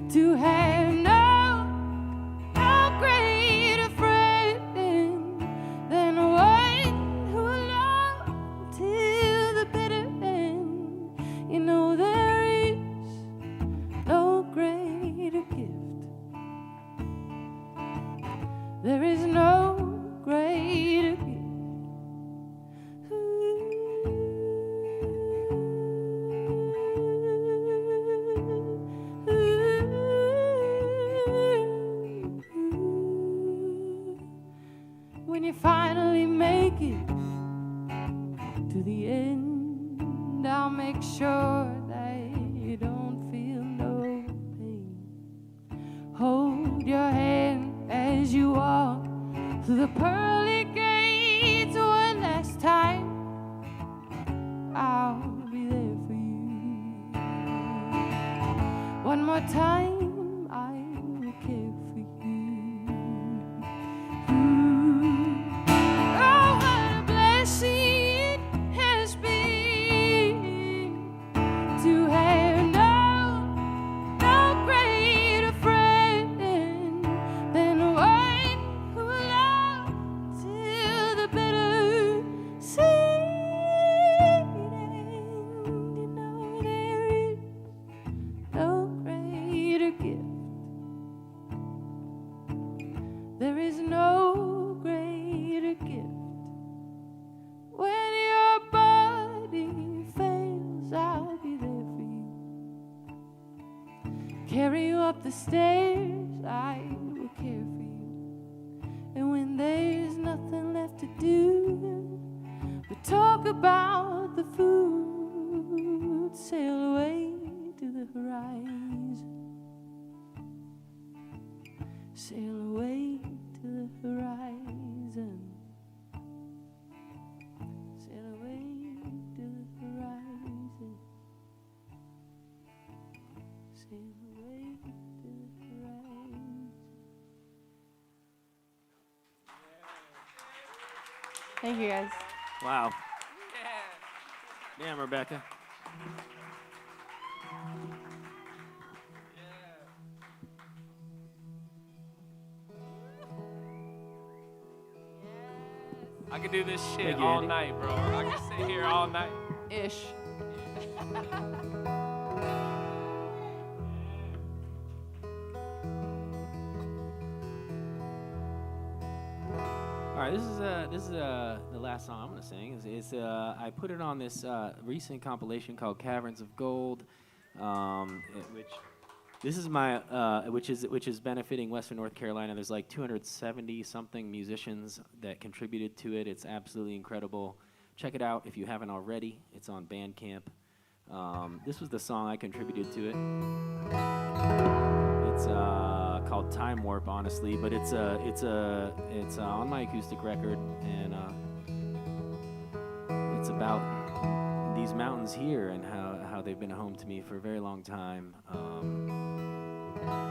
to have no greater friend than one who will love till the bitter end. You know there is no greater gift. There is no greater gift. hold your hand as you walk through the pearly gates one last time. I'll be there for you. One more time, I will care for you. Oh, what a blessing it has been to have no greater friend than one who loved till the bitter sweet end. You know there is no greater gift. There is no greater gift. When your body fails, I'll be there for you. Carry you up the stairs, I will care for you. And when there's nothing left to do, we talk about the food, sail away to the horizon. Sail away to the horizon. Sail away to the horizon. Sail away to the horizon. Thank you, guys. Wow. Damn, Rebecca. I could do this shit Thank you, all Andy. night, bro. I could sit here all night. Ish. All right, this is the last song I'm gonna sing. I put it on this recent compilation called Caverns of Gold, which this is my which is benefiting Western North Carolina. There's like 270 something musicians that contributed to it. It's absolutely incredible. Check it out if you haven't already. It's on Bandcamp. This was the song I contributed to it. It's called Time Warp, honestly, but it's on my acoustic record, and it's about these mountains here and how they've been home to me for a very long time.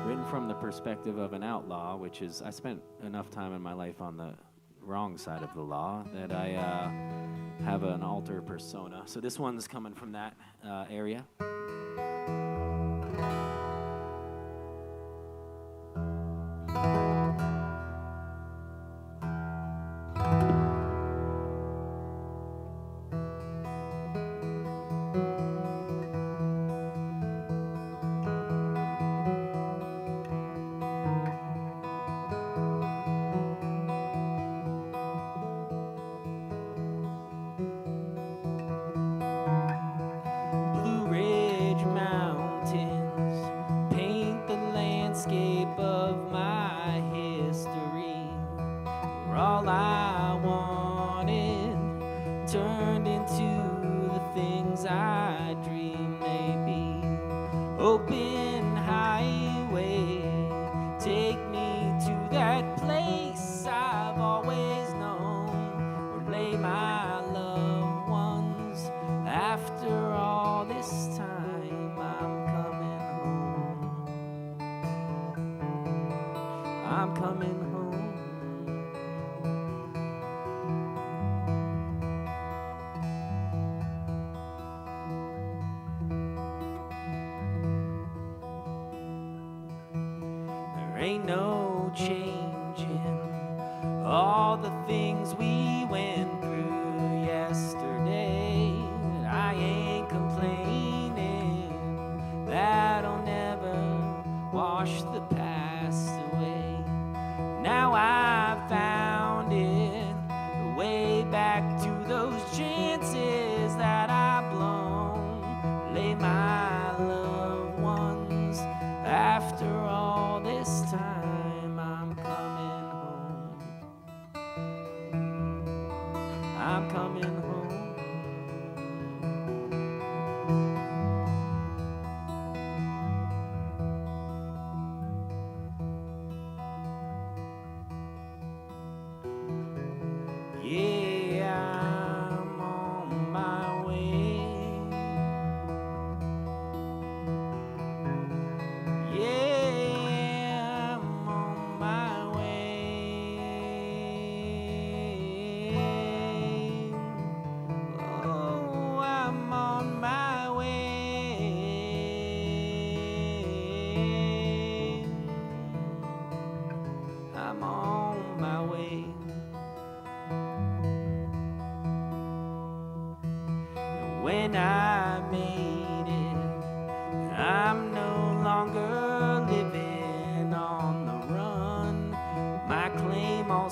Written from the perspective of an outlaw, which is I spent enough time in my life on the wrong side of the law that I have an alter persona. So this one's coming from that area. Blue Ridge Mountains paint the landscape of my history, where all I wanted turned into the things I dreamed they'd be. Open highway, take me to that place I've always known, where lay my loved ones. After all this time, I'm coming home. I'm coming home. There ain't no changing all the things we went through yesterday. I ain't complaining, that'll never wash the past away. Now I've found it, the way back to those chances that I've blown. Lay my loved ones. After all this time, I'm coming home. I'm coming home.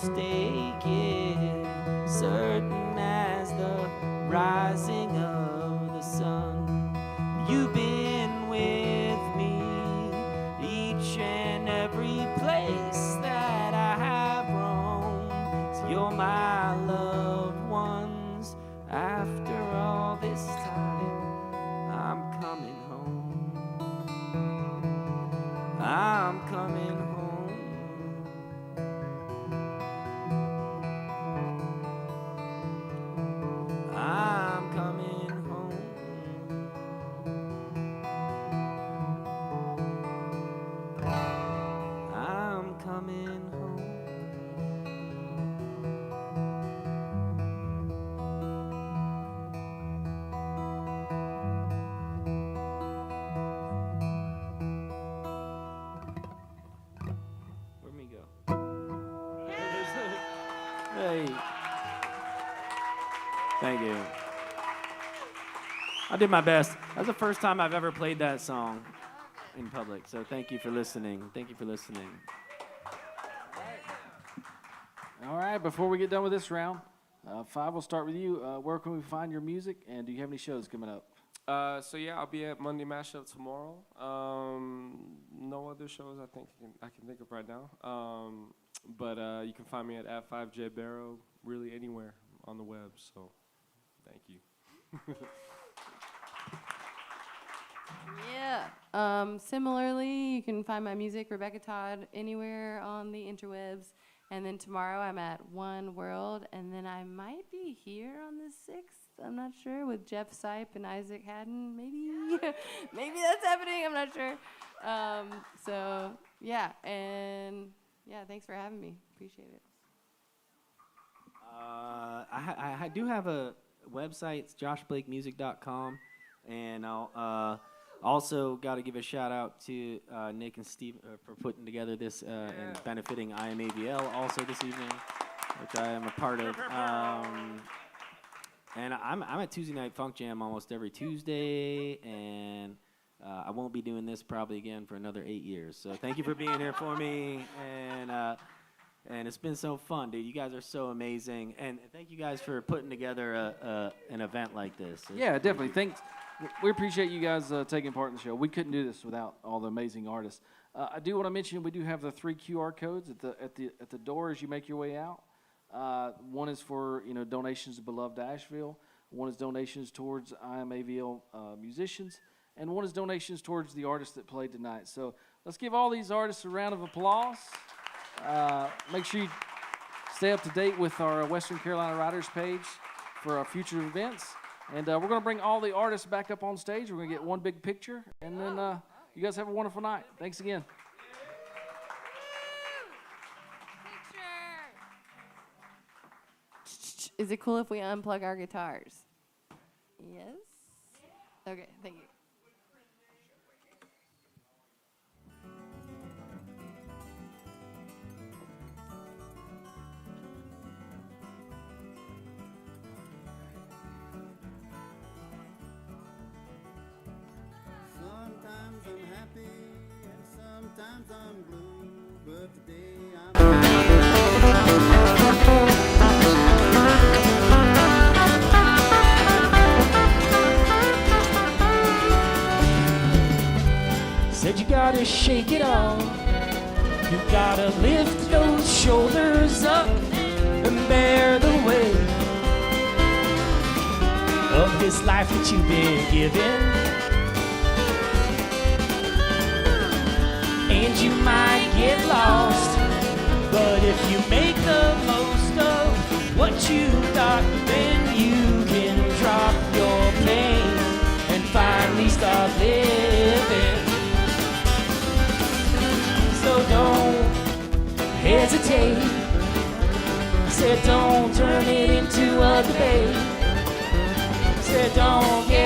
I'll stake it, certain as the rising of the sun. You've been with me each and every place that I have roamed. So you're my loved ones. After all this time, I'm coming home. I'm coming home. I'm coming home. I'm coming home. Where'd me go? Hey. Thank you. I did my best. That's the first time I've ever played that song in public, so thank you for listening. Thank you for listening. All right, before we get done with this round, Five, we'll start with you. Where can we find your music, and do you have any shows coming up? So yeah, I'll be at Monday Mashup tomorrow. No other shows I can think of right now. But you can find me at @5J Barrow, really anywhere on the web. So thank you. Yeah. Similarly, you can find my music, Rebecca Todd, anywhere on the interwebs. And then tomorrow I'm at One World, and then I might be here on the 6th. I'm not sure, with Jeff Sipe and Isaac Haddon. Maybe, maybe that's happening. I'm not sure. So yeah, and yeah, thanks for having me. Appreciate it. I do have a website. It's joshblakemusic.com, and I'll also got to give a shout out to Nick and Steve for putting together this and benefiting IMAVL also this evening, which I am a part of. And I'm at Tuesday Night Funk Jam almost every Tuesday, and I won't be doing this probably again for another 8 years. So thank you for being here for me, and it's been so fun, dude. You guys are so amazing, and thank you guys for putting together an event like this. Yeah, definitely. Thanks. We appreciate you guys taking part in the show. We couldn't do this without all the amazing artists. I do want to mention we do have the 3 QR codes at the door as you make your way out. One is for donations to Beloved Asheville. One is donations towards IMAVL musicians, and one is donations towards the artists that played tonight. So let's give all these artists a round of applause. Make sure you stay up to date with our Western Carolina Writers page for our future events. And we're going to bring all the artists back up on stage. We're going to get one big picture, and then you guys have a wonderful night. Thanks again. Is it cool if we unplug our guitars? Yes? Okay, thank you. Sometimes I'm happy and sometimes I'm blue, but today Said you gotta shake it off. You gotta lift those shoulders up and bear the weight of this life that you've been given. And you might get lost, but if you make the most of what you got, then you can drop your pain and finally start living. So don't hesitate. Said don't turn it into a debate. Said don't get